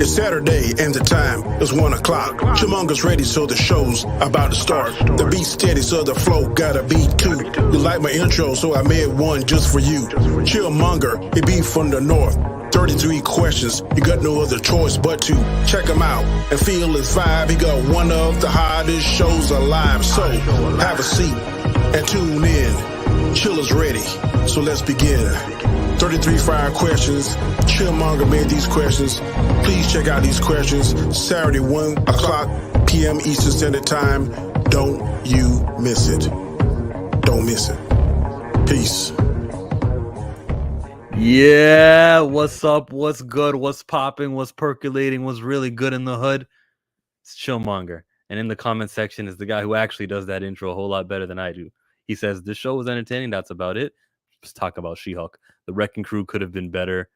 It's Saturday and the time is 1 o'clock. Chimunga's ready, so the show's about to start. The beat's steady, so the flow got a beat too. You like my intro, so I made one just for you. Chillmonger, he be from the north. 33 questions, you got no other choice but to check him out and feel his vibe. He got one of the hottest shows alive. So have a seat and tune in. Chill is ready, so let's begin. 33 fire questions. Chillmonger made these questions. Please check out these questions. Saturday, 1 o'clock p.m. Eastern Standard Time. Don't you miss it. Don't miss it. Peace. Yeah, what's up? What's good? What's popping? What's percolating? What's really good in the hood? It's Chillmonger. And in the comment section is the guy who actually does that intro a whole lot better than I do. He says, the show was entertaining. That's about it. Let's talk about She-Hulk. The Wrecking Crew could have been better.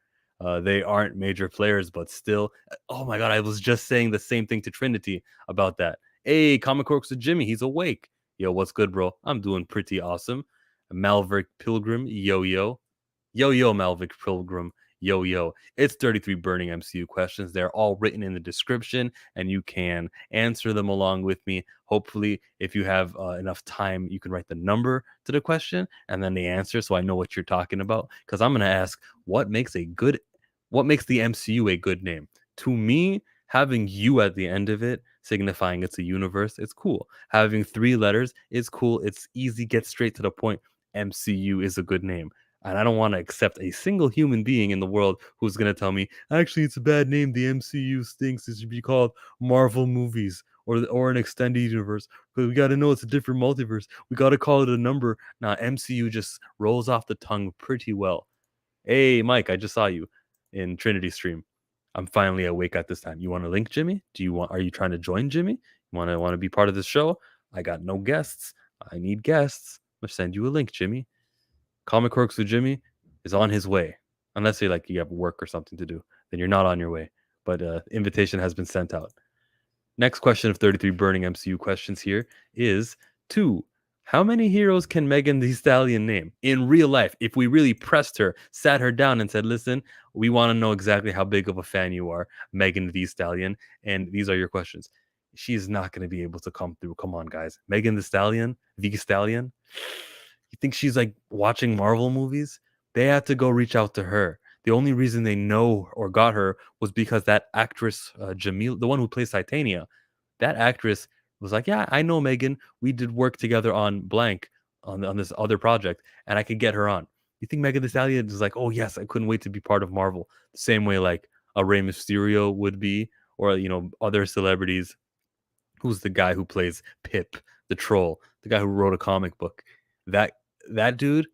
They aren't major players, but still. Oh my God, I was just saying the same thing to Trinity about that. Hey, Comic Corks with Jimmy. He's awake. Yo, what's good, bro? I'm doing pretty awesome. Malverick Pilgrim. Yo, yo. Yo, yo, Malverick Pilgrim. Yo, yo. It's 33 Burning MCU questions. They're all written in the description, and you can answer them along with me. Hopefully, if you have enough time, you can write the number to the question and then the answer, so I know what you're talking about. Because I'm going to ask, what makes the MCU a good name? To me, having you at the end of it, signifying it's a universe, it's cool. Having 3 letters is cool. It's easy, get straight to the point. MCU is a good name. And I don't want to accept a single human being in the world who's going to tell me, actually, it's a bad name. The MCU stinks. It should be called Marvel Movies or an extended universe. But we got to know it's a different multiverse. We got to call it a number. Nah, MCU just rolls off the tongue pretty well. Hey, Mike, I just saw you in Trinity stream. I'm finally awake at this time. You want to link, Jimmy? Are you trying to join, Jimmy? You want to be part of this show? I got no guests. I need guests. I'm going to send you a link, Jimmy. Comic Corks with Jimmy is on his way. Unless you have work or something to do, then you're not on your way. But invitation has been sent out. Next question of 33 Burning MCU questions here is 2. How many heroes can Megan Thee Stallion name in real life? If we really pressed her, sat her down and said, listen, we want to know exactly how big of a fan you are, Megan Thee Stallion, and these are your questions. She's not going to be able to come through. Come on, guys. Megan Thee Stallion? You think she's like watching Marvel movies? They had to go reach out to her. The only reason they know or got her was because that actress, Jamil, the one who plays Titania, that actress was like, yeah, I know Megan. We did work together on blank on this other project, and I could get her on. You think Megan Thee Stallion is like, oh yes, I couldn't wait to be part of Marvel. The same way like a Rey Mysterio would be, or other celebrities. Who's the guy who plays Pip, the troll, the guy who wrote a comic book? That dude,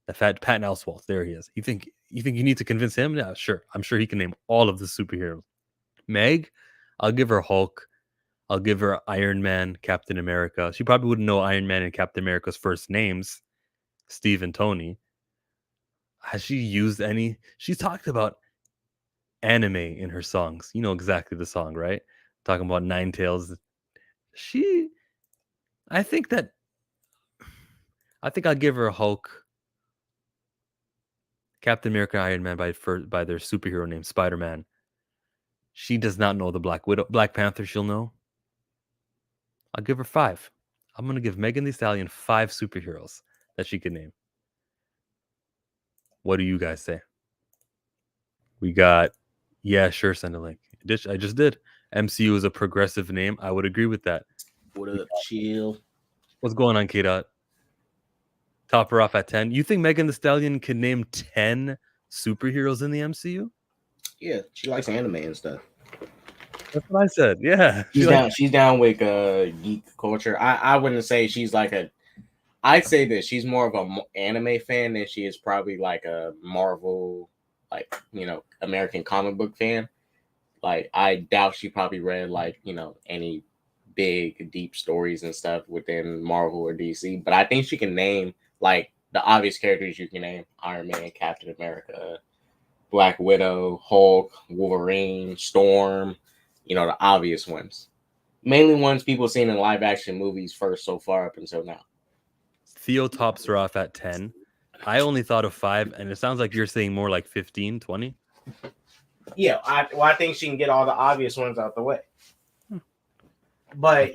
that fat Patton Oswalt, there he is. You think you need to convince him? Yeah, sure. I'm sure he can name all of the superheroes. Meg, I'll give her Hulk. I'll give her Iron Man, Captain America. She probably wouldn't know Iron Man and Captain America's first names, Steve and Tony. Has she used any? She's talked about anime in her songs. You know exactly the song, right? Talking about Nine Tails. I think I'll give her Hulk, Captain America, Iron Man by their superhero name, Spider-Man. She does not know the Black Widow. Black Panther, she'll know. I'll give her 5. I'm going to give Megan Thee Stallion 5 superheroes that she can name. What do you guys say? We got, yeah, sure, send a link. I just did. MCU is a progressive name. I would agree with that. What up, chill? What's going on, K-Dot? Top her off at 10. You think Megan Thee Stallion can name 10 superheroes in the MCU? Yeah, she likes anime and stuff. That's what I said. Yeah. She's down with geek culture. I wouldn't say she's like I'd say that she's more of an anime fan than she is probably like a Marvel, like, American comic book fan. Like, I doubt she probably read like, any big deep stories and stuff within Marvel or DC. But I think she can name like the obvious characters you can name: Iron Man, Captain America, Black Widow, Hulk, Wolverine, Storm. The obvious ones. Mainly ones people seen in live action movies first so far up until now. Theo tops her off at 10. I only thought of 5, and it sounds like you're saying more like 15, 20. Yeah, I think she can get all the obvious ones out the way. But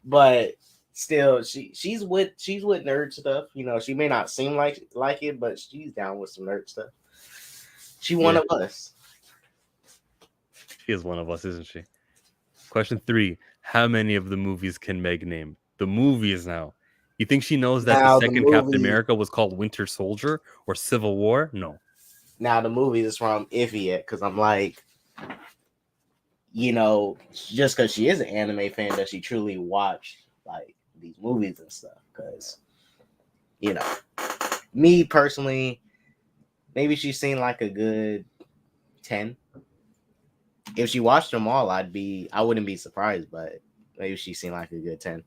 but still, she's with nerd stuff. You know, she may not seem like it, but she's down with some nerd stuff. She one of us. She is one of us, isn't she? Question 3: how many of the movies can Meg name? The movies now. You think she knows that the second Captain America was called Winter Soldier or Civil War? No. Now the movies is where I'm iffy at because I'm like, you know, just because she is an anime fan, does she truly watch like these movies and stuff? Because, you know, me personally, maybe she's seen like a good 10. If she watched them all, I wouldn't be surprised, but maybe she's seen like a good 10.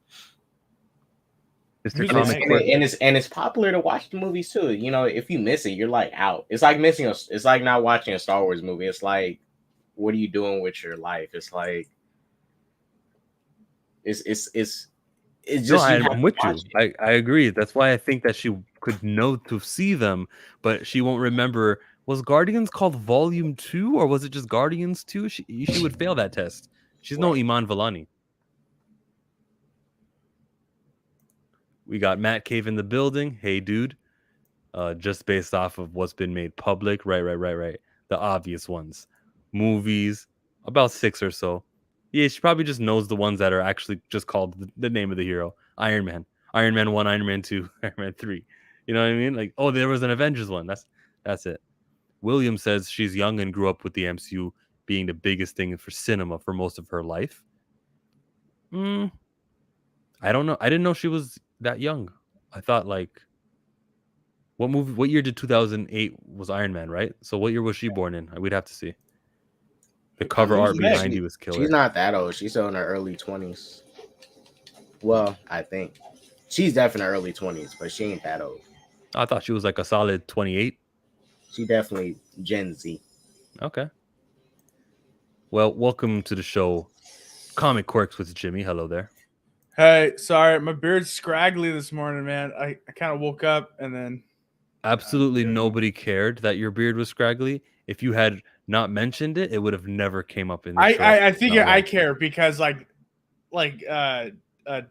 And it's popular to watch the movies too. You know, if you miss it, you're like out. It's like it's like not watching a Star Wars movie. It's like, what are you doing with your life? It's like it's just. No, I'm with you. I agree. That's why I think that she could know to see them, but she won't remember. Was Guardians called Volume 2 or was it just Guardians 2? She would fail that test. She's no Iman Vellani. We got Matt Cave in the building. Hey, dude. Just based off of what's been made public. Right. The obvious ones. Movies, about 6 or so. Yeah, she probably just knows the ones that are actually just called the name of the hero. Iron Man 1, Iron Man 2, Iron Man 3. You know what I mean? Like, oh, there was an Avengers one. That's it. William says she's young and grew up with the MCU being the biggest thing for cinema for most of her life. I don't know. I didn't know she was that young. I thought like, what year did 2008 was Iron Man, right? So what year was she born in? We'd have to see. The cover art behind you is killer. She's not that old. She's still in her early 20s. Well, I think she's definitely early 20s, but she ain't that old. I thought she was like a solid 28. She definitely Gen Z. Okay. Well, welcome to the show, Comic Quirks with Jimmy. Hello there. Hey, sorry, my beard's scraggly this morning, man. I kind of woke up and then absolutely nobody cared that your beard was scraggly. If you had not mentioned it, it would have never came up in the show. I think I care because like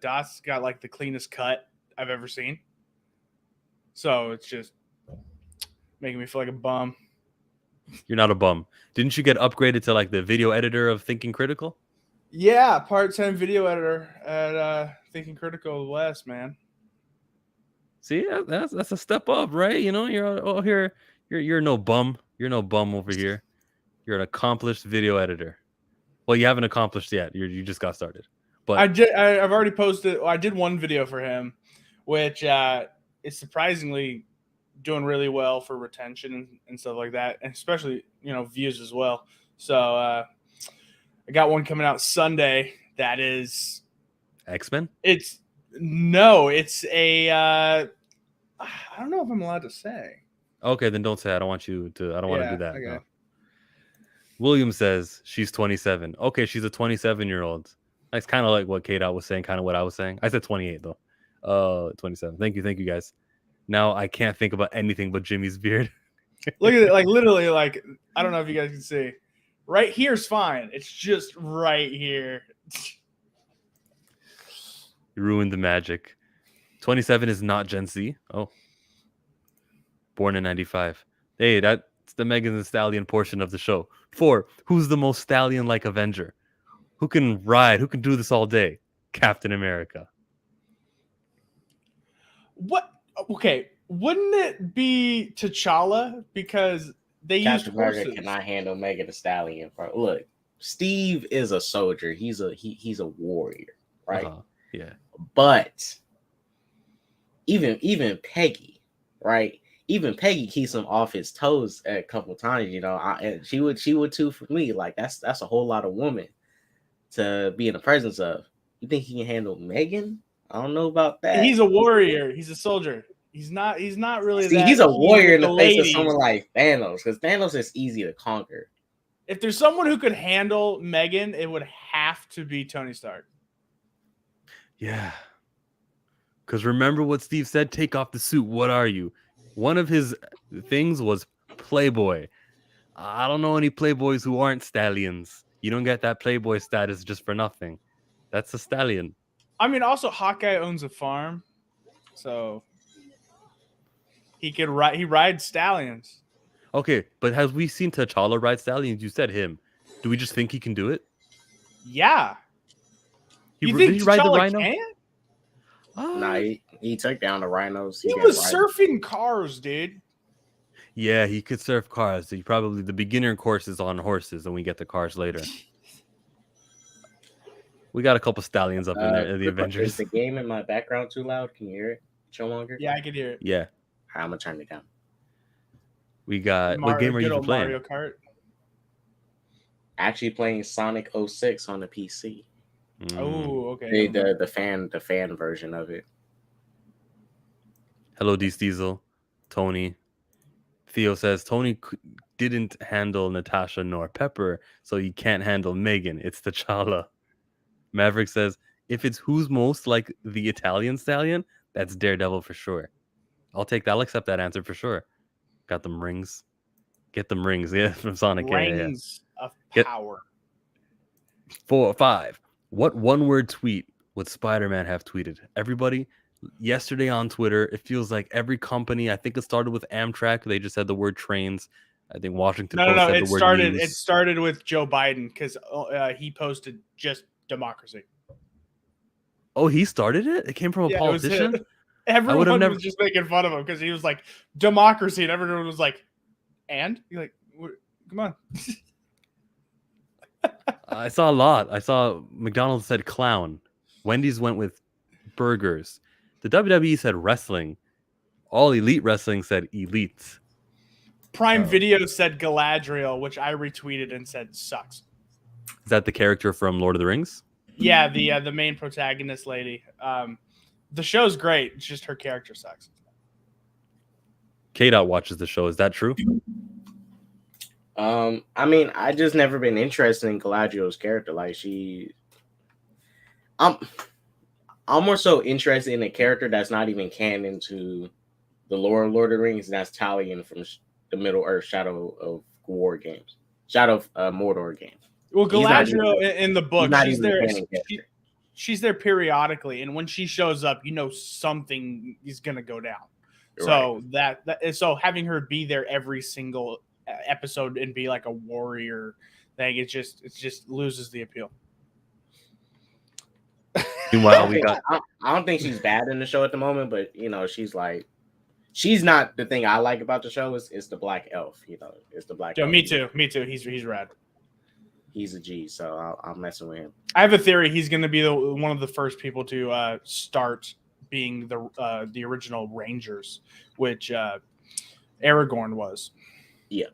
Dot's got like the cleanest cut I've ever seen. So it's just making me feel like a bum. You're not a bum. Didn't you get upgraded to like the video editor of Thinking Critical? Yeah, part-time video editor at Thinking Critical West, man. See, that's a step up, right? You know, you're no bum. You're no bum over here. You're an accomplished video editor. Well, you haven't accomplished yet. You just got started. But I've already posted. I did one video for him, which is surprisingly doing really well for retention and stuff like that, and especially views as well. So I got one coming out Sunday. That is X-Men. It's a. I don't know if I'm allowed to say. Okay, then don't say. I don't want to do that. Okay. No. William says she's 27. Okay, she's a 27-year-old. That's kind of like what Kate was saying, kind of what I was saying. I said 28 though. 27. Thank you guys. Now I can't think about anything but Jimmy's beard. Look at it, like literally, like I don't know if you guys can see. Right here's fine. It's just right here. You ruined the magic. 27 is not Gen Z. Oh. Born in 95. Hey, that's the Megan Thee Stallion portion of the show. 4. Who's the most stallion-like Avenger? Who can ride? Who can do this all day? Captain America. What? Okay. Wouldn't it be T'Challa? Because they Captain used horses. America cannot handle Megan Thee Stallion. Bro. Look, Steve is a soldier. He's a warrior, right? Yeah. But even Peggy, right? Even Peggy keeps him off his toes a couple times. And she would too for me. Like that's a whole lot of woman to be in the presence of. You think he can handle Megan? I don't know about that. He's a warrior. He's a soldier. He's not really. See, he's a warrior in the face of someone like Thanos, because Thanos is easy to conquer. If there's someone who could handle Megan, it would have to be Tony Stark. Yeah. Because remember what Steve said? Take off the suit. What are you? One of his things was Playboy. I don't know any playboys who aren't stallions. You don't get that playboy status just for nothing. That's a stallion. I mean, also Hawkeye owns a farm, so he could ride. He rides stallions. Okay, but have we seen T'Challa ride stallions? You said him. Do we just think he can do it? Yeah. You Did think he ride the T'Challa rhino? can? Nah, he took down the rhinos. He got was riding. surfing cars, dude. Yeah, he could surf cars. He probably the beginner course is on horses, and we get the cars later. We got a couple stallions up in there. The Avengers. Is the game in my background too loud? Can you hear it? Chillmonger? Yeah, I can hear it. Yeah. I'm gonna turn it down. We got what game are you playing? Mario Kart. Actually playing Sonic 06 on the PC. Oh, okay. The fan version of it. Hello, D Diesel, Tony. Theo says Tony didn't handle Natasha nor Pepper, so he can't handle Megan. It's T'Challa. Maverick says if it's who's most like the Italian stallion, that's Daredevil for sure. I'll take that. I'll accept that answer for sure. Got them rings. Get them rings, yeah, from Sonic. Rings of power. 4 or 5. What one-word tweet would Spider-Man have tweeted? Everybody, yesterday on Twitter, it feels like every company, I think it started with Amtrak, they just said the word trains. I think Washington Post said the word news. It started with Joe Biden because he posted just democracy. Oh, he started it? It came from a politician? Everyone was just making fun of him because he was like, democracy, and everyone was like, and? You're like, come on. I saw a lot. I saw McDonald's said clown. Wendy's went with burgers. The WWE said wrestling. All Elite Wrestling said elite. Prime Video said Galadriel, which I retweeted and said sucks. Is that the character from Lord of the Rings? Yeah, the main protagonist lady. The show's great. It's just her character sucks. K-Dot watches the show. Is that true? I mean, I just never been interested in Galadriel's character. Like I'm more so interested in a character that's not even canon to the lore of Lord of the Rings, and that's Talion from the Middle Earth Shadow of War games, Shadow of Mordor games. Well, Galadriel in the book, she's there periodically, and when she shows up, you know something is gonna go down. So so having her be there every single episode and be like a warrior thing, it just loses the appeal. Meanwhile, I don't think she's bad in the show at the moment, but you know, she's not the thing I like about the show is the black elf. You know, it's the black. Yo, elf. Me too. He's rad. He's a G, so I'm messing with him. I have a theory he's going to be one of the first people to start being the original Rangers, which Aragorn was. Yeah.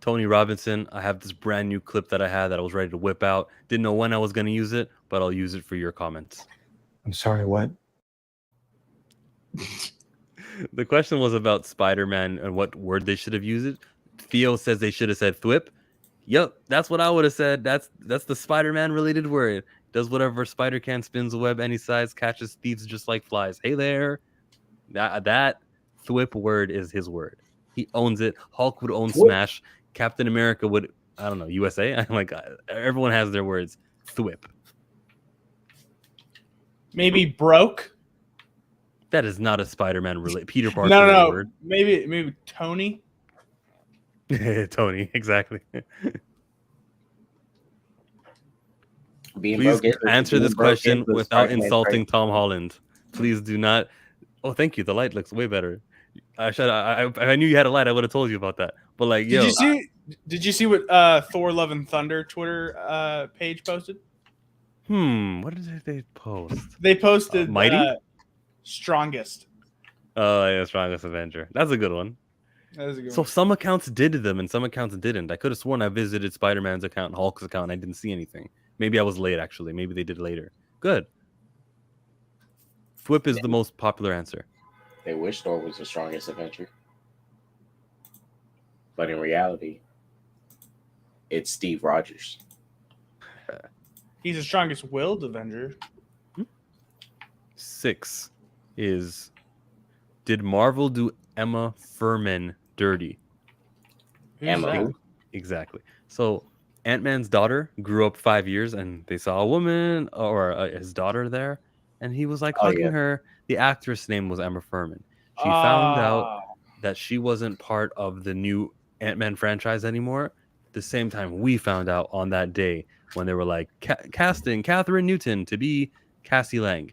Tony Robinson, I have this brand new clip that I had that I was ready to whip out. Didn't know when I was going to use it, but I'll use it for your comments. I'm sorry, what? The question was about Spider-Man and what word they should have used it. Theo says they should have said thwip. Yep, that's what I would have said. That's the Spider-Man related word. Does whatever spider can, spins a web any size, catches thieves just like flies. Hey there. That thwip word is his word. He owns it. Hulk would own Smash. Captain America would, I don't know, USA? I'm like, everyone has their words. Thwip. Maybe broke. That is not a Spider-Man related. Peter Parker No. word. Maybe Tony. Tony, exactly. Please answer this question without insulting Tom Holland. Please do not. Oh, thank you. The light looks way better. If I knew you had a light, I would have told you about that. But like, did you see what Thor: Love and Thunder Twitter page posted? What did they post? They posted Mighty Strongest. Oh, yeah, Strongest Avenger. That's a good one. So some accounts did them and some accounts didn't. I could have sworn I visited Spider-Man's account and Hulk's account and I didn't see anything. Maybe I was late, actually. Maybe they did later. Good. Thwip is the most popular answer. They wish Thor was the strongest Avenger. But in reality, it's Steve Rogers. He's the strongest willed Avenger. 6 is, did Marvel do Emma Fuhrmann dirty? Emma that? who? Exactly. So Ant-Man's daughter grew up 5 years, and they saw a woman or his daughter there, and he was like Oh hugging yeah. her. The actress name was Emma Fuhrmann. She found out Ah, that she wasn't part of the new Ant-Man franchise anymore. The same time we found out on that day when they were like casting Catherine Newton to be Cassie Lang.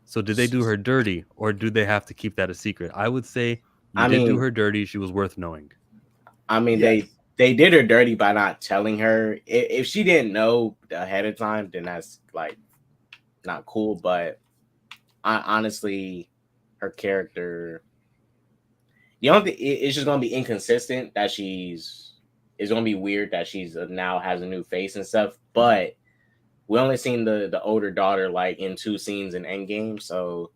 So did they do her dirty, or do they have to keep that a secret? I would say you I did do mean, her dirty. She was worth knowing. yes. they did her dirty by not telling her. If she didn't know ahead of time, then that's like not cool. But honestly, her character, the only thing, it's just gonna be inconsistent that it's gonna be weird that she's now has a new face and stuff. But we only seen the older daughter like in 2 scenes in Endgame, so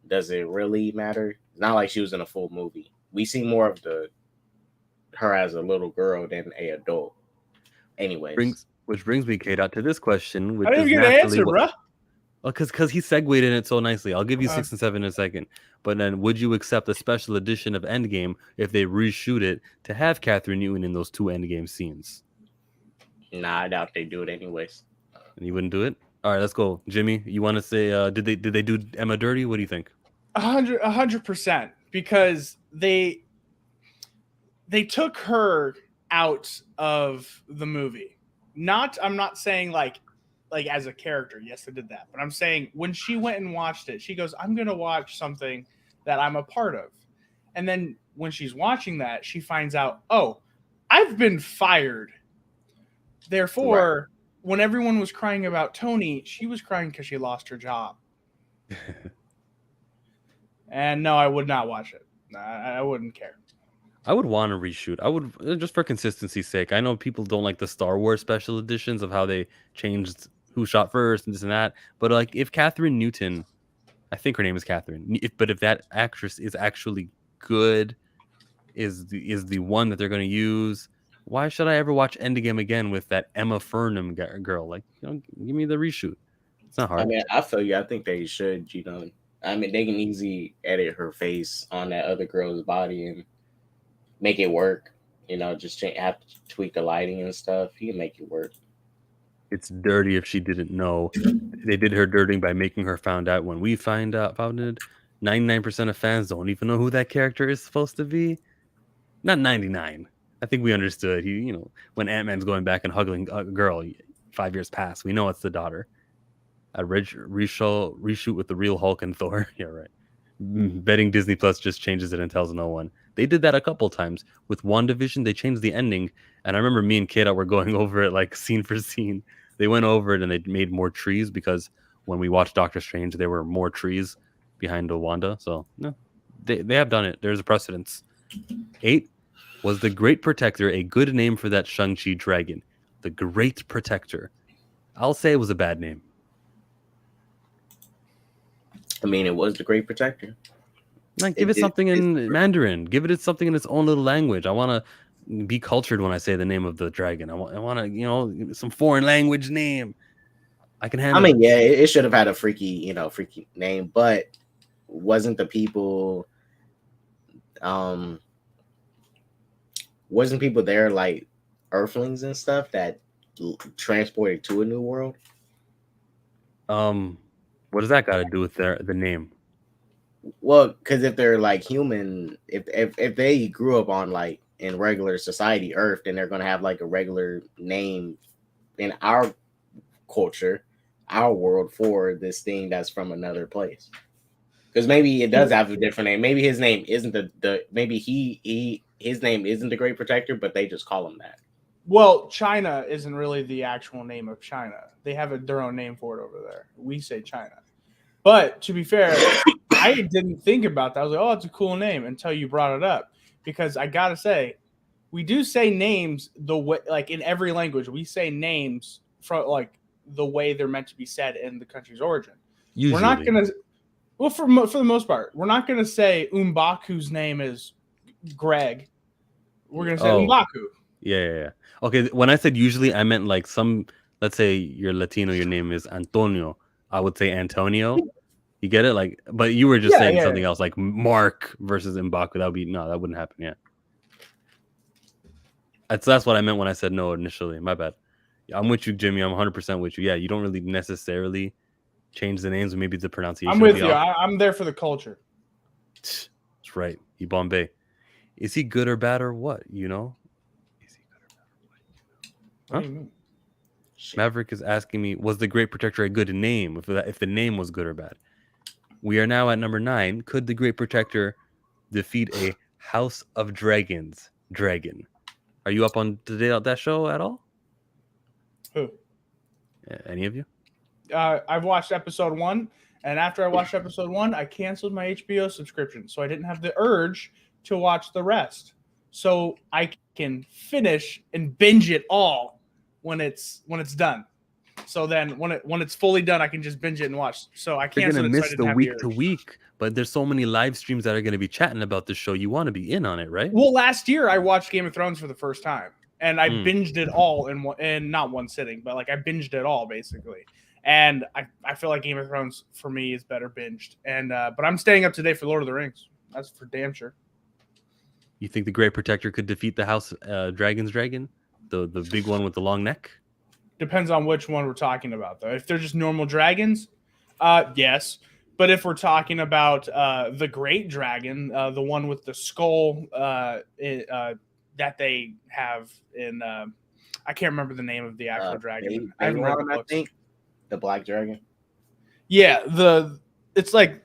does it really matter? It's not like she was in a full movie. We see more of her as a little girl than a adult. Anyways, Which brings me, Kate, out to this question, I which didn't is even get an naturally answer, what. bro. Well, because he segued in it so nicely. I'll give you 6 and 7 in a second. But then, would you accept a special edition of Endgame if they reshoot it to have Catherine Newton in those 2 Endgame scenes? nah, I doubt they do it anyways. And you wouldn't do it? All right, let's go, Jimmy. You want to say did they do Emma dirty? What do you think? 100%, because they took her out of the movie. I'm not saying like as a character. Yes, they did that, but I'm saying when she went and watched it, she goes, "I'm gonna watch something that I'm a part of," and then when she's watching that, she finds out, "Oh, I've been fired." Therefore, when everyone was crying about Tony, she was crying because she lost her job. And no, I would not watch it. I wouldn't care. I would want to reshoot. I would, just for consistency's sake. I know people don't like the Star Wars special editions of how they changed who shot first and this and that. But like, if Catherine Newton, I think her name is Catherine. But if that actress is actually good, is the one that they're going to use, why should I ever watch Endgame again with that Emma Fuhrmann girl? Like, give me the reshoot. It's not I hard. mean, I feel you. I think they should. I mean, they can easily edit her face on that other girl's body and make it work. Just have to tweak the lighting and stuff. You can make it work. It's dirty if she didn't know. They did her dirty by making her found out when we found it. 99% of fans don't even know who that character is supposed to be. Not 99. I think we understood. When Ant-Man's going back and hugging a girl 5 years past, we know it's the daughter. A reshoot with the real Hulk and Thor. Yeah, right. Betting Disney Plus just changes it and tells no one. They did that a couple times. With WandaVision, they changed the ending. And I remember me and Kata were going over it like scene for scene. They went over it and they made more trees because when we watched Doctor Strange, there were more trees behind Wanda. So, no, they have done it. There's a precedence. 8. Was the Great Protector a good name for that Shang-Chi dragon? The Great Protector. I'll say it was a bad name. I mean, it was the Great Protector. Like, give it something in Mandarin. Give it something in its own little language. I want to be cultured when I say the name of the dragon. I want to, some foreign language name. I can handle. I mean, yeah, it should have had a freaky name, but wasn't the people, wasn't people there like Earthlings and stuff that transported to a new world? What does that got to do with the name? Well, because if they're like human, if they grew up on like in regular society Earth, then they're gonna have like a regular name in our culture, our world for this thing that's from another place. Because maybe it does have a different name. Maybe his name isn't maybe his name isn't the Great Protector, but they just call him that. Well, China isn't really the actual name of China. They have their own name for it over there. We say China. But to be fair, I didn't think about that. I was like, oh, it's a cool name until you brought it up. Because I got to say, we do say names the way, like in every language, we say names from like the way they're meant to be said in the country's origin. Usually. We're not going to, well, for the most part, we're not going to say M'Baku's name is Greg. We're going to say M'Baku. Yeah. Okay, when I said usually, I meant like let's say you're Latino, your name is Antonio. I would say Antonio. You get it? Like, but you were just saying something else, like Mark versus M'Baku. That wouldn't happen. Yeah. That's what I meant when I said no initially. My bad. Yeah, I'm with you, Jimmy. I'm 100% with you. Yeah, you don't really necessarily change the names, or maybe the pronunciation. I'm with you. I'm there for the culture. That's right. He Bombay. Is he good or bad or what? Is he good or bad or what? What do you mean? Maverick is asking me, was the Great Protector a good name? If the name was good or bad. We are now at number 9. Could the Great Protector defeat a House of Dragons dragon? Are you up on that show at all? Who? Any of you? I've watched episode 1, and after I watched episode 1, I canceled my HBO subscription, so I didn't have the urge to watch the rest. So I can finish and binge it all when it's done. So then when it's fully done, I can just binge it and watch. So I canceled. You're gonna miss so the week to week, but there's so many live streams that are gonna be chatting about this show. You want to be in on it, right? Well, last year I watched Game of Thrones for the first time, and I binged it all in not one sitting, but like I binged it all basically. And I feel like Game of Thrones for me is better binged. And but I'm staying up to date for Lord of the Rings. That's for damn sure. You think the Great Protector could defeat the House Dragon's dragon, the big one with the long neck? Depends on which one we're talking about, though. If they're just normal dragons, yes. But if we're talking about the Great Dragon, the one with the skull that they have in, I can't remember the name of the actual dragon. I haven't read the books. I think the Black Dragon. Yeah, it's like,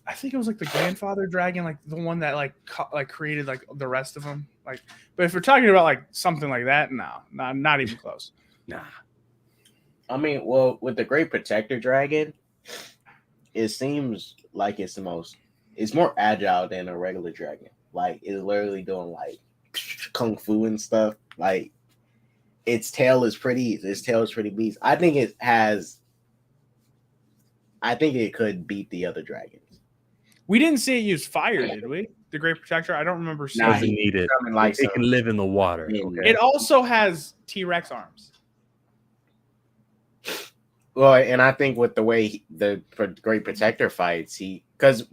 I think it was like the grandfather dragon, like the one that like created like the rest of them. Like, but if we're talking about like something like that, no, not even close. Nah. I mean, well, with the Great Protector dragon, it seems like it's more agile than a regular dragon. Like, it's literally doing like kung fu and stuff. Like, its tail is pretty beast. I think it could beat the other dragons. We didn't see it use fire, did we? The Great Protector? I don't remember seeing it. Need it. Like it can live in the water. Okay. It also has T-Rex arms. Well, and I think with the way the Great Protector fights, because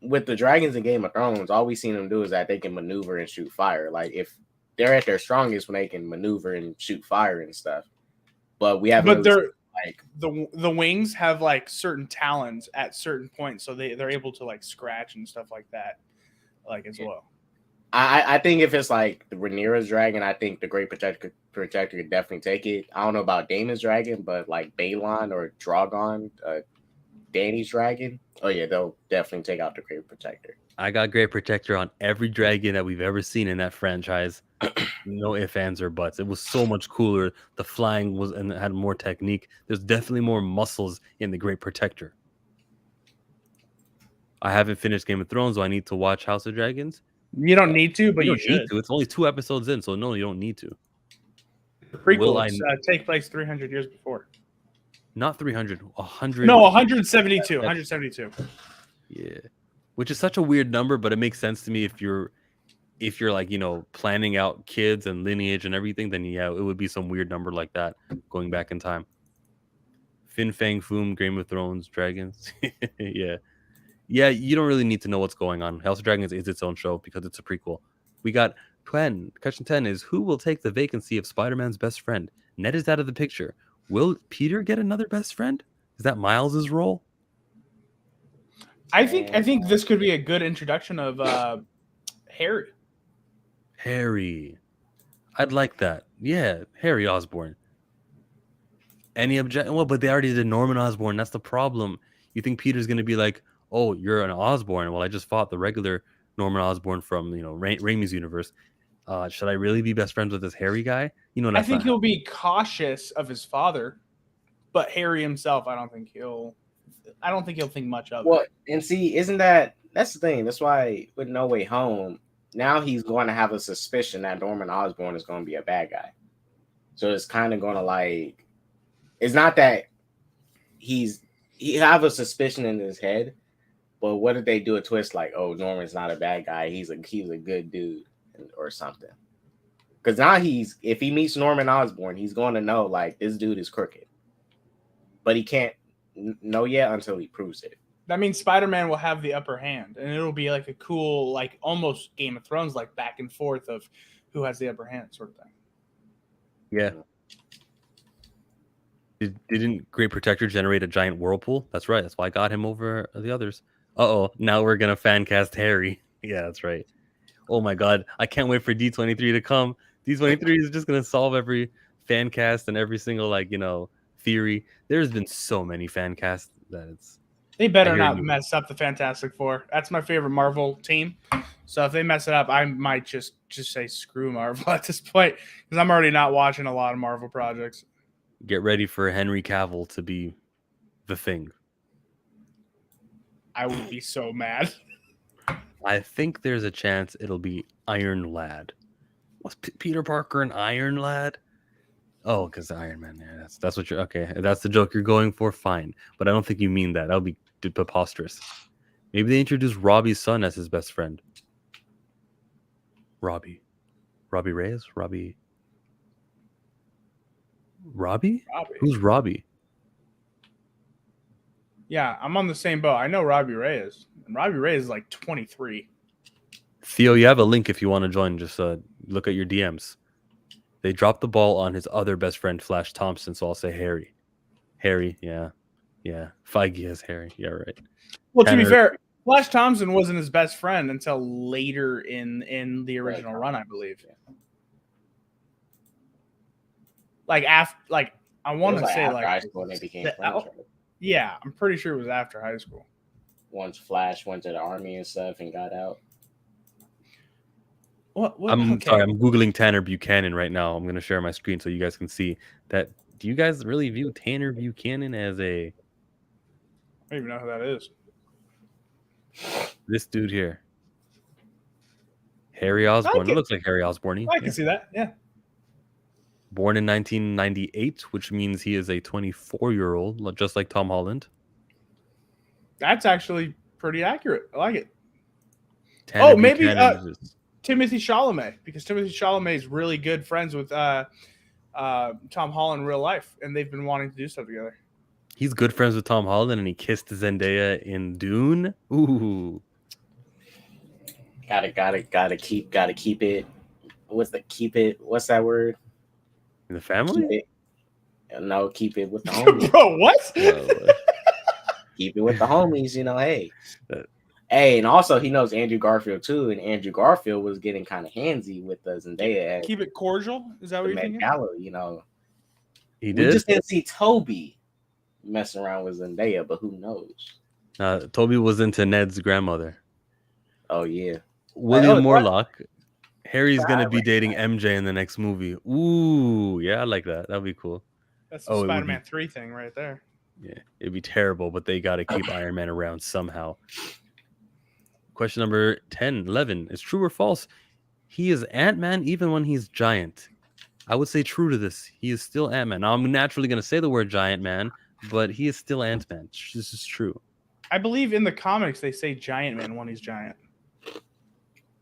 with the dragons in Game of Thrones, all we've seen them do is that they can maneuver and shoot fire. Like, if they're at their strongest when they can maneuver and shoot fire and stuff. But we haven't. But like the wings have like certain talons at certain points, so they're able to like scratch and stuff like that, like as well. I think if it's like the Rhaenyra's dragon, I think the Great Protector could definitely take it. I don't know about Daemon's dragon, but like Balon or Drogon, Dany's dragon, oh yeah, they'll definitely take out the Great Protector. I got Great Protector on every dragon that we've ever seen in that franchise. No ifs, ands, or buts. It was so much cooler. The flying was and it had more technique. There's definitely more muscles in the Great Protector. I haven't finished Game of Thrones, so I need to watch House of Dragons. You don't need to, but you should. Need to. It's only 2 episodes in, so no, you don't need to. The prequels take place 300 years before. Not 300, 100. No, 172. 172. Yeah, which is such a weird number, but it makes sense to me if you're like, planning out kids and lineage and everything, then yeah, it would be some weird number like that going back in time. Fin Fang Foom, Game of Thrones, dragons. Yeah, you don't really need to know what's going on. House of Dragons is its own show because it's a prequel. We got question 10 is, who will take the vacancy of Spider-Man's best friend? Ned is out of the picture. Will Peter get another best friend? Is that Miles's role? I think this could be a good introduction of Harry. Harry. I'd like that. Yeah, Harry Osborn. Any objection? Well, but they already did Norman Osborn. That's the problem. You think Peter's going to be like, oh, you're an Osborn. Well, I just fought the regular Norman Osborn from, Raimi's universe. Should I really be best friends with this Harry guy? I think he'll be cautious of his father, but Harry himself, I don't think he'll think much of it. Well, and see, that's the thing. That's why with No Way Home, now he's going to have a suspicion that Norman Osborn is going to be a bad guy. So it's kind of going to it's not that he have a suspicion in his head, but what if they do a twist like, oh, Norman's not a bad guy, he's a good dude or something? Because now if he meets Norman Osborn, he's going to know like this dude is crooked, but he can't know yet until he proves it. That means Spider-Man will have the upper hand, and it'll be like a cool, like almost Game of Thrones, like back and forth of who has the upper hand sort of thing. Yeah. Didn't Great Protector generate a giant whirlpool? That's right. That's why I got him over the others. Uh-oh. Now we're going to fan cast Harry. Yeah, that's right. Oh my God. I can't wait for D23 to come. D23 is just going to solve every fan cast and every single, like, theory. There's been so many fan casts that it's... They better not mess up the Fantastic Four. That's my favorite Marvel team. So if they mess it up, I might just say screw Marvel at this point because I'm already not watching a lot of Marvel projects. Get ready for Henry Cavill to be the Thing. I would be so mad. I think there's a chance it'll be Iron Lad. Was Peter Parker an Iron Lad? Oh, because Iron Man. Yeah, that's what you're... Okay, that's the joke you're going for. Fine. But I don't think you mean that. That would be preposterous. Maybe they introduce Robbie's son as his best friend. Robbie Reyes? Robbie? Who's Robbie? Yeah, I'm on the same boat. I know Robbie Reyes. And Robbie Reyes is like 23. Theo, you have a link if you want to join. Just look at your DMs. They dropped the ball on his other best friend, Flash Thompson, so I'll say Harry. Harry, yeah. Yeah. Feige has Harry. Yeah, right. Well, to be fair, Flash Thompson wasn't his best friend until later in the original run, I believe. Like I want to say after like high school they became friends. Yeah, I'm pretty sure it was after high school. Once Flash went to the army and stuff and got out. I'm sorry, I'm Googling Tanner Buchanan right now. I'm going to share my screen so you guys can see that. Do you guys really view Tanner Buchanan as a... I don't even know who that is. This dude here. Harry Osborn. It looks like Harry Osborn. I can see that, yeah. Born in 1998, which means he is a 24-year-old, just like Tom Holland. That's actually pretty accurate. I like it. Tanner maybe Timothy Chalamet, because Timothy Chalamet is really good friends with Tom Holland in real life, and they've been wanting to do stuff together. He's good friends with Tom Holland, and he kissed Zendaya in Dune. Ooh. Gotta keep it. What's that word? In the family? Keep it with the homies. Bro, what? Keep it with the homies, hey. Hey, and also he knows Andrew Garfield too, and Andrew Garfield was getting kind of handsy with the Zendaya. Keep it cordial? Is that what you're thinking? He did? We just didn't see Toby messing around with Zendaya, but who knows? Toby was into Ned's grandmother. Oh, yeah. William Morlock. Harry's going to be dating MJ in the next movie. Ooh, yeah, I like that. That'd be cool. That's the Spider-Man 3 thing right there. Yeah, it'd be terrible, but they got to keep Iron Man around somehow. Question number 11 is true or false? He is Ant-Man even when he's giant. I would say true to this. He is still Ant-Man. Now, I'm naturally going to say the word giant man, but he is still Ant-Man. This is true. I believe in the comics they say giant man when he's giant.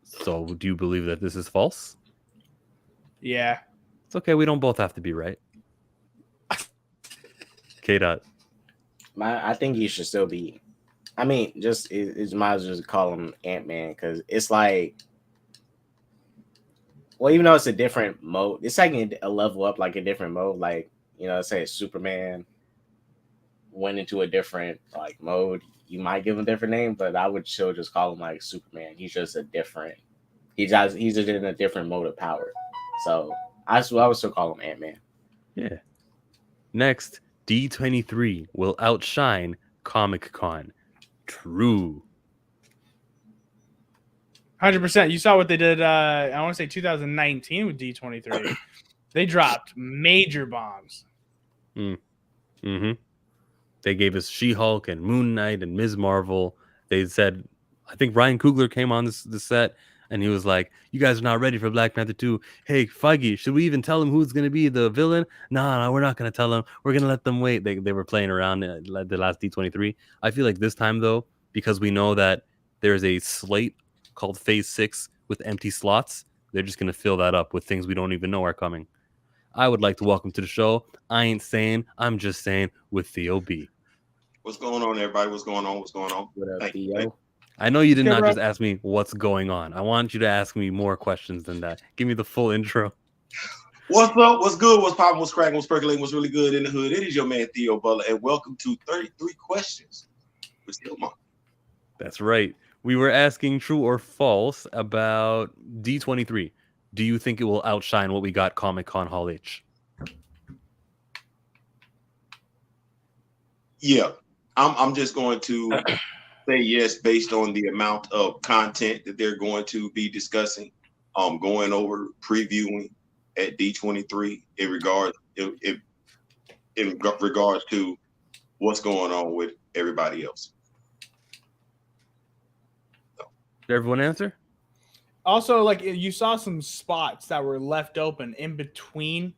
So, do you believe that this is false? Yeah. It's okay. We don't both have to be right. K-Dot. I think he should still be. I mean, it's might as well just call him Ant-Man because it's like, well, even though it's a different mode, it's like a level up, like a different mode. Like, say Superman went into a different like mode, you might give him a different name, but I would still just call him like Superman. He's just he's just in a different mode of power. So I would still call him Ant-Man. Yeah. Next, D23 will outshine Comic-Con. True. 100%. You saw what they did, I want to say 2019 with D23. They dropped major bombs. Mm-hmm. They gave us She-Hulk and Moon Knight and Ms. Marvel. They said, I think Ryan Coogler came on this set, and he was like, you guys are not ready for Black Panther 2. Hey, Feige, should we even tell them who's going to be the villain? No, we're not going to tell them. We're going to let them wait. They were playing around the last D23. I feel like this time, though, because we know that there's a slate called Phase 6 with empty slots, they're just going to fill that up with things we don't even know are coming. I would like to welcome to the show, I ain't saying, I'm just saying, with Theo B. What's going on, everybody? What's going on? What's going on? What up, Thank you. Theo? I know you did Good, not bro. just ask me what's going on. I want you to ask me more questions than that. Give me the full intro. What's up? What's good? What's popping? What's cracking? What's percolating? What's really good in the hood? It is your man Theo Butler, and welcome to 33 Questions with Theo Monk. That's right. We were asking true or false about D23. Do you think it will outshine what we got Comic-Con Hall H? Yeah, I'm just going to say yes based on the amount of content that they're going to be discussing, going over, previewing at D23 in regards to what's going on with everybody else. Did everyone answer? Also, like you saw some spots that were left open in between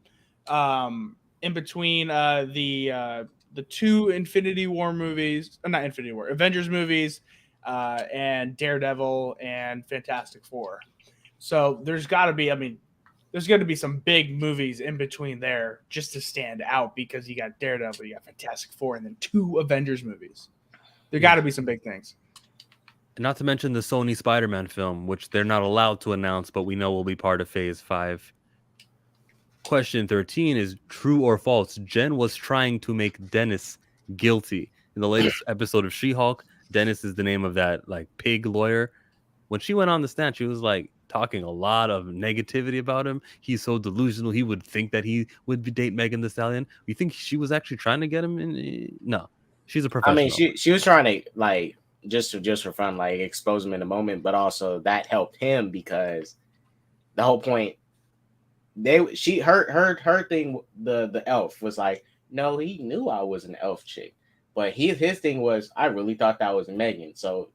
the two Infinity War movies, not Infinity War, Avengers movies, and Daredevil and Fantastic Four. So there's got to be, there's going to be some big movies in between there just to stand out because you got Daredevil, you got Fantastic Four, and then two Avengers movies. There got to be some big things. Not to mention the Sony Spider-Man film, which they're not allowed to announce, but we know will be part of Phase 5. Question 13 is true or false. Jen was trying to make Dennis guilty. In the latest episode of She-Hulk, Dennis is the name of that like pig lawyer. When she went on the stand, she was like talking a lot of negativity about him. He's so delusional. He would think that he would date Megan Thee Stallion. You think she was actually trying to get him in? No, she's a professional. She was trying to like just for fun, like expose him in the moment, but also that helped him because the whole point her thing, the elf was like, no, he knew I was an elf chick, but his thing was I really thought that was Megan. So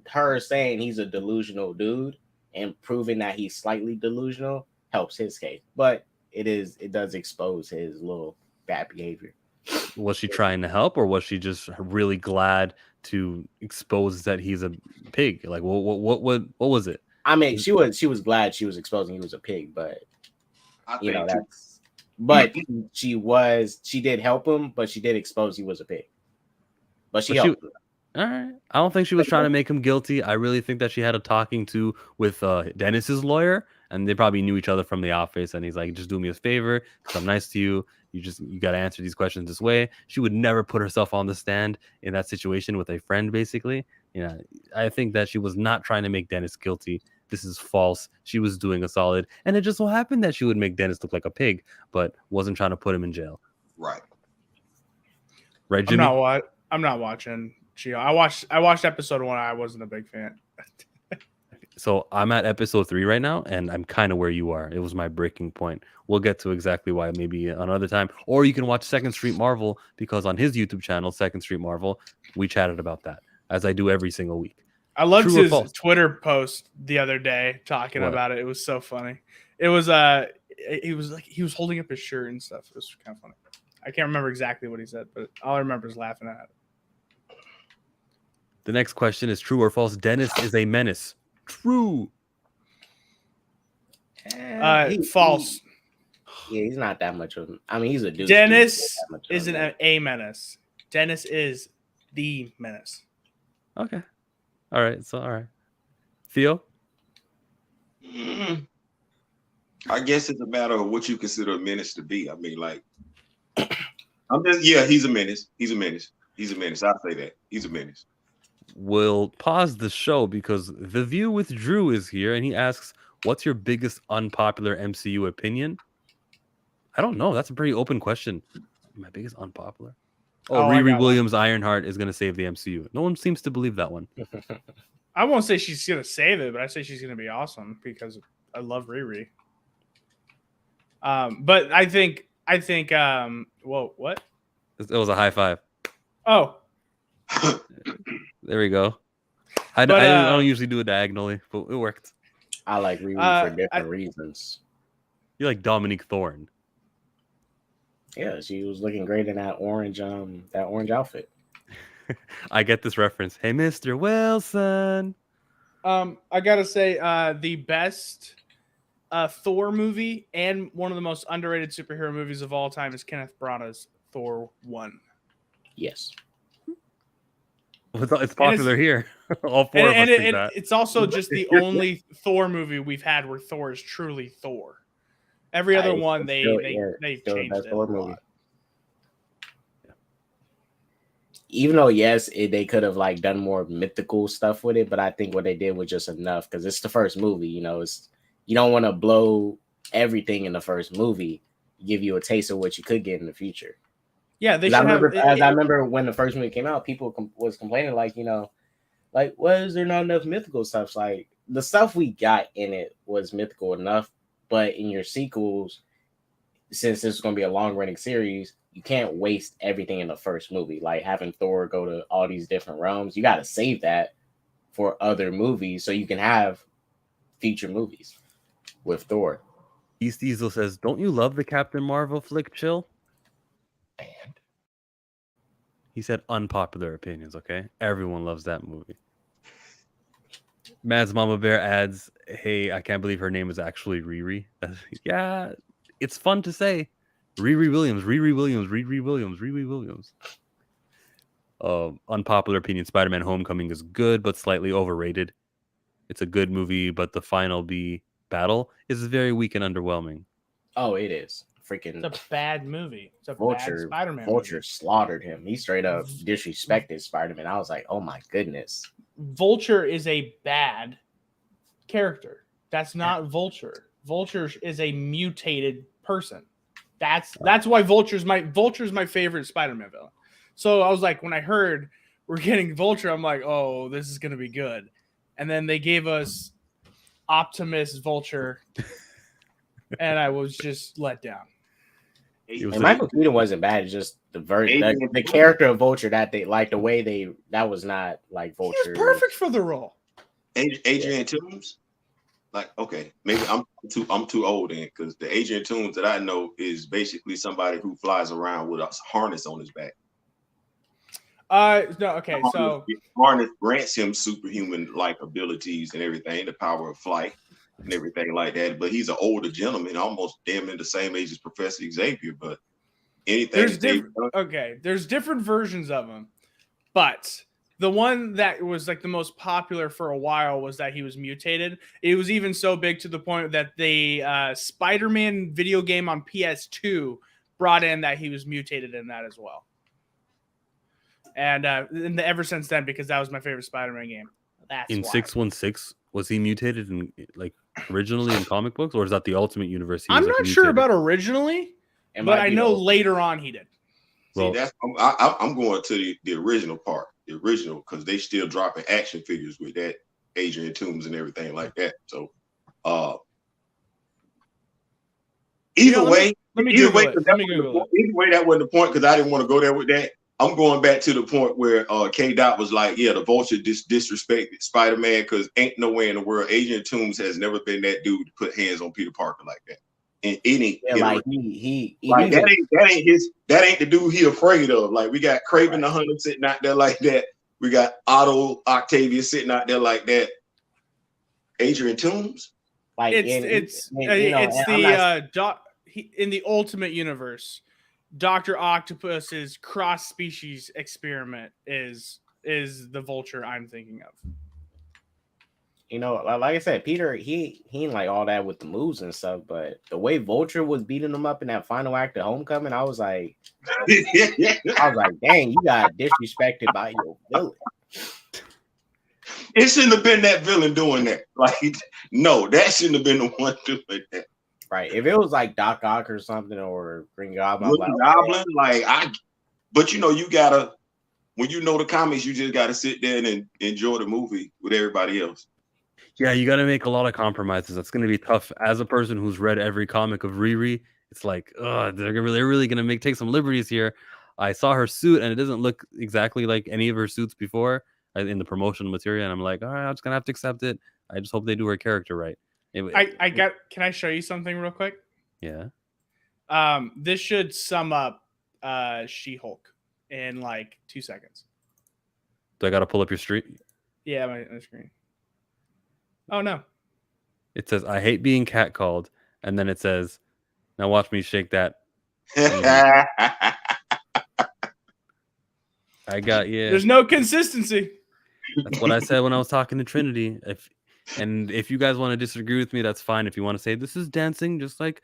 her saying he's a delusional dude and proving that he's slightly delusional helps his case, but it does expose his little bad behavior. Was she trying to help, or was she just really glad to expose that he's a pig? Like, what was it? I mean, she was glad she was exposing he was a pig, but you know that's. But she did help him, but she did expose he was a pig. But she helped him. All right. I don't think she was trying to make him guilty. I really think that she had a talking to with Dennis's lawyer, and they probably knew each other from the office. And he's like, "Just do me a favor, because I'm nice to you. You got to answer these questions this way." She would never put herself on the stand in that situation with a friend, basically. You know, I think that she was not trying to make Dennis guilty. This is false. She was doing a solid, and it just so happened that she would make Dennis look like a pig, but wasn't trying to put him in jail. Right. Right, Jimmy? I'm not watching. I watched episode 1. I wasn't a big fan. So I'm at episode 3 right now, and I'm kind of where you are. It was my breaking point. We'll get to exactly why maybe another time. Or you can watch Second Street Marvel, because on his YouTube channel, Second Street Marvel, we chatted about that, as I do every single week. I loved his Twitter post the other day talking about it. It was so funny. It was he was holding up his shirt and stuff. It was kind of funny. I can't remember exactly what he said, but all I remember is laughing at it. The next question is true or false. Dennis is a menace. True. False. He's not that much of. I mean, he's a dude. Dennis isn't a menace. Dennis is the menace. Okay. All right. So, all right. Theo? I guess it's a matter of what you consider a menace to be. I mean, like, he's a menace. He's a menace. He's a menace. I'll say that. He's a menace. We'll pause the show because The View with Drew is here, and he asks, what's your biggest unpopular MCU opinion? I don't know. That's a pretty open question. My biggest unpopular? Riri Williams Ironheart is going to save the MCU. No one seems to believe that one. I won't say she's going to save it, but I say she's going to be awesome because I love Riri. But I think whoa, what? It was a high five. Oh. There we go. I don't usually do it diagonally, but it worked. I like Riri for different reasons. You like Dominique Thorne. Yeah, she was looking great in that orange outfit. I get this reference. Hey, Mr. Wilson. I gotta say, the best Thor movie and one of the most underrated superhero movies of all time is Kenneth Branagh's Thor 1. Yes. It's popular here. All four of us think that. It's also just the only Thor movie we've had where Thor is truly Thor. Every other one, they've changed it a lot. Even though, yes, they could have like done more mythical stuff with it, but I think what they did was just enough because it's the first movie. You know, you don't want to blow everything in the first movie. Give you a taste of what you could get in the future. Yeah, they should I remember when the first movie came out, people was complaining like, you know, like, why is there not enough mythical stuff? Like the stuff we got in it was mythical enough, but in your sequels, since this is going to be a long running series, you can't waste everything in the first movie. Like having Thor go to all these different realms, you got to save that for other movies so you can have future movies with Thor. East Diesel says, "Don't you love the Captain Marvel flick? Chill." He said unpopular opinions. Okay, everyone loves that movie. Mads Mama Bear adds, "Hey, I can't believe her name is actually Riri." Yeah, it's fun to say. Riri Williams, Riri Williams, Riri Williams, Riri Williams. Unpopular opinion: Spider-Man: Homecoming is good, but slightly overrated. It's a good movie, but the final B battle is very weak and underwhelming. Oh, it is. Freaking it's a bad movie. It's a Vulture, bad Spider-Man Vulture movie. slaughtered him. He straight up disrespected Spider-Man. I was like, oh my goodness. Vulture is a bad character. That's not Vulture. Vulture is a mutated person. That's why Vulture's my favorite Spider-Man villain. So I was like, when I heard we're getting Vulture, I'm like, oh, this is gonna be good. And then they gave us Optimus Vulture, and I was just let down. And Michael Keaton wasn't bad. It's just the character of Vulture that they like the way that was not like Vulture. He was perfect for the role. Adrian Toomes, like, okay, maybe I'm too old in because the Adrian Toomes that I know is basically somebody who flies around with a harness on his back. No, okay, so harness grants him superhuman like abilities and everything, the power of flight and everything like that. But he's an older gentleman, almost damn near the same age as Professor Xavier. But anything there's different versions of him, but the one that was like the most popular for a while was that he was mutated. It was even so big to the point that the Spider-Man video game on PS2 brought in that he was mutated in that as well. And ever since then, because that was my favorite Spider-Man game. That's in why. 616, was he mutated in like originally in comic books, or is that the Ultimate Universe? I'm not sure about originally, but I know later on he did. See, I'm going to the original part, the original, because they still dropping action figures with that Adrian Toomes and everything like that. So, either way, that wasn't the point because I didn't want to go there with that. I'm going back to the point where K-Dot was like, yeah, the Vulture disrespected Spider-Man because ain't no way in the world Adrian Toomes has never been that dude to put hands on Peter Parker like that. In any like that ain't the dude he afraid of. Like we got Kraven the Hunter sitting out there like that. We got Otto Octavius sitting out there like that. Adrian Toomes, like in the Ultimate Universe, Dr. Octopus's cross-species experiment is the Vulture I'm thinking of. You know, like I said, Peter, he ain't like all that with the moves and stuff, but the way Vulture was beating him up in that final act of Homecoming, I was like, dang, you got disrespected by your villain. It shouldn't have been that villain doing that. Like, no, that shouldn't have been the one doing that. Right. If it was like Doc Ock or something or Green Goblin, but you know, you gotta, when you know the comics, you just gotta sit there and enjoy the movie with everybody else. Yeah, you got to make a lot of compromises. That's going to be tough. As a person who's read every comic of Riri, it's like, they're really going to take some liberties here. I saw her suit, and it doesn't look exactly like any of her suits before in the promotional material. And I'm like, all right, I'm just going to have to accept it. I just hope they do her character right. Can I show you something real quick? Yeah. This should sum up She-Hulk in like 2 seconds. Do I got to pull up your street? Yeah, my screen. Oh, no. It says, I hate being catcalled. And then it says, now watch me shake that. I got yeah. There's no consistency. That's what I said when I was talking to Trinity. If you guys want to disagree with me, that's fine. If you want to say this is dancing, just like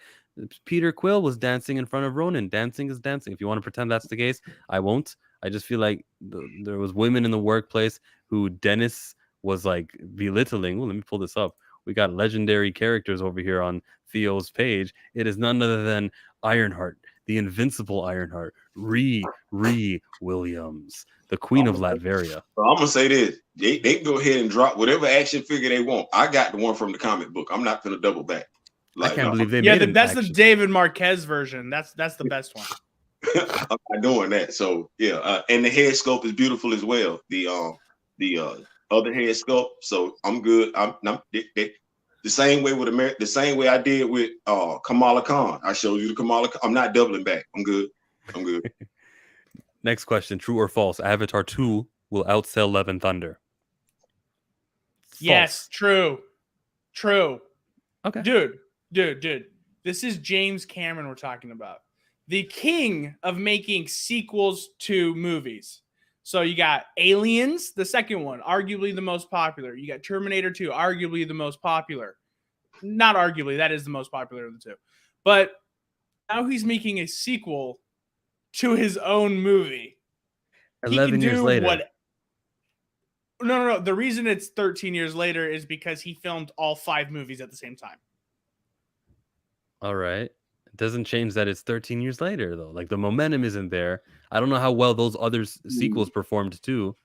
Peter Quill was dancing in front of Ronan, dancing is dancing. If you want to pretend that's the case, I won't. I just feel like there was women in the workplace who Dennis was like belittling. Well, let me pull this up. We got legendary characters over here on Theo's page. It is none other than Ironheart, the invincible Ironheart, Ree Williams, the Queen of Latveria. So I'm gonna say this: they can go ahead and drop whatever action figure they want. I got the one from the comic book. I'm not gonna double back. I can't believe they made that's the David Marquez version. That's the best one. I'm not doing that. So yeah, and the head sculpt is beautiful as well. The other head sculpt. So I'm good. I'm the same way with the same way I did with Kamala Khan. I showed you the Kamala. I'm not doubling back. I'm good. Next question: true or false? Avatar 2 will outsell Love and Thunder. False. Yes, true. Okay, dude. This is James Cameron we're talking about, the king of making sequels to movies. So you got Aliens, the second one, arguably the most popular. You got Terminator 2, arguably the most popular. Not arguably, that is the most popular of the two. But now he's making a sequel to his own movie. 11 years later. No. The reason it's 13 years later is because he filmed all 5 movies at the same time. All right. It doesn't change that it's 13 years later, though. Like, the momentum isn't there. I don't know how well those other sequels performed, too.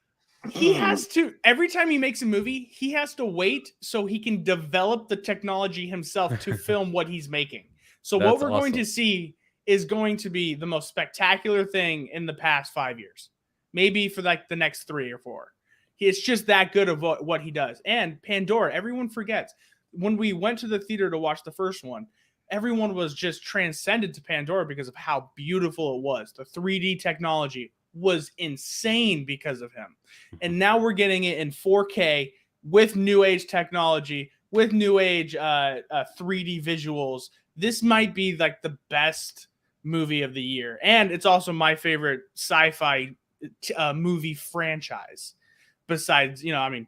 He has to, every time he makes a movie, he has to wait so he can develop the technology himself to film what he's making. So what we're going to see is going to be the most spectacular thing in the past 5 years. Maybe for like the next 3 or 4. It's just that good of what he does. And Pandora, everyone forgets. When we went to the theater to watch the first one, everyone was just transcended to Pandora because of how beautiful it was. The 3D technology was insane because of him. And now we're getting it in 4K with new age technology, with new age 3D visuals. This might be like the best movie of the year. And it's also my favorite sci-fi movie franchise. Besides,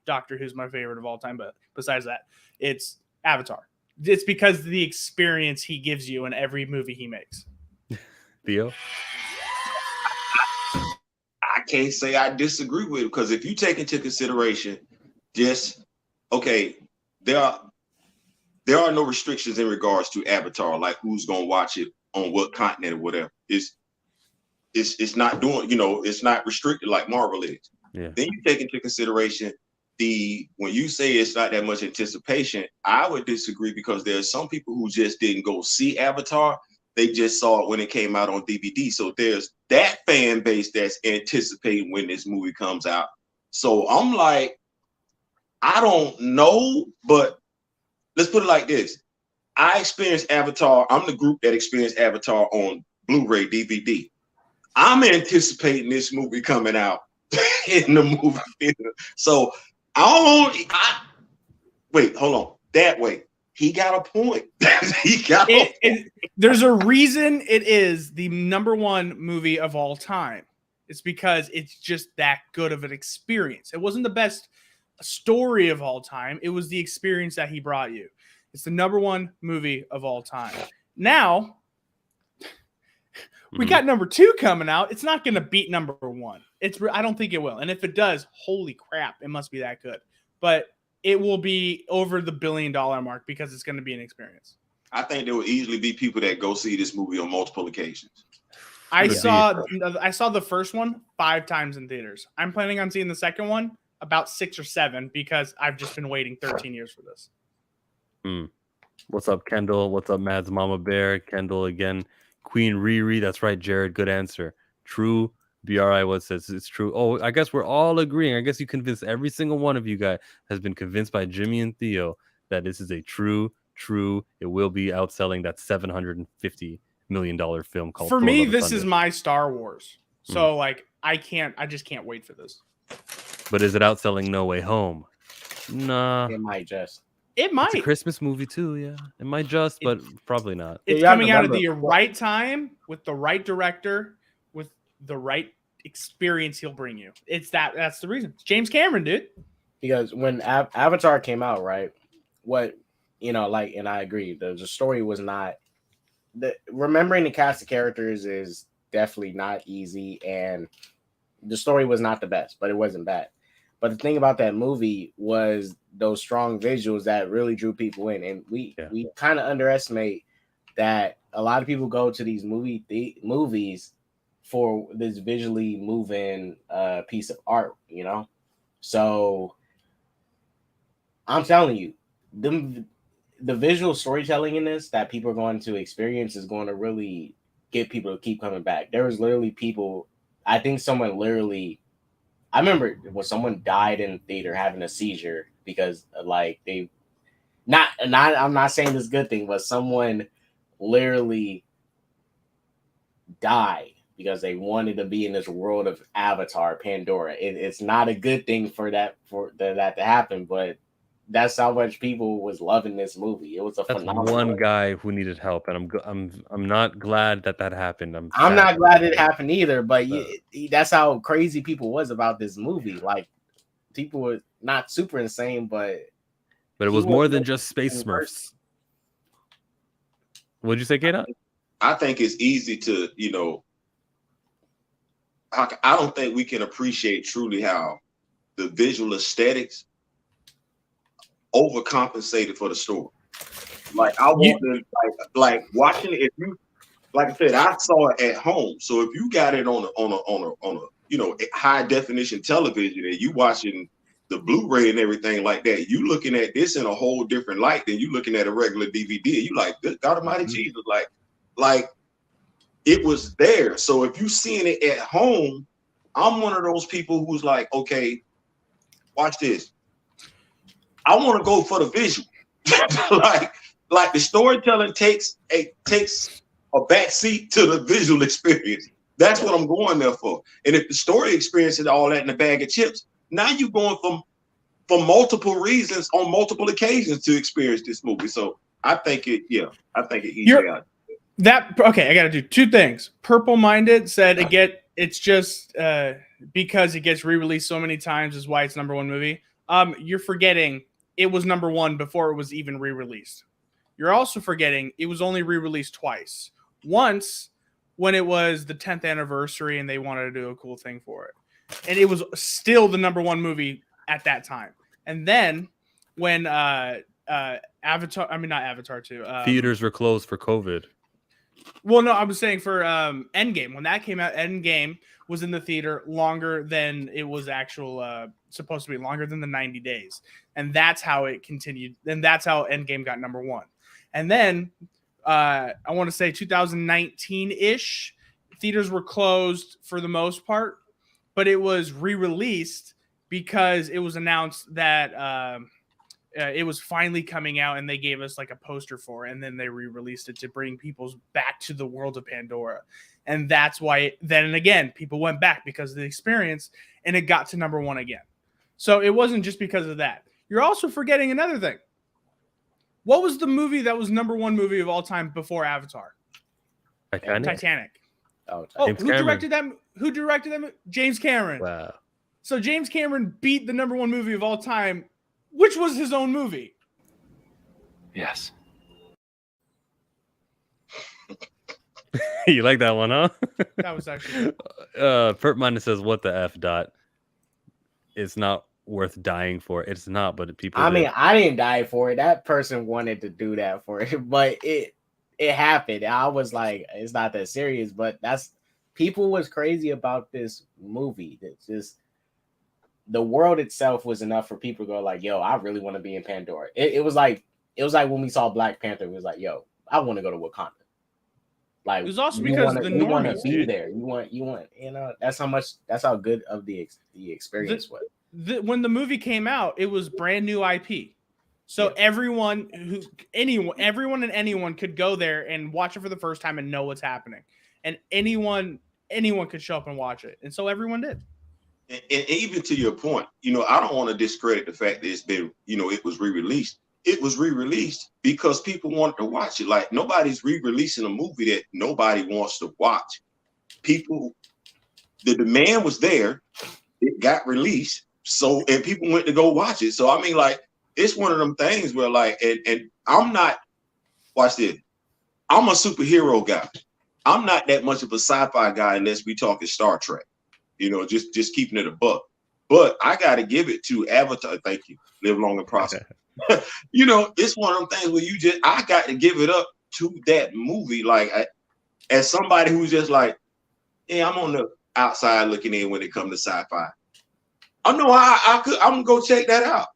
Doctor Who's my favorite of all time, but besides that, it's Avatar. It's because of the experience he gives you in every movie he makes. Theo? I can't say I disagree with it, because if you take into consideration there are no restrictions in regards to Avatar, like who's gonna watch it on what continent or whatever. It's not doing, it's not restricted like Marvel is. Yeah. Then you take into consideration when you say it's not that much anticipation, I would disagree, because there's some people who just didn't go see Avatar. They just saw it when it came out on DVD. So there's that fan base that's anticipating when this movie comes out. So I'm like, I don't know, but let's put it like this. I experienced Avatar. I'm the group that experienced Avatar on Blu-ray DVD. I'm anticipating this movie coming out in the movie theater. So wait, hold on. That way, he got a point. There's a reason it is the #1 movie of all time. It's because it's just that good of an experience. It wasn't the best story of all time. It was the experience that he brought you. It's the #1 movie of all time. Now, we got #2 coming out. It's not going to beat #1. I don't think it will. And if it does, holy crap, it must be that good. But it will be over the $1 billion mark because it's going to be an experience. I think there will easily be people that go see this movie on multiple occasions. I saw the first one 5 times in theaters. I'm planning on seeing the second one about 6 or 7 because I've just been waiting 13 years for this. What's up, Kendall? What's up, Mads Mama Bear? Kendall again. Queen Riri. That's right, Jared. Good answer. True. BRI what says it's true. Oh, I guess we're all agreeing. I guess you convinced every single one of you guys has been convinced by Jimmy and Theo that this is a true. It will be outselling that $750 million film called. For me, this is my Star Wars. So I just can't wait for this. But is it outselling No Way Home? Nah. It might. It's a Christmas movie too, yeah. It might but probably not. It's coming out at the right time with the right director, with the right experience he'll bring you. That's the reason. It's James Cameron, dude. Because when Avatar came out, right? What and I agree. The story was not. Remembering the cast of characters is definitely not easy, and the story was not the best, but it wasn't bad. But the thing about that movie was those strong visuals that really drew people in, and we kind of underestimate that a lot of people go to these movies for this visually moving piece of art, So I'm telling you, the visual storytelling in this that people are going to experience is going to really get people to keep coming back. There was literally people. I think someone literally. I remember when someone died in the theater having a seizure because they not. I'm not saying this good thing, but someone literally died because they wanted to be in this world of Avatar, Pandora. It's not a good thing for that to happen, but that's how much people was loving this movie. It was a phenomenal one guy who needed help, and I'm not glad that happened. I'm not glad it happened either, but that's how crazy people was about this movie. Like, people were not super insane, but it was more than just Space Smurfs. What'd you say, Kata? I think it's easy to, I don't think we can appreciate truly how the visual aesthetics overcompensated for the story. Like, I want to like watching it. If you, like I said, I saw it at home. So if you got it on a high definition television and you watching the Blu-ray and everything like that, you looking at this in a whole different light than you looking at a regular DVD. You like, good God Almighty Jesus, like it was there. So if you seeing it at home, I'm one of those people who's like, okay, watch this. I want to go for the visual. like the storytelling takes a backseat to the visual experience. That's what I'm going there for. And if the story experience is all that in a bag of chips, now you're going for multiple reasons on multiple occasions to experience this movie. So I think it easy out. Okay, I got to do two things. Purple Minded said it's just because it gets re-released so many times is why it's number one movie. You're forgetting it was number one before it was even re-released. You're also forgetting it was only re-released twice. Once when it was the 10th anniversary and they wanted to do a cool thing for it. And it was still the number one movie at that time. And then when not Avatar 2. Theaters were closed for COVID. Well, no, I was saying for Endgame. When that came out, Endgame was in the theater longer than it was supposed to be, longer than the 90 days. And that's how it continued. And that's how Endgame got number one. And then I want to say 2019-ish, theaters were closed for the most part, but it was re-released because it was announced that it was finally coming out, and they gave us like a poster for it, and then they re-released it to bring people back to the world of Pandora. And that's why then again people went back because of the experience, and it got to number one again. So it wasn't just because of that. You're also forgetting another thing. What was the movie that was number one movie of all time before Avatar? Titanic. Who directed that? Who directed that? James Cameron. Wow. So James Cameron beat the number one movie of all time, which was his own movie. Yes. You like that one, huh? That was actually Pert Minded says, what the F dot? It's not worth dying for. It's not, but people. I mean, I didn't die for it. That person wanted to do that for it, but it happened. I was like, it's not that serious, but people was crazy about this movie. It's just the world itself was enough for people to go like, yo, I really want to be in Pandora. It was like when we saw Black Panther, it was like, yo, I want to go to Wakanda. Like, it was also because you want to be there. You want, that's how good of the experience was. When the movie came out, it was brand new IP. So everyone and anyone could go there and watch it for the first time and know what's happening. And anyone could show up and watch it. And so everyone did. And even to your point, I don't want to discredit the fact that it's been, it was re-released. It was re-released because people wanted to watch it. Like, nobody's re-releasing a movie that nobody wants to watch. People the demand was there. It got released, so and people went to go watch it. So I mean, like, it's one of them things where like, and I'm not. Watch this. I'm a superhero guy. I'm not that much of a sci-fi guy unless we talking Star Trek. You know, just keeping it a buck. But I got to give it to Avatar. Thank you. Live long and prosper. You know, it's one of them things where I got to give it up to that movie. Like, as somebody who's just like, yeah, I'm on the outside looking in when it comes to sci-fi. I know I'm gonna go check that out.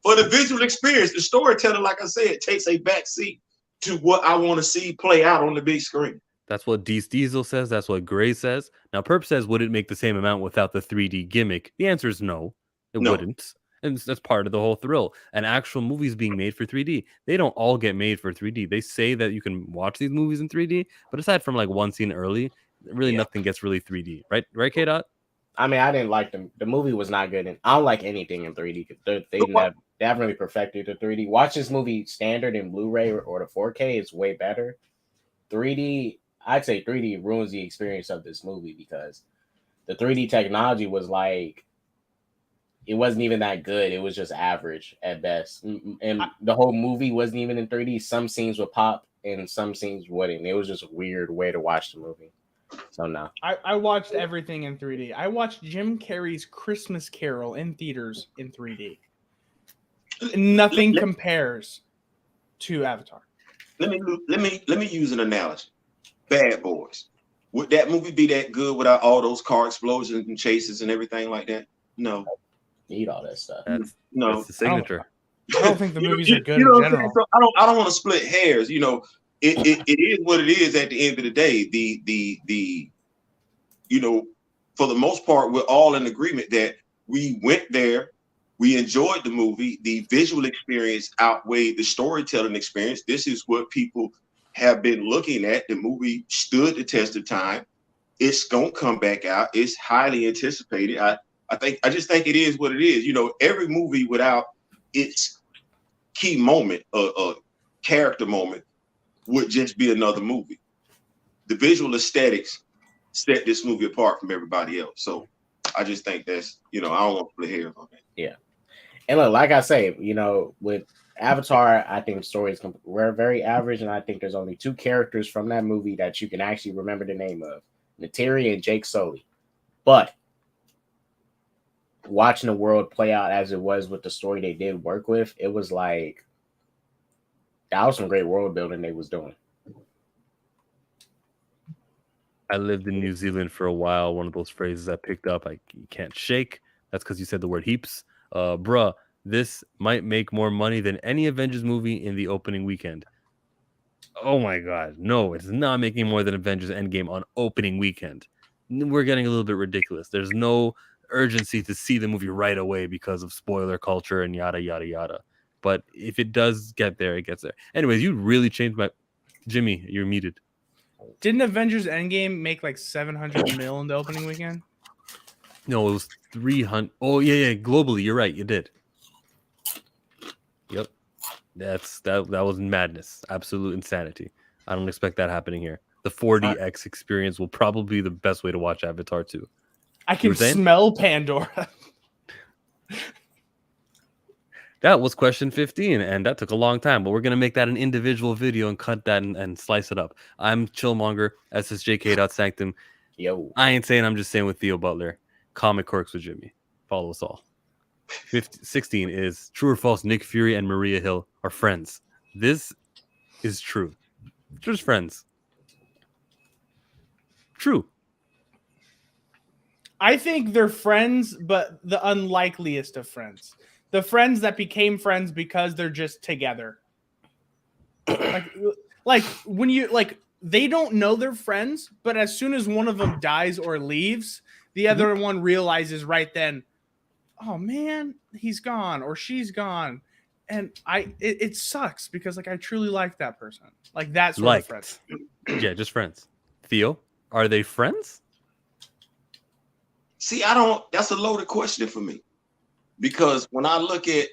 For the visual experience, the storytelling, like I said, takes a back seat to what I want to see play out on the big screen. That's what Diesel says. That's what Gray says. Now, Perp says, would it make the same amount without the 3D gimmick? The answer is no, it wouldn't. And that's part of the whole thrill. And actual movies being made for 3D, they don't all get made for 3D. They say that you can watch these movies in 3D, but aside from like one scene early, really nothing gets really 3D. Right, K-Dot? I mean, I didn't like them. The movie was not good, and I don't like anything in 3D. They haven't really perfected the 3D. Watch this movie standard in Blu-ray or the 4K is way better. 3D, I'd say 3D ruins the experience of this movie because the 3D technology was like, it wasn't even that good. It was just average at best, and the whole movie wasn't even in 3D. Some scenes would pop, and some scenes wouldn't. It was just a weird way to watch the movie. So no. I watched everything in 3D. I watched Jim Carrey's Christmas Carol in theaters in 3D. Nothing compares to Avatar. Let me use an analogy. Bad Boys. Would that movie be that good without all those car explosions and chases and everything like that? No. Need all that stuff. That's the signature. I don't think the movies are good in general. So I don't want to split hairs. You know, it is what it is at the end of the day. The you know, for the most part, we're all in agreement that we went there, we enjoyed the movie, the visual experience outweighed the storytelling experience. This is what people have been looking at. The movie stood the test of time. It's gonna come back out. It's highly anticipated. I just think it is what it is. You know, every movie without its key moment, character moment, would just be another movie. The visual aesthetics set this movie apart from everybody else. So I just think that's, you know, I don't want to play hairs on that. Yeah. And look, like I say, you know, with Avatar, I think stories were very average, and I think there's only two characters from that movie that you can actually remember the name of, Neytiri and Jake Sully. But watching the world play out as it was with the story they did work with, it was like, that was some great world building they was doing. I lived in New Zealand for a while. One of those phrases I picked up, you can't shake. That's because you said the word heaps. Bruh, this might make more money than any Avengers movie in the opening weekend. Oh my God. No, it's not making more than Avengers Endgame on opening weekend. We're getting a little bit ridiculous. There's no urgency to see the movie right away because of spoiler culture and yada, yada, yada. But if it does get there, it gets there. Anyways, you really changed my... Jimmy, you're muted. Didn't Avengers Endgame make like 700 mil in the opening weekend? No, it was 300. Oh, yeah. Globally, you're right. You did. Yep. That was madness. Absolute insanity. I don't expect that happening here. The 4DX experience will probably be the best way to watch Avatar 2. I can smell Pandora. That was question 15, and that took a long time, but we're going to make that an individual video and cut that and slice it up. I'm Chillmonger, SSJK.Sanctum. Yo. I ain't saying, I'm just saying with Theo Butler. Comic Quirks with Jimmy. Follow us all. 16 is true or false, Nick Fury and Maria Hill are friends. This is true. Just friends. True. I think they're friends, but the unlikeliest of friends. The friends that became friends because they're just together. like when you they don't know they're friends, but as soon as one of them dies or leaves, the other one realizes right then, oh man, he's gone or she's gone. And it sucks because I truly like that person. Like that sort of friends. Yeah, just friends. Theo, are they friends? See, that's a loaded question for me. Because when I look at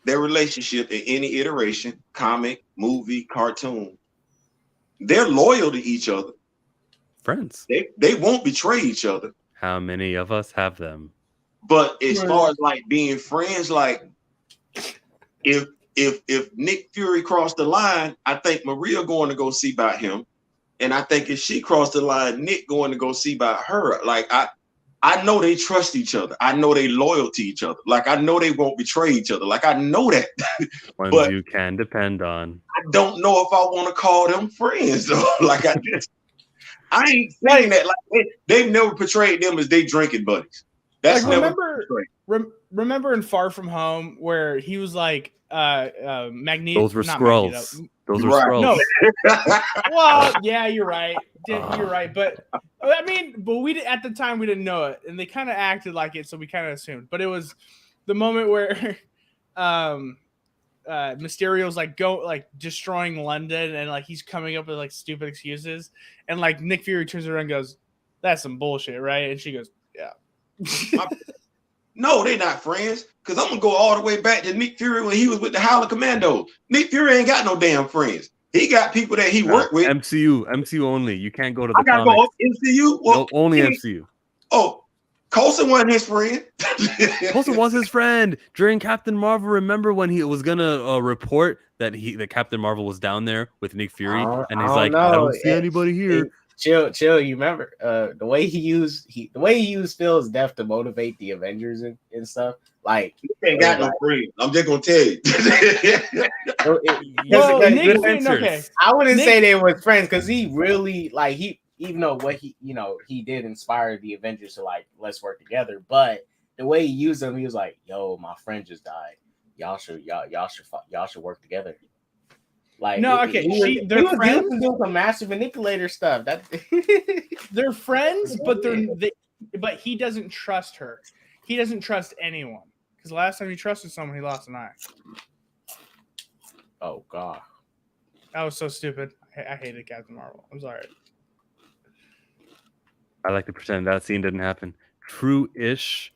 their relationship in any iteration, comic, movie, cartoon, they're loyal to each other. Friends. They won't betray each other. How many of us have them? But as far as like being friends, like if Nick Fury crossed the line, I think Maria going to go see about him. And I think if she crossed the line, Nick going to go see about her. Like I know they trust each other. I know they loyal to each other. Like I know they won't betray each other. Like I know that. Ones but you can depend on. I don't know if I want to call them friends though. Like I ain't saying that. Like they've never portrayed them as they drinking buddies. That's like, never remember in Far From Home where he was like Magneto. Those were Skrulls. Those were Skrulls. No. Well, yeah, you're right. You're right. But I mean, but at the time we didn't know it, and they kind of acted like it, so we kind of assumed. But it was the moment where Mysterio's like destroying London, and like he's coming up with like stupid excuses, and like Nick Fury turns around and goes, "That's some bullshit, right?" And she goes, "Yeah." No, they're not friends. Because I'm going to go all the way back to Nick Fury when he was with the Howler Commandos. Nick Fury ain't got no damn friends. He got people that he worked with. MCU only. You can't go to the I got to go MCU? Well, no, only MCU. Oh, Coulson wasn't his friend. Coulson was his friend. During Captain Marvel, remember when he was going to report that Captain Marvel was down there with Nick Fury? And he's like, I don't see anybody here. Chill. You remember the way he used Phil's death to motivate the Avengers and stuff. Like he ain't got no friends. I'm just gonna tell you. I wouldn't say they were friends because he really like even though what he did inspire the Avengers to like let's work together. But the way he used them, he was like, "Yo, my friend just died. Y'all should work together." Like no, okay, they're friends. Doing some master manipulator stuff. They're friends, but but he doesn't trust her. He doesn't trust anyone because last time he trusted someone, he lost an eye. Oh God, that was so stupid. I hated Captain Marvel. I'm sorry. I like to pretend that scene didn't happen. True-ish.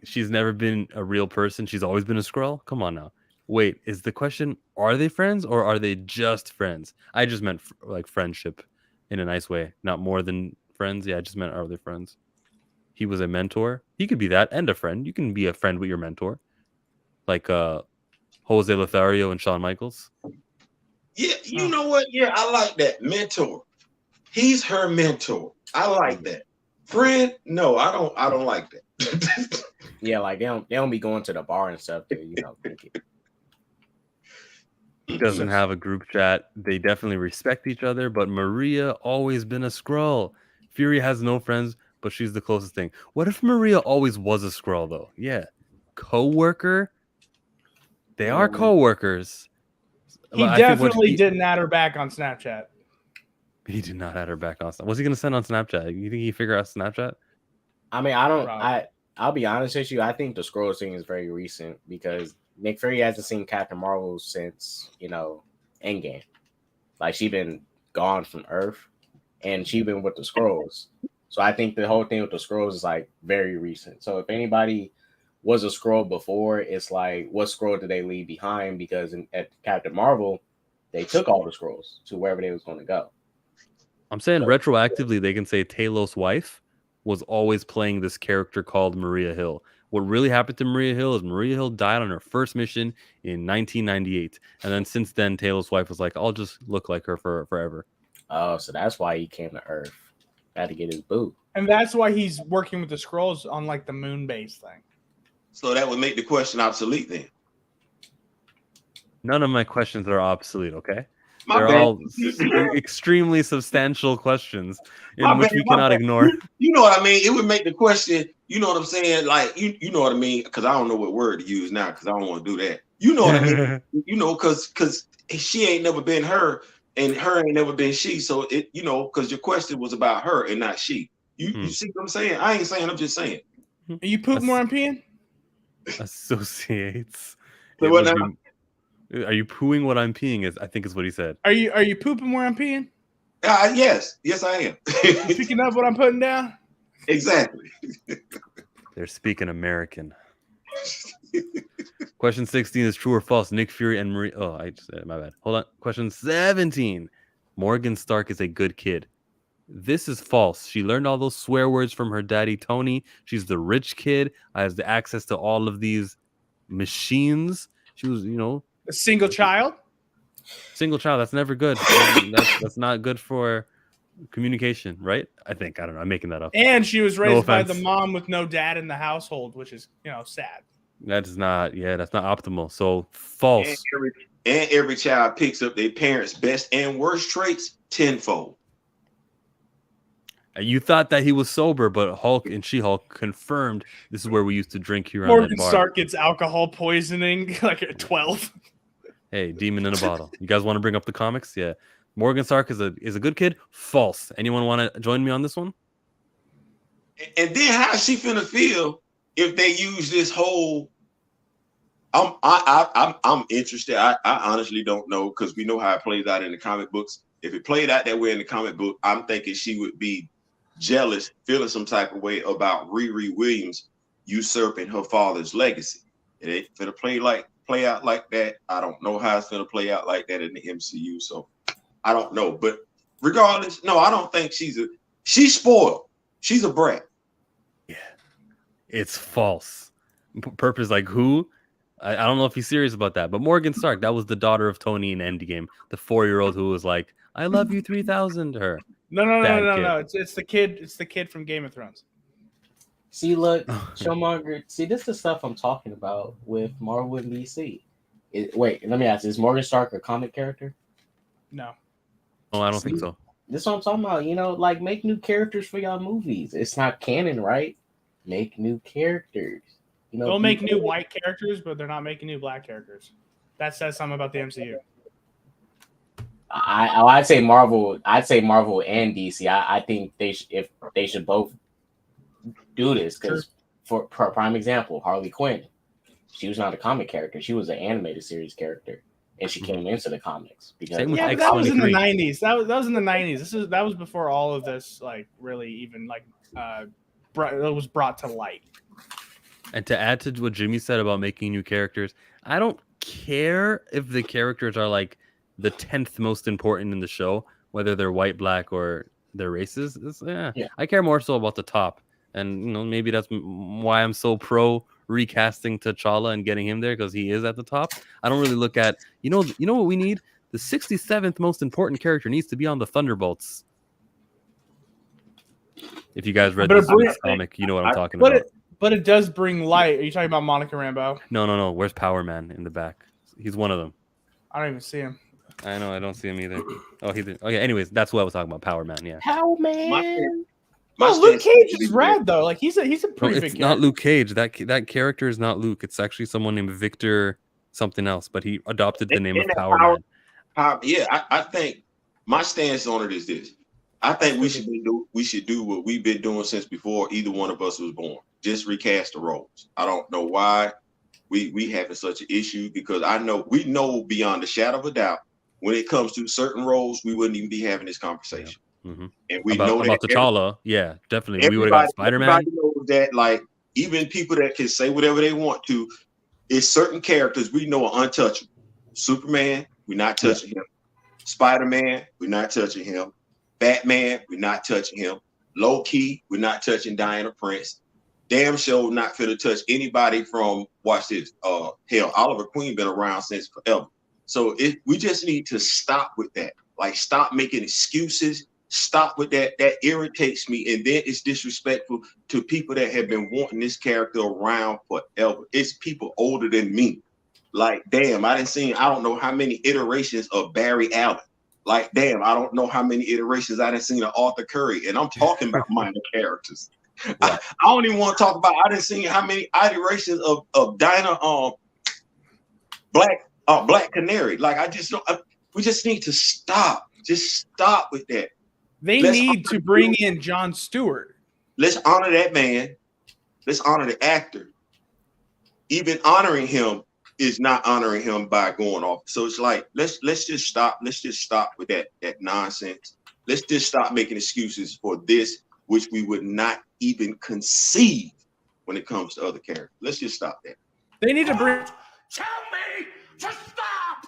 She's never been a real person. She's always been a Skrull. Come on now. Wait, is the question, are they friends or are they just friends? I just meant like friendship in a nice way, not more than friends. Yeah, I just meant, are they friends? He was a mentor. He could be that and a friend. You can be a friend with your mentor. Like Jose Lothario and Shawn Michaels. Yeah, you know what? Yeah, I like that. Mentor. He's her mentor. I like that. Friend? No, I don't like that. Yeah, like they don't be going to the bar and stuff to, think it. He doesn't have a group chat. They definitely respect each other, but Maria always been a Skrull. Fury has no friends, but she's the closest thing. What if Maria always was a Skrull, though? Yeah. Co-worker? They are co-workers. He definitely didn't add her back on Snapchat. He did not add her back on Snapchat. What's he going to send on Snapchat? You think he figured out Snapchat? I mean, I'll be honest with you. I think the Skrull thing is very recent because Nick Fury hasn't seen Captain Marvel since, Endgame. Like, she been gone from Earth, and she been with the Skrulls. So I think the whole thing with the Skrulls is, like, very recent. So if anybody was a Skrull before, it's like, what Skrull did they leave behind? Because at Captain Marvel, they took all the Skrulls to wherever they was going to go. I'm saying retroactively, they can say Talos' wife was always playing this character called Maria Hill. What really happened to Maria Hill is Maria Hill died on her first mission in 1998. And then since then, Talos' wife was like, I'll just look like her forever. Oh, so that's why he came to Earth. Had to get his boo. And that's why he's working with the Skrulls on like the moon base thing. So that would make the question obsolete then. None of my questions are obsolete, okay? They're all extremely substantial questions in which we cannot ignore. You know what I mean? It would make the question, you know what I'm saying? Like, you know what I mean? Because I don't know what word to use now because I don't want to do that. You know what I mean? Because she ain't never been her and her ain't never been she. So, because your question was about her and not she. You see what I'm saying? I ain't saying, I'm just saying. Are you pooping where I'm peeing? Associates. So what now? Are you pooing what I'm peeing? I think is what he said. Are you pooping where I'm peeing? Yes, I am. You picking up what I'm putting down? Exactly. They're speaking American. Question 16 is true or false. Nick Fury and Maria. Oh, my bad. Hold on. Question 17. Morgan Stark is a good kid. This is false. She learned all those swear words from her daddy, Tony. She's the rich kid, has the access to all of these machines. She was, A single child? single child. That's never good. That's not good for communication, right? I think. I don't know. I'm making that up. And she was raised by the offense. mom with no dad in the household, which is, sad. That's not optimal. So false. And every child picks up their parents' best and worst traits tenfold. You thought that he was sober, but Hulk and She-Hulk confirmed this is where we used to drink here on Morgan that bar. Stark gets alcohol poisoning like at 12. Hey, demon in a bottle. You guys want to bring up the comics? Yeah. Morgan Stark is a good kid. False. Anyone want to join me on this one? And then how's she finna feel if they use this whole? I'm interested. I honestly don't know because we know how it plays out in the comic books. If it played out that way in the comic book, I'm thinking she would be jealous, feeling some type of way about Riri Williams usurping her father's legacy. It ain't finna play out like that. I don't know how it's gonna play out like that in the MCU. So I don't know. But regardless, no, I don't think she's spoiled. She's a brat. Yeah, it's false. Purpose like who? I don't know if he's serious about that. But Morgan Stark, that was the daughter of Tony in Endgame, the 4-year-old who was like, "I love you 3000." Her. No. It's the kid. It's the kid from Game of Thrones. See, look, Showmonger. See, this is the stuff I'm talking about with Marvel and DC. Wait, let me ask: is Morgan Stark a comic character? No. Oh, I don't think so. This is what I'm talking about. Like make new characters for y'all movies. It's not canon, right? Make new characters. They'll make new white characters, but they're not making new black characters. That says something about the MCU. I'd say Marvel. I'd say Marvel and DC. I think they should both do this because, for prime example, Harley Quinn. She was not a comic character. She was an animated series character, and she came into the comics because but that was in the 90s. That was in the 90s. That was before all of this really even it was brought to light. And to add to what Jimmy said about making new characters, I don't care if the characters are like the 10th most important in the show, whether they're white, black, or their races. I care more so about the top. And maybe that's why I'm so pro recasting T'Challa and getting him there, because he is at the top. I don't really look at you know what we need? The 67th most important character needs to be on the Thunderbolts. If you guys read this comic, you know what I'm talking about. But it does bring light. Are you talking about Monica Rambeau? No. Where's Power Man in the back? He's one of them. I don't even see him. I know. I don't see him either. Oh, he did. Okay. Anyways, that's what I was talking about. Power Man. Yeah. Power Man. Luke Cage is rad though. Like he's a pretty big character. It's not Luke Cage. That character is not Luke. It's actually someone named Victor something else. But he adopted the name of Power Man. I think my stance on it is this. I think we should do what we've been doing since before either one of us was born. Just recast the roles. I don't know why we having such an issue, because we know beyond a shadow of a doubt when it comes to certain roles we wouldn't even be having this conversation. Yeah. Mm-hmm. And we about T'Challa, yeah, definitely. We would have got Spider-Man. Everybody knows that, even people that can say whatever they want to, it's certain characters we know are untouchable. Superman, we're not touching him. Spider-Man, we're not touching him. Batman, we're not touching him. Low-key, we're not touching Diana Prince. Damn sure not finna touch anybody from, watch this, Oliver Queen been around since forever. So we just need to stop with that. Stop making excuses. Stop with that. That irritates me. And then it's disrespectful to people that have been wanting this character around forever. It's people older than me. Damn, I don't know how many iterations of Barry Allen. Damn, I don't know how many iterations I done seen of Arthur Curry. And I'm talking about minor characters. Right. I don't even want to talk about, I done seen how many iterations of Dinah Black Canary. We just need to stop. Just stop with that. They need to bring in Jon Stewart. Let's honor that man. Let's honor the actor. Even honoring him is not honoring him by going off. So it's let's just stop. Let's just stop with that nonsense. Let's just stop making excuses for this, which we would not even conceive when it comes to other characters. Let's just stop that. They need to bring. Tell me to stop.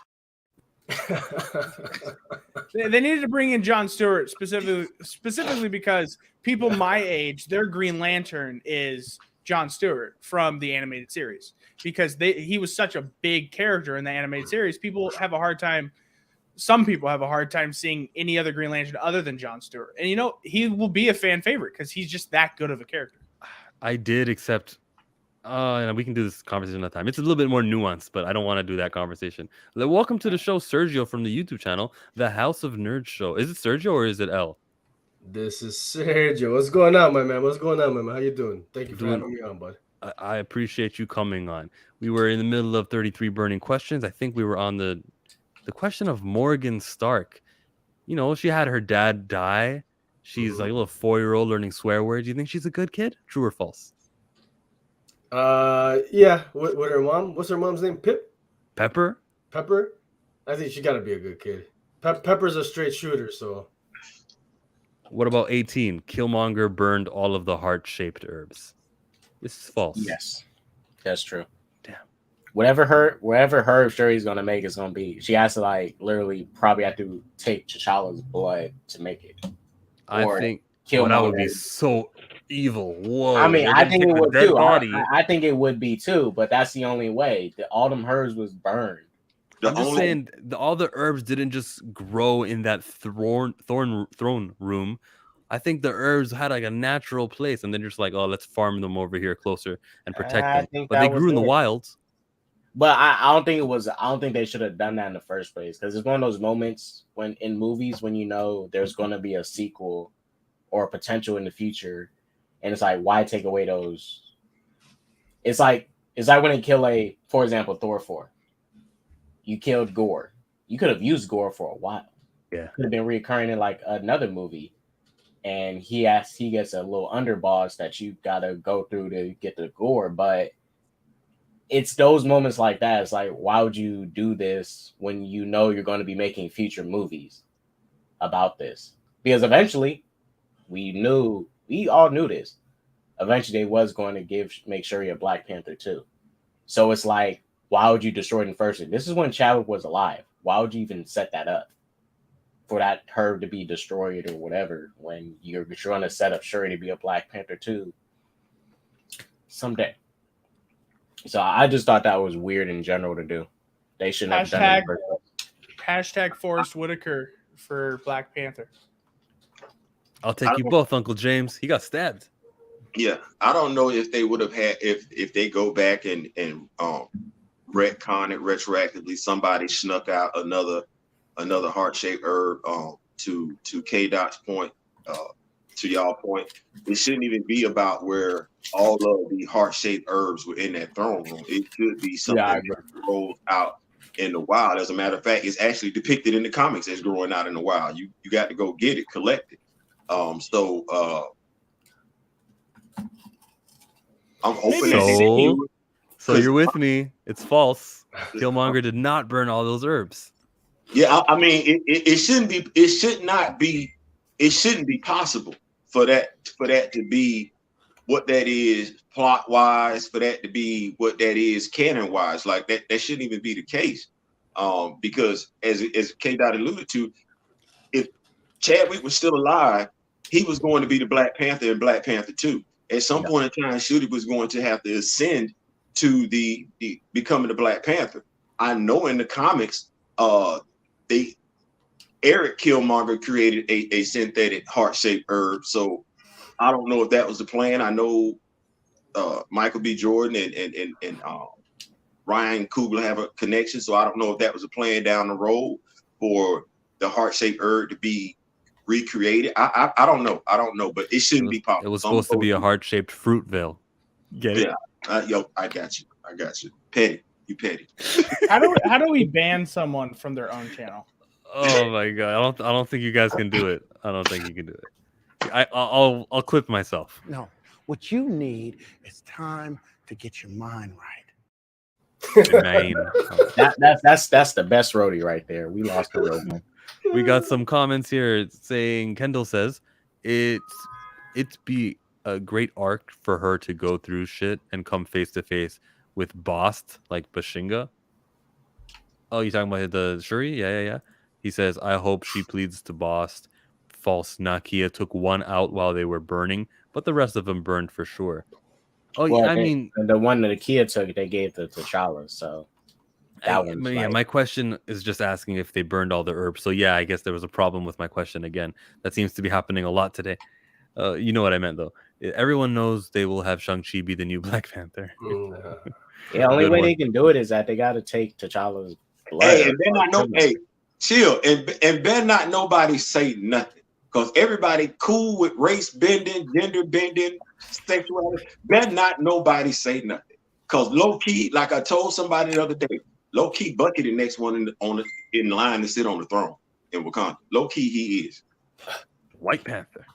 They needed to bring in Jon Stewart specifically because people my age, their Green Lantern is Jon Stewart from the animated series, because he was such a big character in the animated series. Some people have a hard time seeing any other Green Lantern other than Jon Stewart. And he will be a fan favorite because he's just that good of a character. I did accept. And we can do this conversation another time. It's a little bit more nuanced, but I don't want to do that conversation. Welcome to the show, Sergio from the YouTube channel, The House of Nerds Show. Is it Sergio or is it L? This is Sergio. What's going on, my man? How you doing? Thank you for having me on, bud. I appreciate you coming on. We were in the middle of 33 burning questions. I think we were on the question of Morgan Stark. She had her dad die. She's like a little 4-year-old learning swear words. Do you think she's a good kid? True or false? Yeah. With her mom. What's her mom's name? Pepper? I think she got to be a good kid. Pepper's a straight shooter, so. What about 18? Killmonger burned all of the heart-shaped herbs. This is false. Yes, that's true. Damn. Whateve herb sure he's gonna make is gonna be. She has to literally probably have to take T'Challa's blood to make it. I think Killmonger. That would be so evil. Whoa. I mean, I think it would too. I think it would be too, but that's the only way. All them herbs was burned. I'm just saying, all the herbs didn't just grow in that throne room. I think the herbs had a natural place, and then just let's farm them over here closer and protect them. But they grew in the wilds. But I don't think it was. I don't think they should have done that in the first place, because it's one of those moments when in movies when there's going to be a sequel or a potential in the future, and it's why take away those? It's like when they kill for example, Thor 4. You killed Gore. You could have used Gore for a while. Yeah, could have been reoccurring in another movie, and he gets a little underboss that you gotta go through to get the Gore. But it's those moments like that. It's why would you do this when you're going to be making future movies about this? Because eventually, we all knew this. Eventually, they was going to make sure you're Black Panther too. So it's why would you destroy it in the first place? This is when Chadwick was alive. Why would you even set that up for that herb to be destroyed or whatever when you're trying to set up Shuri to be a Black Panther too someday? So I just thought that was weird in general to do. They shouldn't have done it. Hashtag Forrest Whitaker for Black Panther. I'll take you both, Uncle James. He got stabbed. Yeah, I don't know if they would have had if they go back and retcon it retroactively. Somebody snuck out another heart-shaped herb. To K-Dot's point, to y'all point, it shouldn't even be about where all of the heart-shaped herbs were in that throne room. It should be something that grows out in the wild. As a matter of fact, it's actually depicted in the comics as growing out in the wild. You got to go get it, collect it. I'm hoping So you're with me. It's false. Killmonger did not burn all those herbs. Yeah, I mean, it shouldn't be. It should not be. It shouldn't be possible for that to be what that is plot wise. For that to be what that is canon wise. Like that shouldn't even be the case. Because as K. Dot alluded to, if Chadwick was still alive, he was going to be the Black Panther in Black Panther 2. At some point in time, Shuri was going to have to ascend to the becoming the Black Panther. I know in the comics, Eric Killmonger created a synthetic heart-shaped herb. So I don't know if that was the plan. I know Michael B. Jordan and Ryan Coogler have a connection. So I don't know if that was a plan down the road for the heart-shaped herb to be recreated. I don't know. But it shouldn't be possible. It was supposed to be a heart-shaped fruit veil. Get it? Yeah. I got you. Petty. You petty. How do we ban someone from their own channel? Oh my god! I don't think you guys can do it. I don't think you can do it. I'll clip myself. No, what you need is time to get your mind right. That's the best roadie right there. We lost the roadie. We got some comments here saying Kendall says it's be a great arc for her to go through shit and come face to face with Bast like Bashinga. Oh, you talking about the Shuri? Yeah. He says, I hope she pleads to boss. False. Nakia took one out while they were burning, but the rest of them burned for sure. Oh, Well, I mean, the one that the kid took, they gave to T'Challa. So that one's yeah, right. my question is just asking if they burned all the herbs. So yeah, I guess there was a problem with my question again. That seems to be happening a lot today. You know what I meant though. Everyone knows they will have Shang-Chi be the new Black Panther. The only Good way one. they can do it is that they got to take T'Challa's blood. Hey, and better not know. Hey, chill, and better not nobody say nothing, because everybody cool with race bending, gender bending, sexuality. Better not nobody say nothing, because low key, like I told somebody the other day, low key Bucky the next one in line to sit on the throne in Wakanda. Low key he is. White Panther.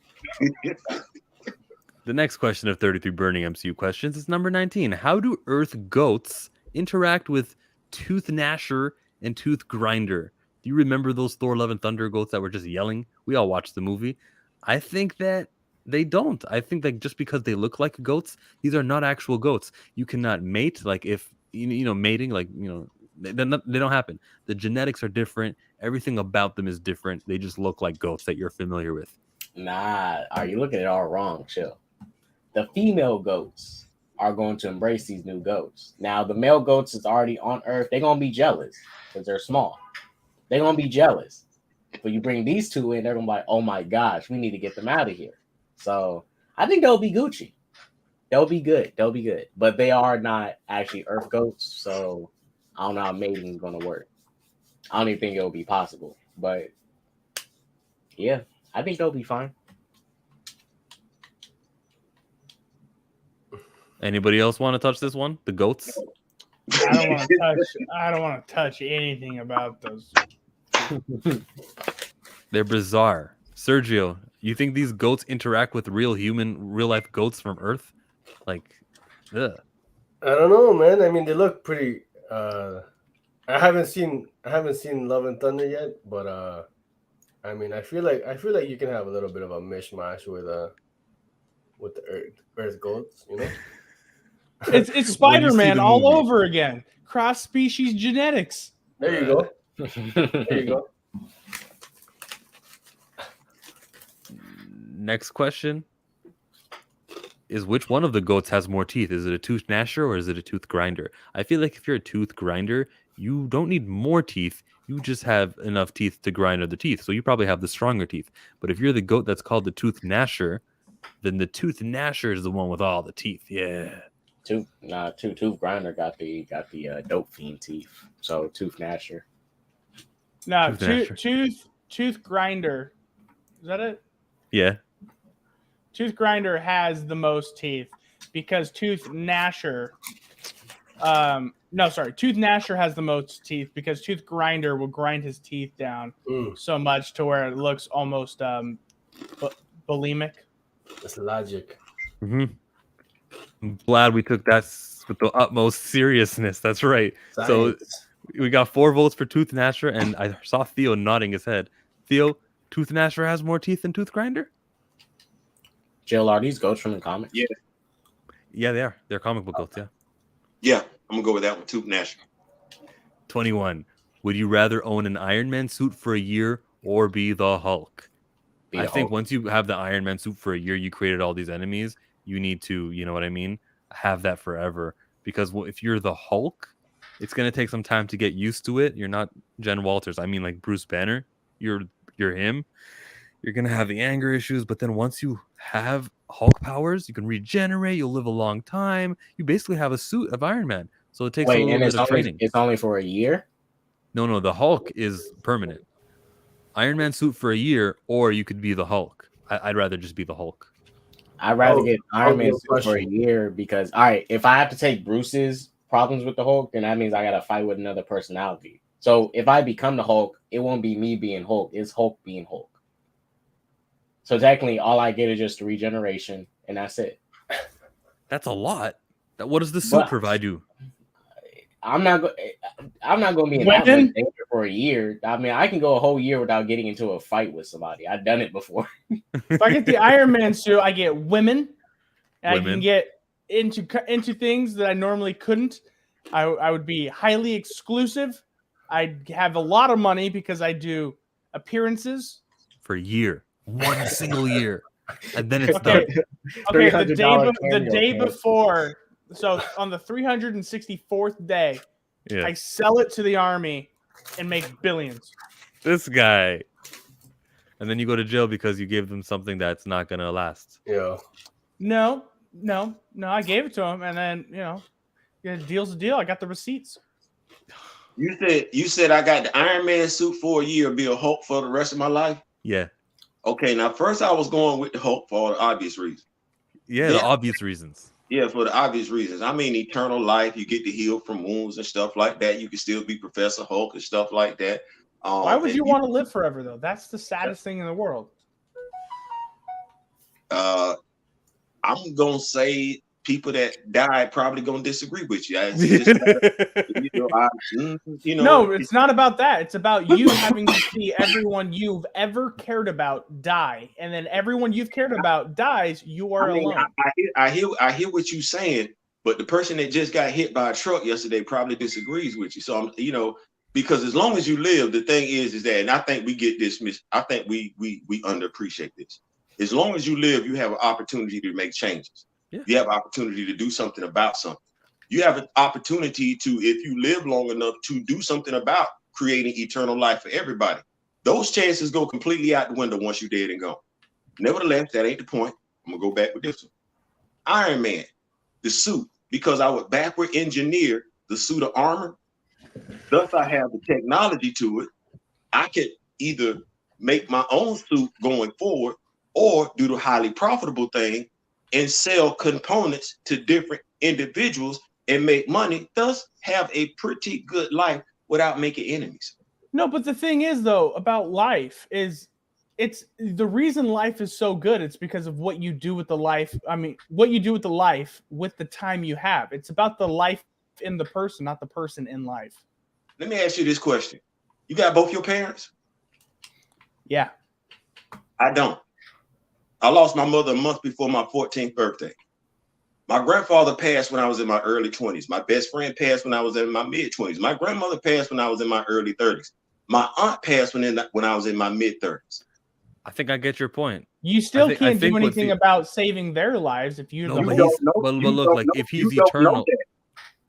The next question of 33 Burning MCU Questions is number 19. How do Earth goats interact with Tooth Gnasher and Tooth Grinder? Do you remember those Thor Love and Thunder goats that were just yelling? We all watched the movie. I think that they don't. I think that just because they look like goats, these are not actual goats. You cannot mate. Like if, mating, like, they don't happen. The genetics are different. Everything about them is different. They just look like goats that you're familiar with. Nah, are you looking at it all wrong? Chill. The female goats are going to embrace these new goats. Now, the male goats is already on Earth. They're going to be jealous because they're small. They're going to be jealous. But you bring these two in, they're going to be like, oh my gosh, we need to get them out of here. So I think they'll be Gucci. They'll be good. They'll be good. But they are not actually Earth goats. So I don't know how mating is going to work. I don't even think it'll be possible. But yeah, I think they'll be fine. Anybody else want to touch this one? The goats? I don't want to touch anything about those. They're bizarre. Sergio, you think these goats interact with real life goats from Earth? Like, ugh. I don't know, man. I mean, they look pretty. I haven't seen Love and Thunder yet, but I mean, I feel like you can have a little bit of a mishmash with the Earth goats, you know. It's Spider-Man all over again. Cross species genetics. There you go. There you go. Next question is, which one of the goats has more teeth? Is it a tooth gnasher or is it a tooth grinder? I feel like if you're a tooth grinder, you don't need more teeth. You just have enough teeth to grind other teeth. So you probably have the stronger teeth. But if you're the goat that's called the tooth gnasher, then the tooth gnasher is the one with all the teeth. Yeah. Tooth grinder got the dope fiend teeth. So tooth gnasher. No, tooth grinder. Is that it? Yeah. Tooth grinder has the most teeth because tooth gnasher. Tooth gnasher has the most teeth because tooth grinder will grind his teeth down so much to where it looks almost bulimic. That's logic. Mm-hmm. I'm glad we took that with the utmost seriousness. That's right. Science. So we got 4 votes for Tooth Gnasher, and I saw Theo nodding his head. Theo, Tooth Gnasher has more teeth than Tooth Grinder? Jill, are these goats from the comics? Yeah. Yeah, they are. They're comic book goats, yeah. Yeah, I'm gonna go with that one too, Nash. 21. Would you rather own an Iron Man suit for a year or be the Hulk? I think once you have the Iron Man suit for a year, you created all these enemies. You need to, you know what I mean, have that forever. Because if you're the Hulk, it's going to take some time to get used to it. You're not Jen Walters. I mean, like Bruce Banner. You're him. You're going to have the anger issues. But then once you have Hulk powers, you can regenerate. You'll live a long time. You basically have a suit of Iron Man. So it takes a little bit of training. It's only for a year? No. The Hulk is permanent. Iron Man suit for a year, or you could be the Hulk. I'd rather just be the Hulk. I'd rather get Iron Man suit for a year because, all right, if I have to take Bruce's problems with the Hulk, then that means I got to fight with another personality. So if I become the Hulk, it won't be me being Hulk. It's Hulk being Hulk. So technically, all I get is just the regeneration, and that's it. That's a lot. What does the suit provide you? I'm not going to be in that much danger for a year. I mean, I can go a whole year without getting into a fight with somebody. I've done it before. If I get the Iron Man suit, I get women. I can get into things that I normally couldn't. I would be highly exclusive. I have a lot of money because I do appearances for a year, one single year, and then it's Okay. done. Okay, the $300 day cameo, before, so on the 364th day, Yeah, I sell it to the army and make billions. this guy, and then you go to jail because you gave them something that's not gonna last. Yeah. No, I gave it to him, and then yeah, deal's a deal. I got the receipts. You said I got the Iron Man suit for a year, be a Hulk for the rest of my life. Yeah, Okay, now first I was going with the Hulk for all the obvious reasons. yeah, Then, the obvious reasons. yeah, for the obvious reasons. I mean, eternal life, you get to heal from wounds and stuff like that. You can still be Professor Hulk and stuff like that. Why would you want to live forever, though? That's the saddest thing in the world. I'm gonna say people that died probably gonna disagree with you. No, it's not about that. It's about you having to see everyone you've ever cared about die, and then everyone you've cared about dies. You are alone. I hear what you're saying, but the person that just got hit by a truck yesterday probably disagrees with you. So I'm, because as long as you live, the thing is that, and I think we get this. I think we underappreciate this. As long as you live, you have an opportunity to make changes. Yeah. You have an opportunity to do something about something. You have an opportunity to, if you live long enough, to do something about creating eternal life for everybody. Those chances go completely out the window once you're dead and gone. Nevertheless, that ain't the point. I'm gonna go back with this one. Iron Man, the suit, because I would backward engineer the suit of armor. Thus, I have the technology to it. I could either make my own suit going forward or do the highly profitable thing and sell components to different individuals and make money, thus have a pretty good life without making enemies. No, but the thing is, though, about life is it's the reason life is so good. It's because of what you do with the life. I mean, what you do with the life with the time you have. It's about the life in the person, not the person in life. Let me ask you this question. You got both your parents? Yeah. I don't. I lost my mother a month before my 14th birthday. My grandfather passed when I was in my early 20s. My best friend passed when I was in my mid 20s. My grandmother passed when I was in my early 30s. My aunt passed when I was in my mid 30s. I think I get your point. You still can't do anything about saving their lives if you don't know. But look, like if he's eternal.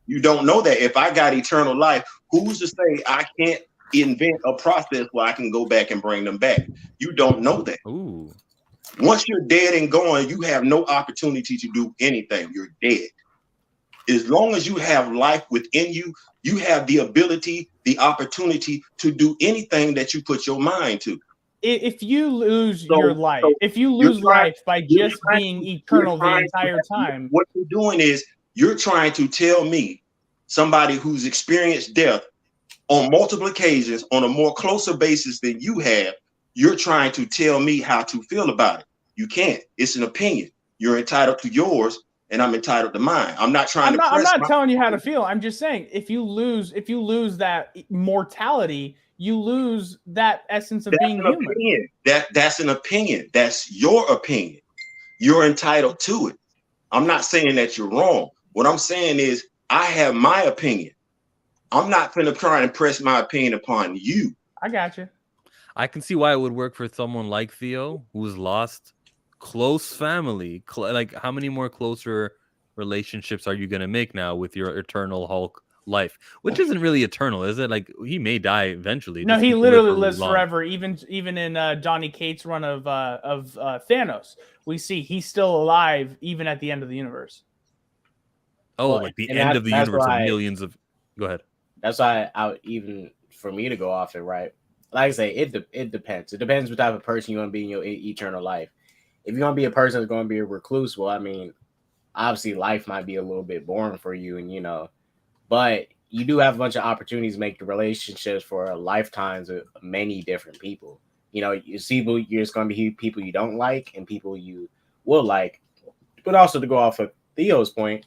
You don't know that. If I got eternal life, who's to say I can't invent a process where I can go back and bring them back? You don't know that. Ooh. Once you're dead and gone, you have no opportunity to do anything. You're dead. As long as you have life within you, you have the ability, the opportunity to do anything that you put your mind to. If you lose your life, if you lose life by just being eternal the entire time, what you're doing is you're trying to tell me, somebody who's experienced death on multiple occasions on a more closer basis than you have, you're trying to tell me how to feel about it. You can't. It's an opinion. You're entitled to yours, and I'm entitled to mine. I'm not trying I'm not telling you how to feel. I'm just saying if you lose that mortality, you lose that essence of being human. That's an opinion. That's your opinion. You're entitled to it. I'm not saying that you're wrong. What I'm saying is I have my opinion. I'm not going to try and press my opinion upon you. I got you. I can see why it would work for someone like Theo, who's lost close family. Like, how many more closer relationships are you going to make now with your eternal Hulk life? Which isn't really eternal, is it? Like, he may die eventually. No, he literally lives forever. Even in Donny Cates' run of Thanos, we see he's still alive even at the end of the universe. Oh, like the end of the universe of millions of. Go ahead. That's why even for me to go off it, right? Like I say, it depends. It depends what type of person you want to be in your eternal life. If you want to be a person that's going to be a recluse, well, I mean, obviously life might be a little bit boring for you, and but you do have a bunch of opportunities to make the relationships for lifetimes with many different people. You see, you're just going to be people you don't like and people you will like. But also to go off of Theo's point,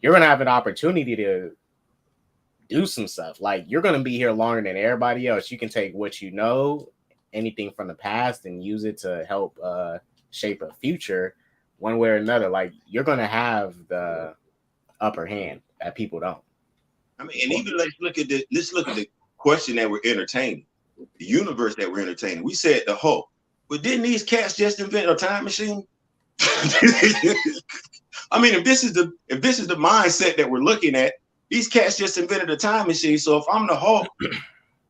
you're going to have an opportunity to do some stuff. Like, you're going to be here longer than everybody else. You can take what you know, anything from the past, and use it to help shape a future one way or another. Like, you're going to have the upper hand that people don't. I mean, and even let's look at the question that we're entertaining, the universe that we're entertaining. We said the Hulk, but didn't these cats just invent a time machine? I mean, if this is the mindset that we're looking at, these cats just invented a time machine. So if I'm the Hulk,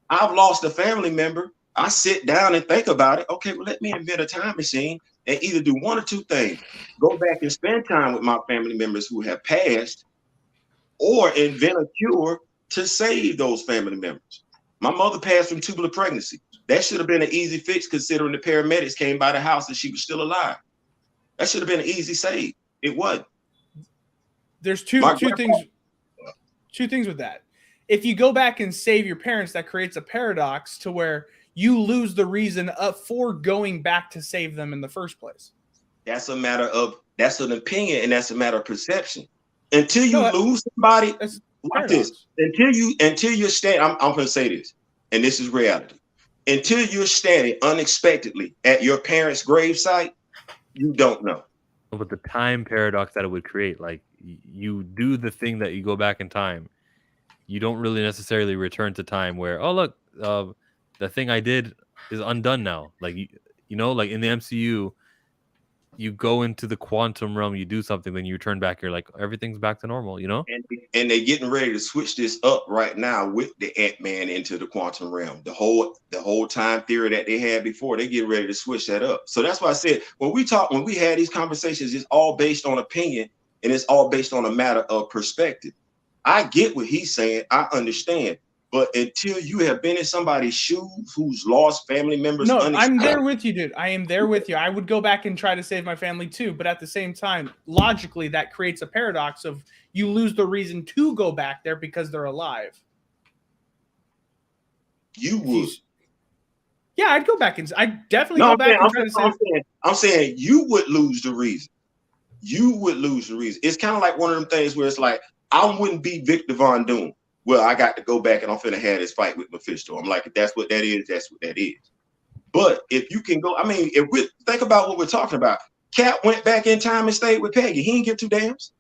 I've lost a family member. I sit down and think about it. Okay, well, let me invent a time machine and either do one or two things: go back and spend time with my family members who have passed, or invent a cure to save those family members. My mother passed from tubular pregnancy. That should have been an easy fix considering the paramedics came by the house and she was still alive. That should have been an easy save. It wasn't. There's two things with that. If you go back and save your parents, that creates a paradox to where you lose the reason for going back to save them in the first place. That's an opinion, and that's a matter of perception. Until you lose somebody, like this, until you're standing, I'm going to say this, and this is reality. Until you're standing unexpectedly at your parents' gravesite, you don't know. But the time paradox that it would create, like you do the thing that you go back in time, you don't really necessarily return to time where, oh look, the thing I did is undone now. Like you know, like in the MCU, you go into the quantum realm, you do something, then you turn back, you're like, everything's back to normal, you know? And they're getting ready to switch this up right now with the Ant-Man into the quantum realm. The whole time theory that they had before, they get ready to switch that up. So that's why I said, when we had these conversations, it's all based on opinion, and it's all based on a matter of perspective. I get what he's saying, I understand. But until you have been in somebody's shoes who's lost family members. No, I'm there with you, dude. I am there with you. I would go back and try to save my family too. But at the same time, logically, that creates a paradox of you lose the reason to go back there because they're alive. You would. Yeah, I'd go back and I'd definitely go back and try to save. I'm saying you would lose the reason. You would lose the reason. It's kind of like one of them things where it's like, I wouldn't be Victor Von Doom. Well, I got to go back and I'm finna have this fight with Mephisto. I'm like, if that's what that is, that's what that is. But if you can go, I mean, if we think about what we're talking about, Cap went back in time and stayed with Peggy. He didn't give two damns.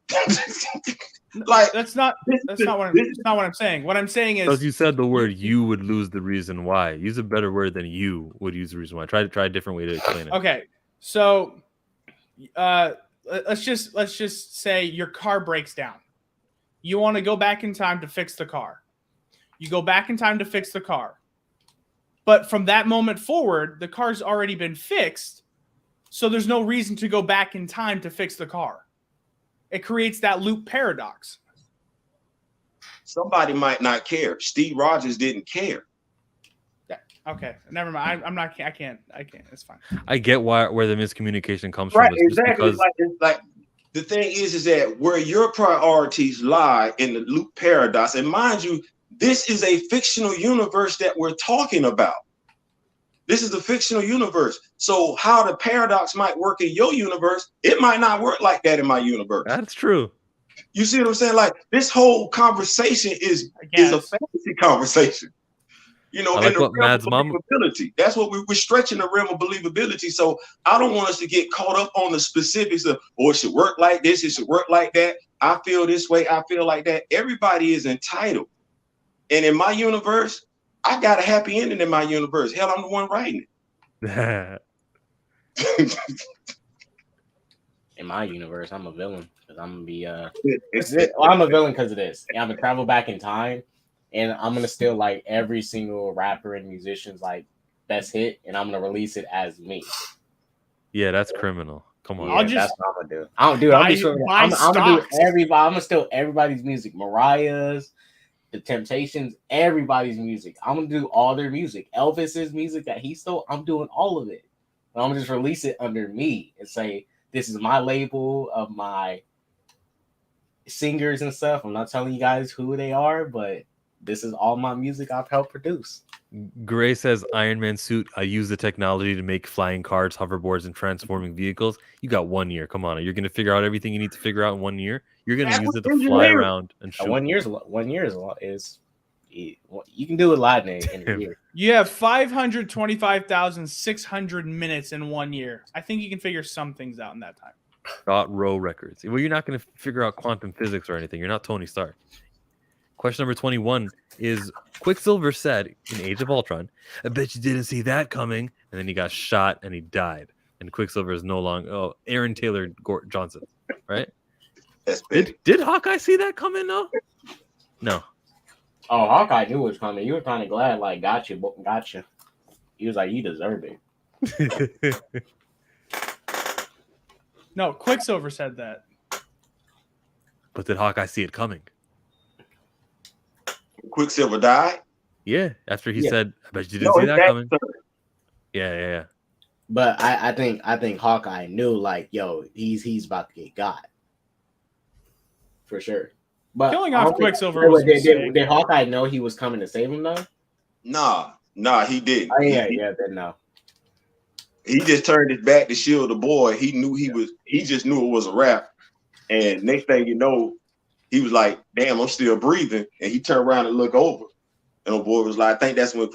Like that's not what I'm saying. What I'm saying is, because you said the word, you would lose the reason why. Use a better word than you would use the reason why. Try a different way to explain it. Okay, so let's just say your car breaks down. You want to go back in time to fix the car. You go back in time to fix the car. But from that moment forward, the car's already been fixed. So there's no reason to go back in time to fix the car. It creates that loop paradox. Somebody might not care. Steve Rogers didn't care. Yeah, okay, never mind. I can't. It's fine. I get where the miscommunication comes right, from. Exactly. Like the thing is that where your priorities lie in the loop paradox, and mind you, this is a fictional universe that we're talking about. This is a fictional universe. So how the paradox might work in your universe, it might not work like that in my universe. That's true. You see what I'm saying? Like this whole conversation is a fantasy conversation. You know, like and the realm of believability. That's what we're stretching the realm of believability. So I don't want us to get caught up on the specifics of, oh, it should work like this, it should work like that. I feel this way, I feel like that. Everybody is entitled. And in my universe, I got a happy ending in my universe. Hell, I'm the one writing it. In my universe, I'm a villain because I'm gonna be I'm a villain because of this. I'm gonna travel back in time. And I'm gonna steal like every single rapper and musician's like best hit, and I'm gonna release it as me. Yeah, that's criminal. Come on, that's what I'm gonna do. I'm gonna steal everybody's music, Mariah's, The Temptations, everybody's music. I'm gonna do all their music. Elvis's music that he stole, I'm doing all of it. And I'm gonna just release it under me and say this is my label of my singers and stuff. I'm not telling you guys who they are, but this is all my music I've helped produce. Gray says Iron Man suit. I use the technology to make flying cars, hoverboards, and transforming vehicles. You got 1 year. Come on, you're gonna figure out everything you need to figure out in 1 year. You're gonna use it to fly around and shoot. 1 year is a lot. You can do a lot in a year. You have 525,600 minutes in 1 year. I think you can figure some things out in that time. .row records. Well, you're not gonna figure out quantum physics or anything. You're not Tony Stark. Question number 21 is Quicksilver said in Age of Ultron, "I bet you didn't see that coming," and then he got shot and he died. And Quicksilver is no longer Aaron Taylor Johnson, right? That's big. Did Hawkeye see that coming? No. Oh, Hawkeye knew it was coming. You were kind of glad, like, gotcha. He was like, you deserve it. No, Quicksilver said that. But did Hawkeye see it coming? Quicksilver died. Yeah, after he said, "I bet you didn't No, see that coming." sir. Yeah. But I think Hawkeye knew, like, yo, he's about to get got for sure. But Killing off Quicksilver was a mistake. Did Hawkeye know he was coming to save him though? Nah, he didn't. Oh yeah, then no. He just turned his back to shield the boy. He knew he just knew it was a wrap. And next thing you know, he was like, "Damn, I'm still breathing." And he turned around and looked over. And the boy was like, I think that's when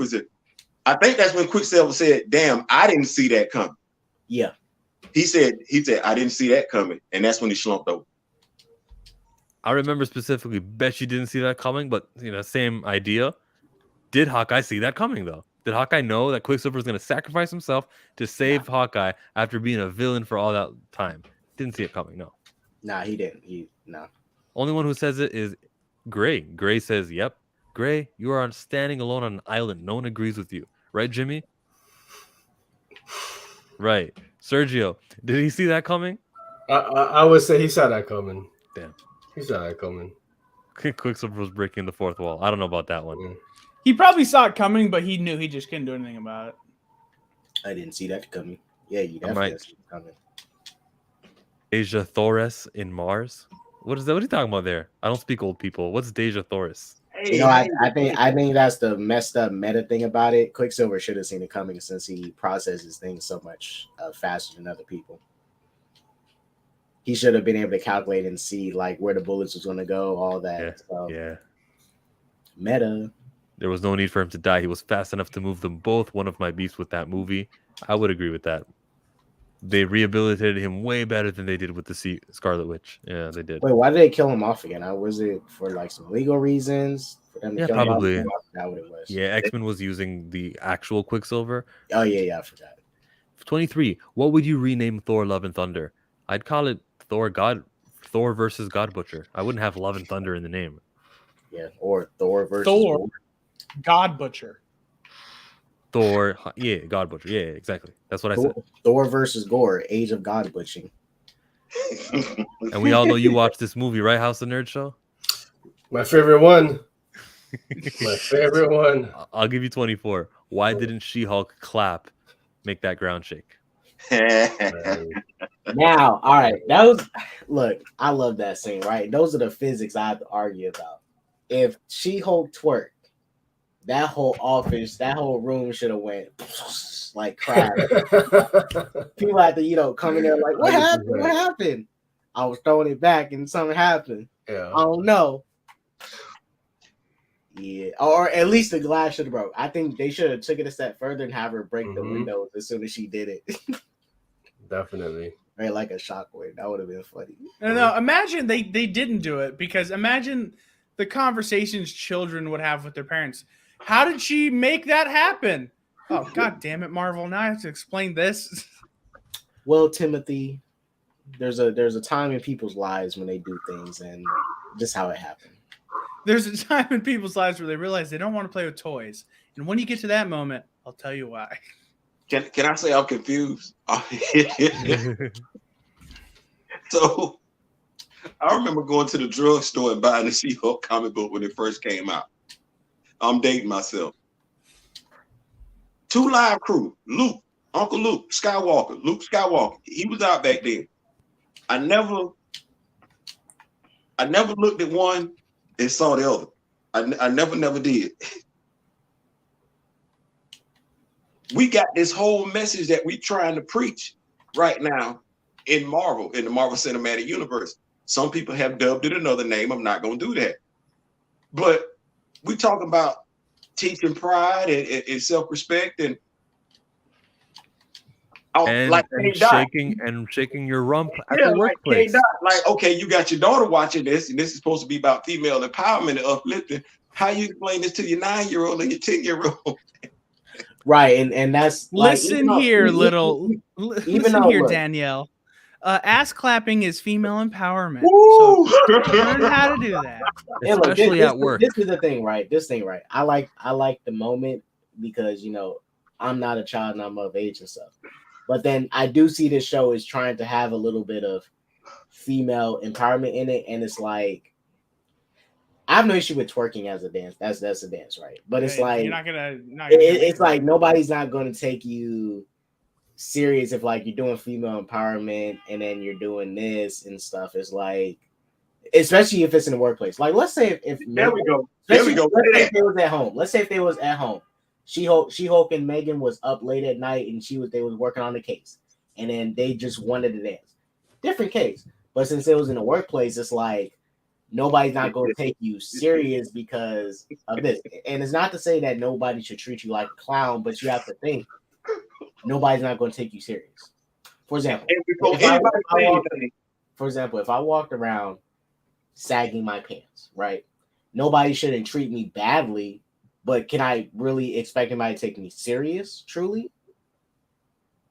Quicksilver said, "Damn, I didn't see that coming." Yeah. He said, "I didn't see that coming." And that's when he slumped over. I remember specifically, bet you didn't see that coming, but same idea. Did Hawkeye see that coming though? Did Hawkeye know that Quicksilver was going to sacrifice himself to save Hawkeye after being a villain for all that time? Didn't see it coming, no. Nah, he didn't. No. Only one who says it is Gray. Gray says, "Yep, Gray, you are standing alone on an island. No one agrees with you, right, Jimmy?" Right, Sergio. Did he see that coming? I would say he saw that coming. Damn, he saw that coming. Quicksilver was breaking the fourth wall. I don't know about that one. Mm. He probably saw it coming, but he knew he just couldn't do anything about it. I didn't see that coming. Yeah, you definitely see it coming. Deja Thoris in Mars. What is that? What are you talking about there? I don't speak old people. What's Deja Thoris? I think that's the messed up meta thing about it. Quicksilver should have seen it coming since he processes things so much faster than other people. He should have been able to calculate and see like where the bullets was going to go, all that. Yeah. Meta. There was no need for him to die. He was fast enough to move them both. One of my beefs with that movie. I would agree with that. They rehabilitated him way better than they did with the Scarlet Witch. Yeah, they did. Wait, why did they kill him off again? Was it for like some legal reasons? For them to kill probably. Him off? I forgot what it was. Yeah, X-Men was using the actual Quicksilver. Oh yeah, I forgot. 23. What would you rename Thor: Love and Thunder? I'd call it Thor versus God Butcher. I wouldn't have Love and Thunder in the name. Yeah, or Thor versus Thor, God Butcher. Thor, yeah, God Butcher. Yeah, exactly. That's what I said. Thor versus Gore, Age of God Butching. And we all know you watched this movie, right? House of Nerd Show? My favorite one. My favorite one. I'll give you 24. Why didn't She-Hulk clap, make that ground shake? Now, all right. Look, I love that scene, right? Those are the physics I have to argue about. If She-Hulk twerked, that whole office, that whole room should have went like crap. People had to, come in there like, what happened? What happened? I was throwing it back and something happened. Yeah. I don't know. Yeah, or at least the glass should have broke. I think they should have took it a step further and have her break the windows as soon as she did it. Definitely. Right, like a shockwave. That would have been funny. No, imagine they didn't do it, because imagine the conversations children would have with their parents. How did she make that happen? Oh, God damn it, Marvel. Now I have to explain this. Well, Timothy, there's a time in people's lives when they do things, and just how it happened. There's a time in people's lives where they realize they don't want to play with toys. And when you get to that moment, I'll tell you why. Can I say I'm confused? So I remember going to the drugstore and buying the She-Hulk comic book when it first came out. I'm dating myself. 2 Live Crew, Luke, Uncle Luke Skywalker. He was out back then. I never looked at one and saw the other. I never did. We got this whole message that we trying to preach right now in the Marvel Cinematic Universe. Some people have dubbed it another name. I'm not going to do that. But we talking about teaching pride and self-respect, and Like and K-Dot. shaking your rump at Yeah, the like workplace. K-Dot. Like, okay, you got your daughter watching this, and this is supposed to be about female empowerment and uplifting. How you explain this to your 9-year-old and your 10-year-old? Right, and that's like Listen here, look, Danielle. Ass clapping is female empowerment. Woo! So learn how to do that. and look, Especially at work. This is the thing, right? I like the moment because I'm not a child and I'm of age and stuff. But then I do see this show is trying to have a little bit of female empowerment in it, and it's like I have no issue with twerking as a dance. That's a dance, right? But it's like you're not gonna it's like nobody's not going to take you serious if like you're doing female empowerment and then you're doing this and stuff. It's like, especially if it's in the workplace. Like, let's say if There we go. Let's say if they was at home. Let's say if they was at home. She-Hulk and Megan was up late at night and they was working on the case, and then they just wanted to dance. Different case, but since it was in the workplace, it's like nobody's not going to take you serious because of this. And it's not to say that nobody should treat you like a clown, but you have to think nobody's not going to take you serious. For example, if I walked around sagging my pants, right? Nobody shouldn't treat me badly, but can I really expect anybody to take me serious, truly?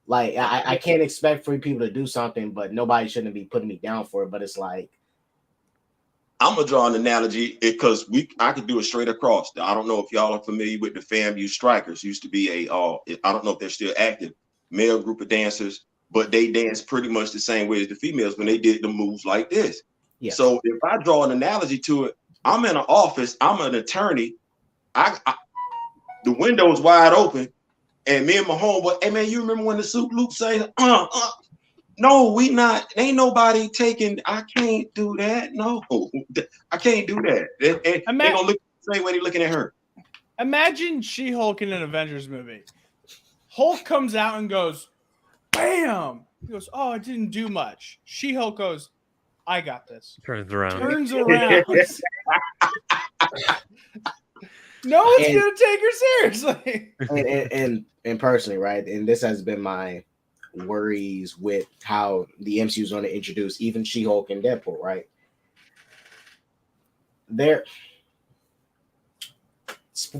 Like, I can't expect for people to do something, but nobody shouldn't be putting me down for it. But it's like, I'm gonna draw an analogy because I could do it straight across. I don't know if y'all are familiar with the FAMU Strikers. Used to be I don't know if they're still active, male group of dancers, but they dance pretty much the same way as the females when they did the moves like this. Yeah. So if I draw an analogy to it, I'm in an office, I'm an attorney, the window is wide open, and me and my homeboy, hey man, you remember when the Soup Loop say, no, we not. Ain't nobody taking. I can't do that. No, I can't do that. They gonna look the same way they looking at her. Imagine She-Hulk in an Avengers movie. Hulk comes out and goes, bam. He goes, oh, I didn't do much. She-Hulk goes, I got this. Turns around. No one's gonna take her seriously. And personally, right? And this has been my worries with how the MCU is going to introduce even She-Hulk and Deadpool, right?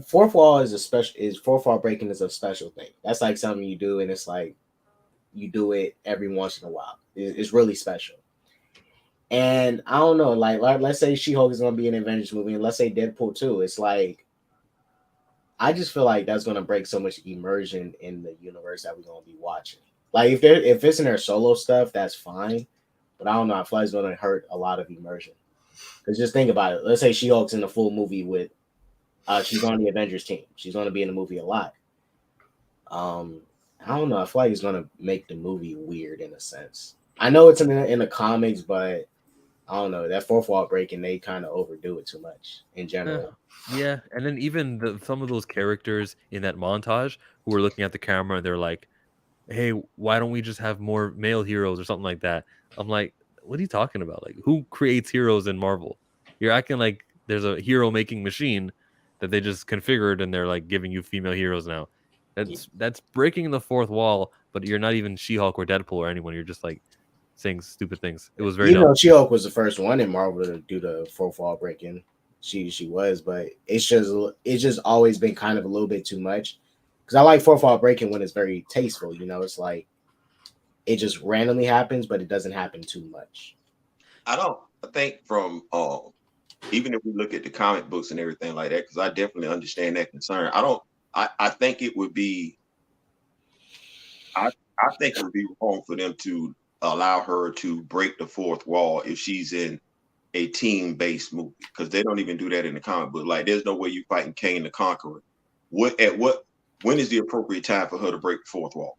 Fourth wall fourth wall breaking is a special thing. That's like something you do, and it's like you do it every once in a while. It's really special. And I don't know, like let's say She-Hulk is going to be an Avengers movie, and let's say Deadpool 2. It's like I just feel like that's going to break so much immersion in the universe that we're going to be watching. Like if it's in their solo stuff, that's fine. But I don't know. I feel like it's going to hurt a lot of immersion. Because just think about it. Let's say She-Hulk's in the full movie with, she's on the Avengers team. She's going to be in the movie a lot. I don't know. I feel like it's going to make the movie weird in a sense. I know it's in the comics, but I don't know. That fourth wall breaking, they kind of overdo it too much in general. Yeah, and then even some of those characters in that montage who were looking at the camera, they're like, hey, why don't we just have more male heroes or something like that? I'm like, what are you talking about? Like, who creates heroes in Marvel? You're acting like there's a hero making machine that they just configured and they're like giving you female heroes now. That's breaking the fourth wall, but you're not even She-Hulk or Deadpool or anyone. You're just like saying stupid things. It was very dumb. She-Hulk was the first one in Marvel to do the fourth wall breaking. She was, but it's just always been kind of a little bit too much. Because I like fourth wall breaking when it's very tasteful. It's like it just randomly happens, but it doesn't happen too much. I think from even if we look at the comic books and everything like that, because I definitely understand that concern. I think it would be I think it would be wrong for them to allow her to break the fourth wall if she's in a team-based movie, because they don't even do that in the comic book. Like, there's no way you fighting Kane the Conqueror. When is the appropriate time for her to break the fourth wall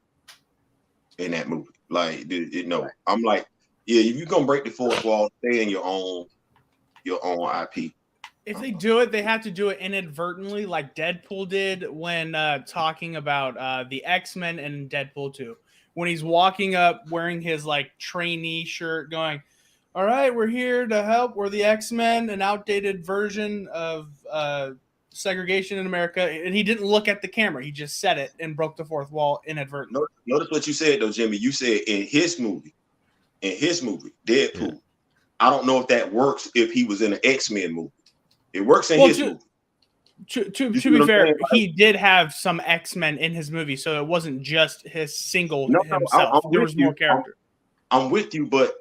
in that movie? Like, no, I'm like, yeah, if you're gonna break the fourth wall, stay in your own IP. If they do it, they have to do it inadvertently, like Deadpool did when talking about the X-Men and Deadpool 2. When he's walking up wearing his like trainee shirt, going, all right, we're here to help. We're the X-Men, an outdated version of segregation in America, and he didn't look at the camera. He just said it and broke the fourth wall inadvertently. Notice what you said though, Jimmy. You said in his movie, Deadpool. I don't know if that works if he was in an X-Men movie. It works in his movie. To be fair, he did have some X-Men in his movie, so it wasn't just his single himself. There was more character. I'm with you, but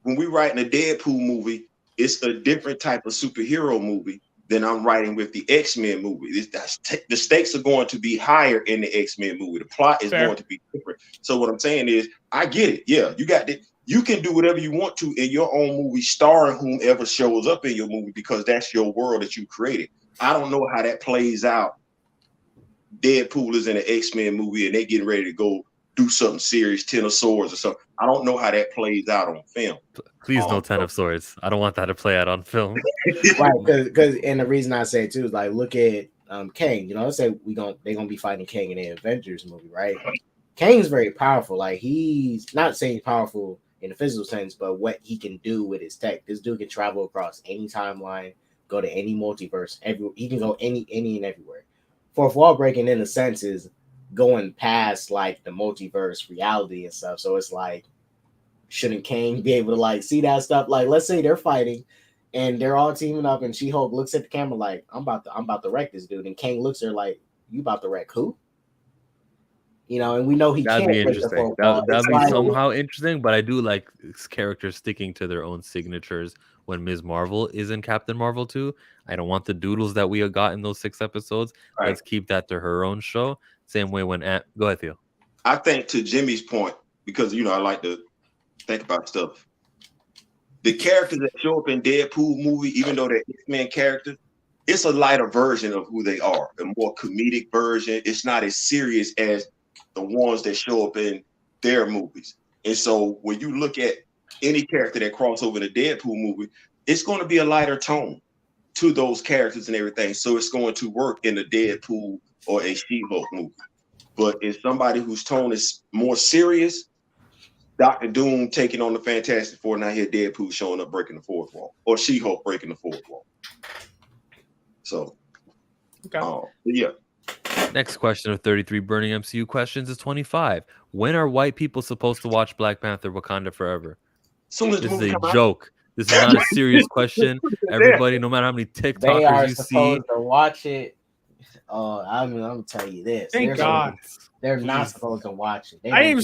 when we write in a Deadpool movie, it's a different type of superhero movie than I'm writing with the X-Men movie. The stakes are going to be higher in the X-Men movie. The plot is going to be different. So what I'm saying is, I get it. Yeah, you got it. You can do whatever you want to in your own movie, starring whomever shows up in your movie, because that's your world that you created. I don't know how that plays out. Deadpool is in an X-Men movie and they getting ready to go do something serious, 10 of Swords or something. I don't know how that plays out on film. Please no 10 of Swords. I don't want that to play out on film. Right, because and the reason I say it too is like, look at Kang. You know, let's say they're gonna be fighting Kang in the Avengers movie, right? Kang's very powerful. Like, he's not saying powerful in the physical sense, but what he can do with his tech. This dude can travel across any timeline, go to any multiverse. He can go any and everywhere. Fourth wall breaking, in a sense, is going past like the multiverse reality and stuff. So it's like, shouldn't Kang be able to like see that stuff? Like, let's say they're fighting and they're all teaming up, and She-Hulk looks at the camera like, I'm about to wreck this dude, and Kang looks at her like, you about to wreck who? You know, and we know he that'd can't. be interesting. That'd be somehow interesting, but I do like characters sticking to their own signatures. When Ms. Marvel is in Captain Marvel 2, I don't want the doodles that we got in those 6 episodes. Right. Let's keep that to her own show. Same way when go ahead, Theo. I think, to Jimmy's point, because I like to think about stuff. The characters that show up in Deadpool movie, even though they're X-Men characters, it's a lighter version of who they are, a more comedic version. It's not as serious as the ones that show up in their movies. And so when you look at any character that cross over in a Deadpool movie, it's going to be a lighter tone to those characters and everything. So it's going to work in a Deadpool or a She-Hulk movie. But in somebody whose tone is more serious, Dr. Doom taking on the Fantastic Four, and I hear Deadpool showing up breaking the fourth wall, or She-Hulk breaking the fourth wall. So, yeah. Next question of 33 Burning MCU Questions is 25. When are white people supposed to watch Black Panther Wakanda Forever? This is a joke. This is not a serious question. Everybody, no matter how many TikTokers you see, to watch it. I'm gonna tell you this. Thank God. They're not supposed to watch it. I'm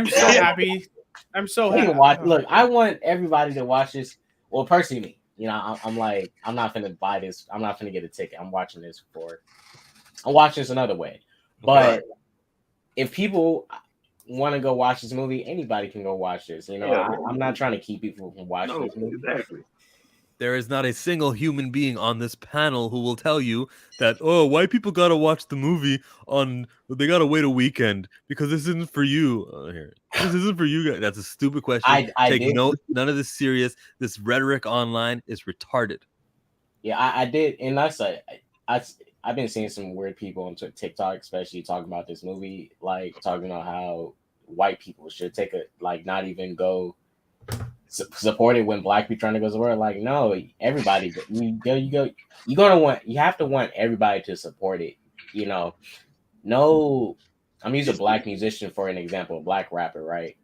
so happy. I'm so happy. Look, I want everybody to watch this. Well, personally, me, I'm like, I'm not gonna buy this. I'm not gonna get a ticket. I'm watching this another way. But if people want to go watch this movie, anybody can go watch this. I'm not trying to keep people from watching this movie. Exactly. There is not a single human being on this panel who will tell you that, white people gotta watch the movie they gotta wait a weekend because this isn't for you. This isn't for you guys. That's a stupid question. Take note. None of this serious. This rhetoric online is retarded. Yeah, I did, and that's I've been seeing some weird people on TikTok, especially talking about this movie, like talking about how white people should not even go support it when black people trying to go support it. Like, no, everybody, you have to want everybody to support it. No, I'm using a black musician for an example, a black rapper, right?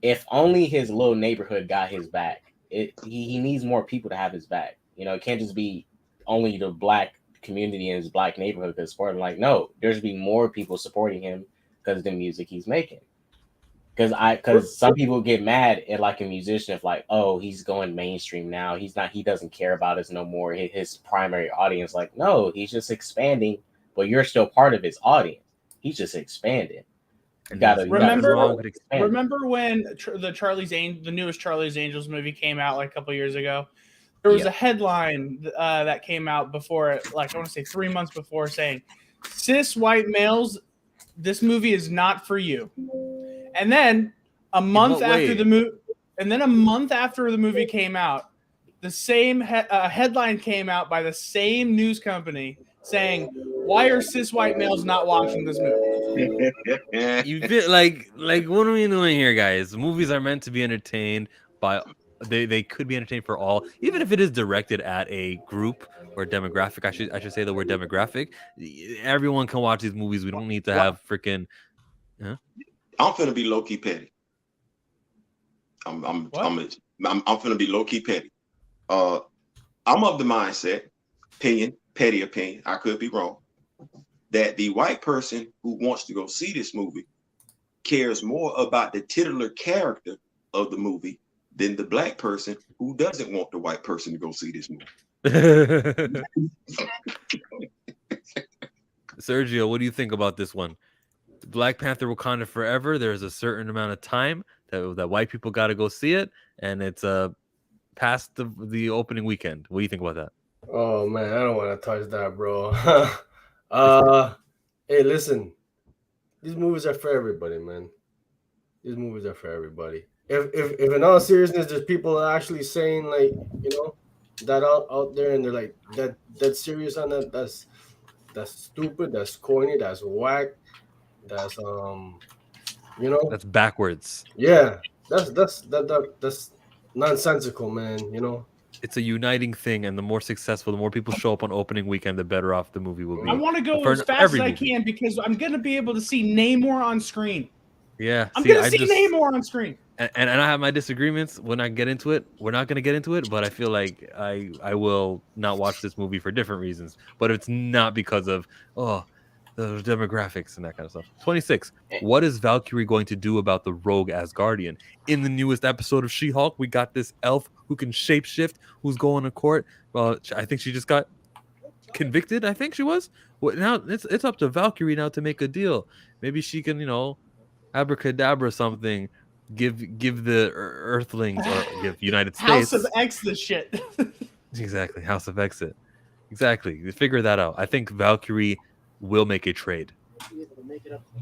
If only his little neighborhood got his back, he needs more people to have his back. It can't just be only the black community in his black neighborhood that support him. Like, no, there's be more people supporting him because of the music he's making. Because some people get mad at like a musician if like, oh, he's going mainstream now. He doesn't care about us no more. His primary audience, like, no, he's just expanding, but you're still part of his audience. He's just expanding. Remember when the newest Charlie's Angels movie came out like a couple years ago? There was a headline that came out before, like I want to say 3 months before, saying, "Cis white males, this movie is not for you." And then a month after the movie came out, the same headline came out by the same news company saying, "Why are cis white males not watching this movie?" You feel like what are we doing here, guys? Movies are meant to be entertained by. They could be entertained for all, even if it is directed at a group. or demographic. I should say the word demographic. Everyone can watch these movies. We don't need to have freaking. Huh? I'm finna be low key petty. I'm finna be low key petty. I'm of the mindset, petty opinion, I could be wrong, that the white person who wants to go see this movie cares more about the titular character of the movie than the black person who doesn't want the white person to go see this movie. Sergio, what do you think about this one? Black Panther Wakanda Forever. There's a certain amount of time that white people got to go see it, and it's past the opening weekend. What do you think about that? Oh man, I don't want to touch that, bro. Hey, listen, these movies are for everybody, man. These movies are for everybody. If in all seriousness, there's people actually saying like, that out there, and they're like that serious on that. That's stupid. That's corny. That's whack. That's That's backwards. Yeah, that's nonsensical, man. It's a uniting thing, and the more successful, the more people show up on opening weekend, the better off the movie will be. I want to go For as fast as I can because I'm gonna be able to see Namor on screen. Yeah, I'm gonna see Namor on screen. And I have my disagreements when I get into it. We're not going to get into it, but I feel like I will not watch this movie for different reasons. But it's not because of, the demographics and that kind of stuff. 26. What is Valkyrie going to do about the rogue Asgardian? In the newest episode of She-Hulk, we got this elf who can shapeshift, who's going to court. Well, I think she just got convicted. I think she was. Well, now it's up to Valkyrie now to make a deal. Maybe she can, abracadabra something. Give the Earthlings or give United States House of X the shit. Exactly, House of Exit. Exactly, figure that out. I think Valkyrie will make a trade.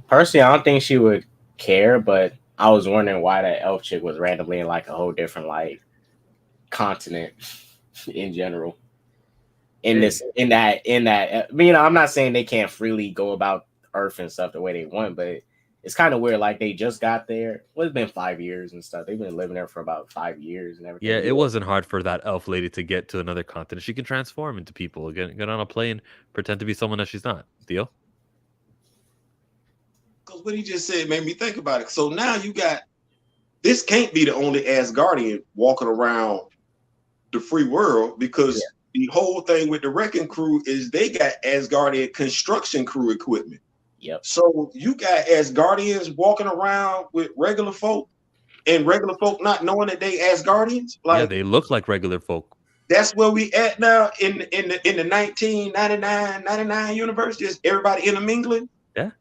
Personally, I don't think she would care, but I was wondering why that elf chick was randomly in like a whole different like continent in general. In that, I'm not saying they can't freely go about Earth and stuff the way they want, but it's kind of weird. Like they just got there. Well, it's been 5 years and stuff. They've been living there for about 5 years and everything. Yeah, it wasn't hard for that elf lady to get to another continent. She can transform into people, get on a plane, pretend to be someone that she's not. Deal? Because what he just said made me think about it. So now you got, this can't be the only Asgardian walking around the free world, because the whole thing with the Wrecking Crew is they got Asgardian construction crew equipment. Yep. So you got Asgardians walking around with regular folk, and regular folk not knowing that they Asgardians. Like, yeah, they look like regular folk. That's where we at now in the 1999 universe. Just everybody intermingling. Yeah.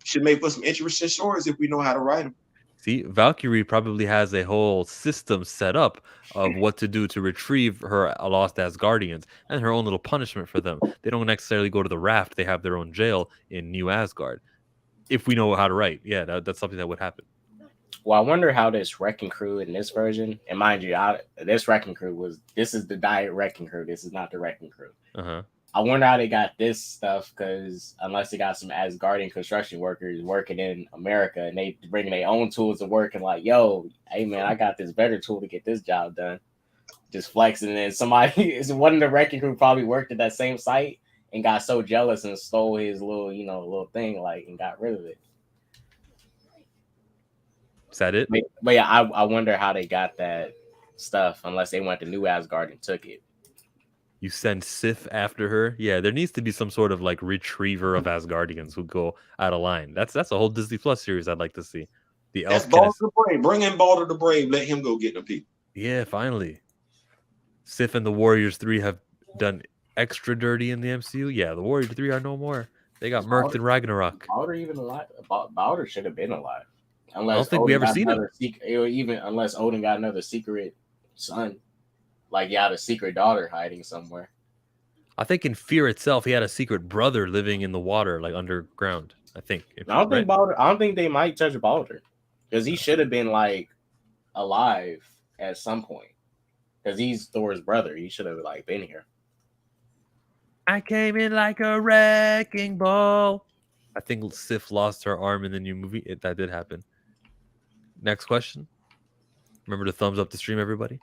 Should make for some interesting stories if we know how to write them. See, Valkyrie probably has a whole system set up of what to do to retrieve her lost Asgardians and her own little punishment for them. They don't necessarily go to the raft. They have their own jail in New Asgard. If we know how to write. Yeah, that's something that would happen. Well, I wonder how this Wrecking Crew in this version, and mind you, this Wrecking Crew this is the Diet Wrecking Crew. This is not the Wrecking Crew. Uh-huh. I wonder how they got this stuff, because unless they got some Asgardian construction workers working in America and they bringing their own tools to work and like, yo, hey man, I got this better tool to get this job done. Just flexing, and somebody, one of the Wrecking Crew probably worked at that same site and got so jealous and stole his little thing, like, and got rid of it. Is that it? But yeah, I wonder how they got that stuff, unless they went to New Asgard and took it. You send Sif after her. Yeah, there needs to be some sort of like retriever of Asgardians who go out of line. That's a whole Disney Plus series I'd like to see. The elf. That's Balder the Brave. Bring in Balder the Brave. Let him go get the people. Yeah, finally. Sif and the Warriors 3 have done extra dirty in the MCU. Yeah, the Warriors 3 are no more. They got murked in Ragnarok. Balder even alive? Balder should have been alive. Unless I don't think we ever seen him. Unless Odin got another secret son. Like, yeah, the secret daughter hiding somewhere. I think in Fear itself, he had a secret brother living in the water, like underground. I think. I don't think they might touch Balder, because he should have been like alive at some point. Because he's Thor's brother, he should have like been here. I came in like a wrecking ball. I think Sif lost her arm in the new movie. That did happen. Next question. Remember to thumbs up the stream, everybody.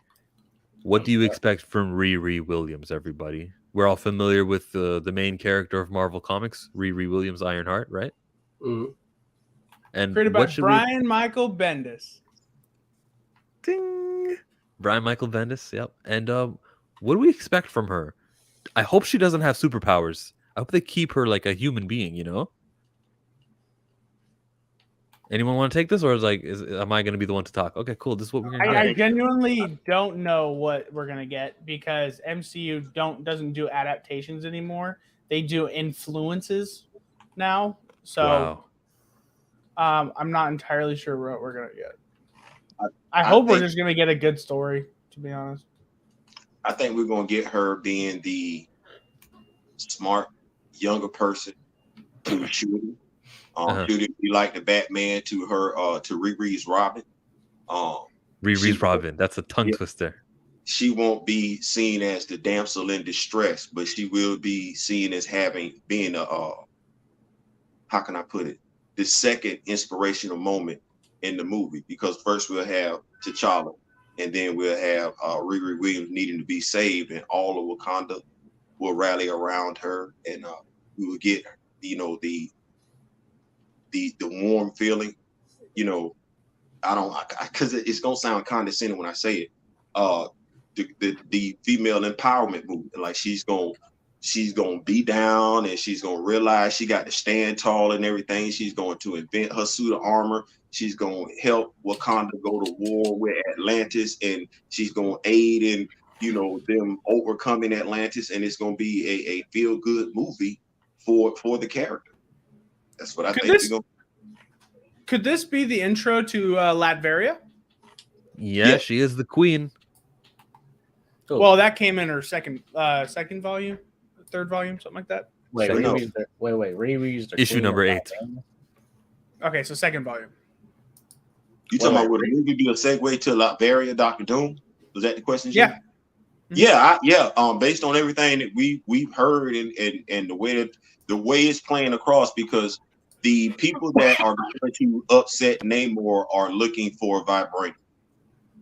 What do you expect from Riri Williams, everybody? We're all familiar with the main character of Marvel Comics, Riri Williams Ironheart, right? Mhm. And Created by what should Brian Michael Bendis. Ding! Brian Michael Bendis, yep. And what do we expect from her? I hope she doesn't have superpowers. I hope they keep her like a human being, you know? Anyone want to take this, or am I going to be the one to talk? Okay, cool. This is what we're going to get. I genuinely don't know what we're gonna get because MCU doesn't do adaptations anymore. They do influences now. So Wow. I'm not entirely sure what we're gonna get. I hope we're just gonna get a good story, to be honest. I think we're gonna get her being the smart younger person to Shooty. Shooty be like the Batman to her to Riri's Robin. Riri's Robin. That's a tongue twister. She won't be seen as the damsel in distress, but she will be seen as being a how can I put it? The second inspirational moment in the movie, because first we'll have T'Challa, and then we'll have Riri Williams needing to be saved, and all of Wakanda will rally around her, and we will get, you know, the warm feeling, you know. Because it's gonna sound condescending when I say it. The female empowerment movement, like she's gonna be down, and she's gonna realize she got to stand tall and everything. She's going to invent her suit of armor. She's gonna help Wakanda go to war with Atlantis, and she's gonna aid in, you know, them overcoming Atlantis, and it's gonna be a feel good movie for the character. That's what I think. Could this be the intro to Latveria? Yeah, she is the queen. Cool. Well, that came in her second volume, third volume, something like that. Wait, Riri's issue number 8. Okay, so second volume. You talking about would a movie be a segue to Latveria, Doctor Doom? Was that the question? Yeah. Based on everything that we've heard and the way it's playing across, because the people that are going to upset Namor are looking for Vibranium.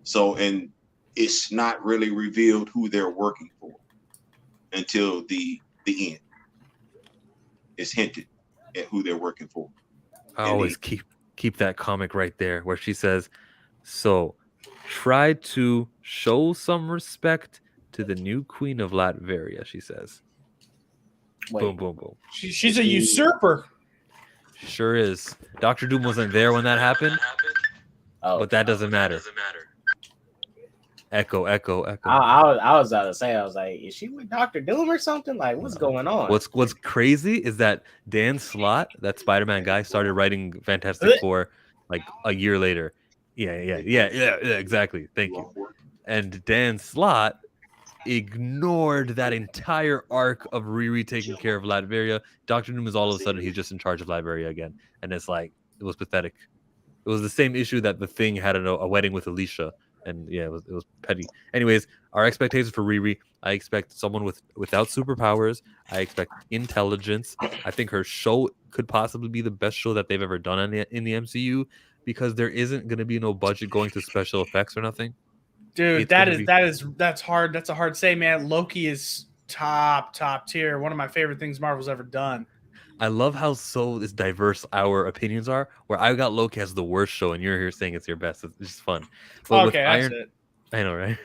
So, and it's not really revealed who they're working for until the end. It's hinted at who they're working for. I always keep that comic right there where she says, so try to show some respect to the new queen of Latveria, she says. Boom, boom, boom. She's a usurper. Sure is. Dr. Doom wasn't there when that happened, but that doesn't matter. Echo. I was about to say, I was like, is she with Dr. Doom or something? Like, what's going on? What's crazy is that Dan Slott, that Spider-Man guy, started writing Fantastic Four like a year later. Yeah, exactly. Thank you. And Dan Slott ignored that entire arc of Riri taking care of Latveria. Dr. Doom is all of a sudden he's just in charge of Latveria again, and it's like it was pathetic. It was the same issue that the Thing had a wedding with Alicia, and yeah, it was petty. Anyways, our expectations for Riri: I expect someone without superpowers. I expect intelligence. I think her show could possibly be the best show that they've ever done in the MCU, because there isn't going to be no budget going to special effects or nothing. Dude, that's hard. That's a hard say, man. Loki is top tier. One of my favorite things Marvel's ever done. I love how this diverse our opinions are. Where I got Loki as the worst show, and you're here saying it's your best. It's just fun. But okay, that's it. I know, right?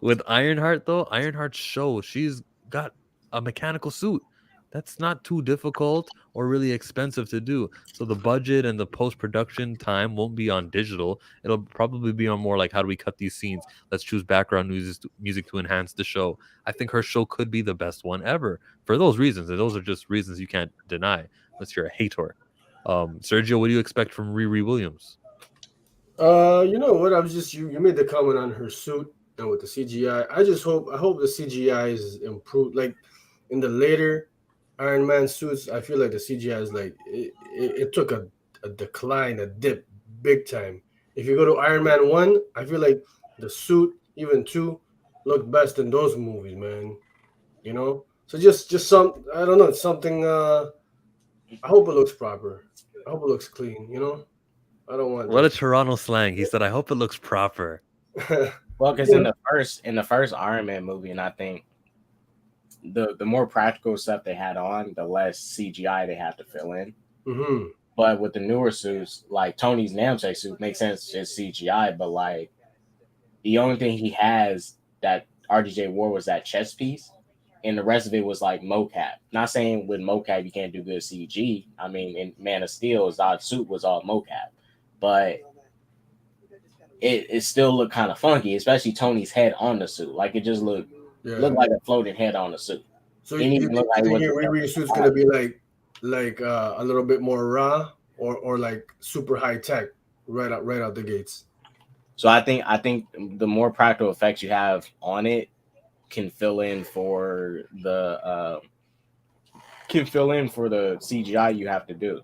With Ironheart, though, Ironheart's show, she's got a mechanical suit. That's not too difficult or really expensive to do. So the budget and the post-production time won't be on digital. It'll probably be on more like, how do we cut these scenes? Let's choose background music to enhance the show. I think her show could be the best one ever for those reasons. And those are just reasons you can't deny unless you're a hater. Sergio, what do you expect from Riri Williams? You know what? I was just you made the comment on her suit and with the CGI. I hope the CGI is improved. Like in the later Iron Man suits, I feel like the CGI is like it took a decline, a dip, big time. If you go to Iron Man 1, I feel like the suit, even 2, looked best in those movies, man. You know? So just some, I don't know, it's something, I hope it looks proper. I hope it looks clean, you know? I don't want What a Toronto slang. He said, I hope it looks proper. Well, because in the first Iron Man movie, and I think the more practical stuff they had on, the less CGI they have to fill in. Mm-hmm. But with the newer suits, like Tony's namesake suit, makes sense it's CGI, but like the only thing he has that RDJ wore was that chest piece, and the rest of it was like mocap. Not saying with mocap you can't do good CG. I mean, in Man of Steel, Zod's suit was all mocap, but it still looked kind of funky, especially Tony's head on the suit. Like it just looked like a floating head on the suit. So It you even looked like think it your was Riri suit's gonna be like a little bit more raw or like super high tech right out the gates? So I think the more practical effects you have on it can fill in for the CGI you have to do.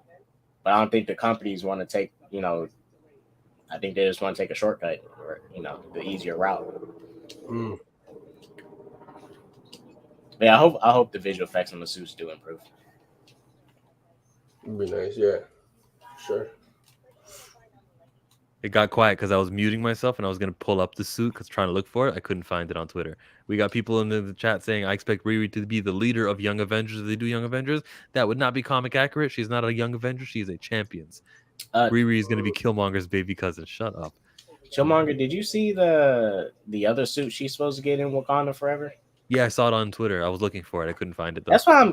But I don't think the companies want to take, I think they just want to take a shortcut or, the easier route. Mm. Yeah, I hope the visual effects on the suits do improve. It'd be nice, yeah. Sure. It got quiet because I was muting myself and I was going to pull up the suit because trying to look for it. I couldn't find it on Twitter. We got people in the chat saying, I expect Riri to be the leader of Young Avengers if they do Young Avengers. That would not be comic accurate. She's not a Young Avenger. She's a Champion's. Riri is going to be Killmonger's baby cousin. Shut up. Killmonger, did you see the other suit she's supposed to get in Wakanda Forever? Yeah, I saw it on Twitter. I was looking for it. I couldn't find it though. That's why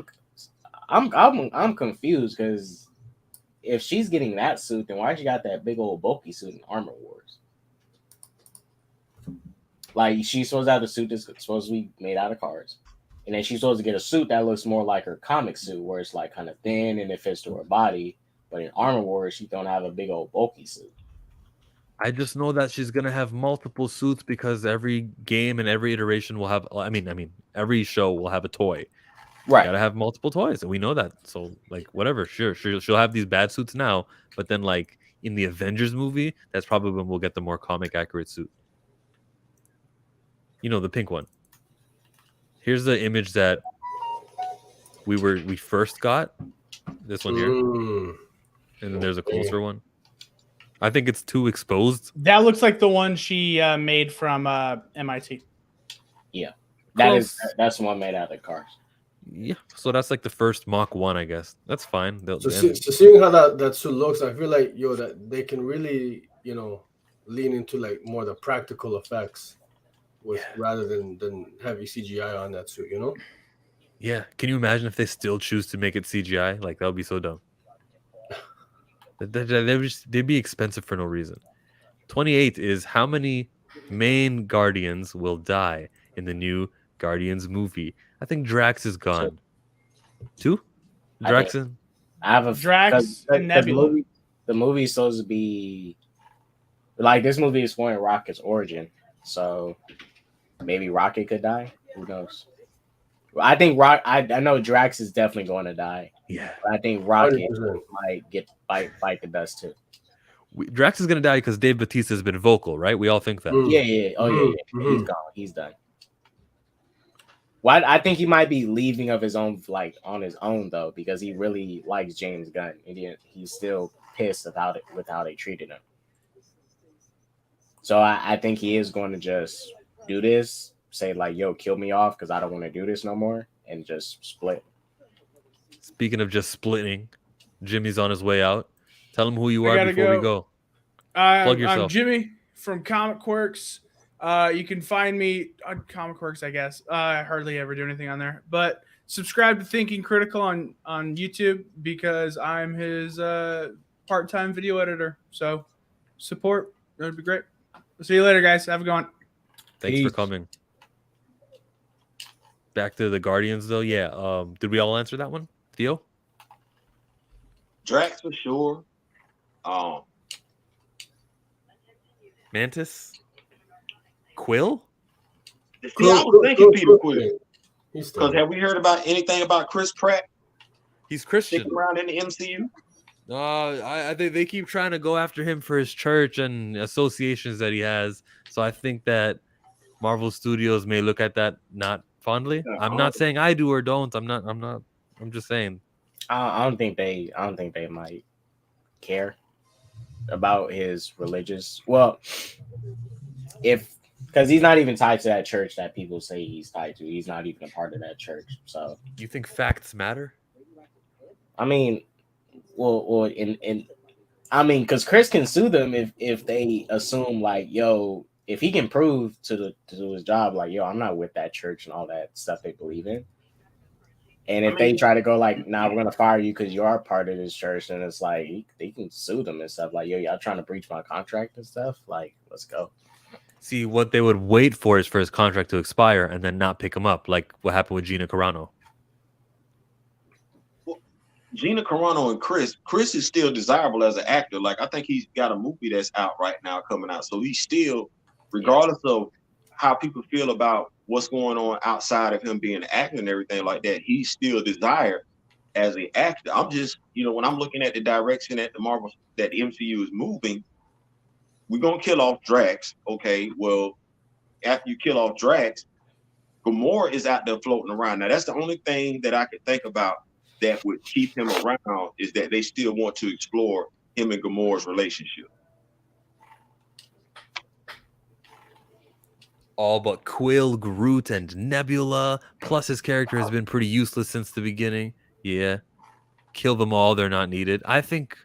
I'm confused because if she's getting that suit, then why she got that big old bulky suit in Armor Wars? Like she's supposed to have the suit that's supposed to be made out of cards, and then she's supposed to get a suit that looks more like her comic suit, where it's like kind of thin and it fits to her body. But in Armor Wars, she don't have a big old bulky suit. I just know that she's gonna have multiple suits because every game and every iteration will have. I mean, every show will have a toy. Right. Gotta have multiple toys, and we know that. So, like, whatever. Sure, she'll have these bad suits now, but then, like, in the Avengers movie, that's probably when we'll get the more comic accurate suit. The pink one. Here's the image that we first got. This one here, and then there's a closer one. I think it's too exposed. That looks like the one she made from MIT. Yeah, that's the one made out of cars. Yeah, so that's like the first Mach 1, I guess. That's fine. So seeing how that suit looks, I feel like that they can really lean into like more the practical effects rather than heavy CGI on that suit. Yeah, can you imagine if they still choose to make it CGI? Like that would be so dumb. They'd be expensive for no reason. 28 is how many main Guardians will die in the new Guardians movie. I think Drax is gone. Two? Drax and I have a Drax and Nebula. The movie is supposed to be like this movie is for Rocket's origin, so maybe Rocket could die. Who knows? I think I know Drax is definitely going to die. Yeah, but I think Rocket might bite the dust too. Drax is going to die because Dave Bautista has been vocal, right? We all think that. Yeah. Oh yeah. He's gone. He's done. Well, I think he might be leaving of his own, like on his own though, because he really likes James Gunn, and he's still pissed about it with how they treated him. So I think he is going to just do this, say like, "Yo, kill me off," because I don't want to do this no more, and just split. Speaking of just splitting, Jimmy's on his way out. Tell him who you are before we go. Plug yourself. I'm Jimmy from Comic Quirks. You can find me on Comic Quirks, I guess. I hardly ever do anything on there. But subscribe to Thinking Critical on YouTube because I'm his part-time video editor. So support. That would be great. See you later, guys. Have a good one. Thanks for coming. Back to the Guardians, though. Yeah. Did we all answer that one? Theo? Drax for sure. Mantis? Quill? See, I was thinking Peter Quill. Because have we heard about anything about Chris Pratt? He's Christian. Sticking around in the MCU? I think they keep trying to go after him for his church and associations that he has. So I think that Marvel Studios may look at that not fondly. I'm not saying I do or don't. I'm just saying. I don't think they might care about his religious. Well, because because he's not even tied to that church that people say he's tied to. He's not even a part of that church. So You think facts matter? I mean, I mean, because Chris can sue them if they assume like, yo, if he can prove to his job, like, yo, I'm not with that church and all that stuff they believe in. And if they try to go like, nah, we're gonna fire you because you are part of this church, and it's like they can sue them and stuff. Like, yo, y'all trying to breach my contract and stuff. Like, let's go. See, what they would wait for is for his contract to expire and then not pick him up, like what happened with Gina Carano. Gina Carano and Chris is still desirable as an actor. Like, I think he's got a movie that's out right now coming out. So he's still, regardless of how people feel about what's going on outside of him being an actor and everything like that, he's still desired as an actor. I'm just, when I'm looking at the direction that that the MCU is moving, we're going to kill off Drax. Okay, well, after you kill off Drax, Gamora is out there floating around. Now, that's the only thing that I could think about that would keep him around, is that they still want to explore him and Gamora's relationship. All but Quill, Groot, and Nebula. Plus, his character has been pretty useless since the beginning. Yeah, kill them all; they're not needed. I think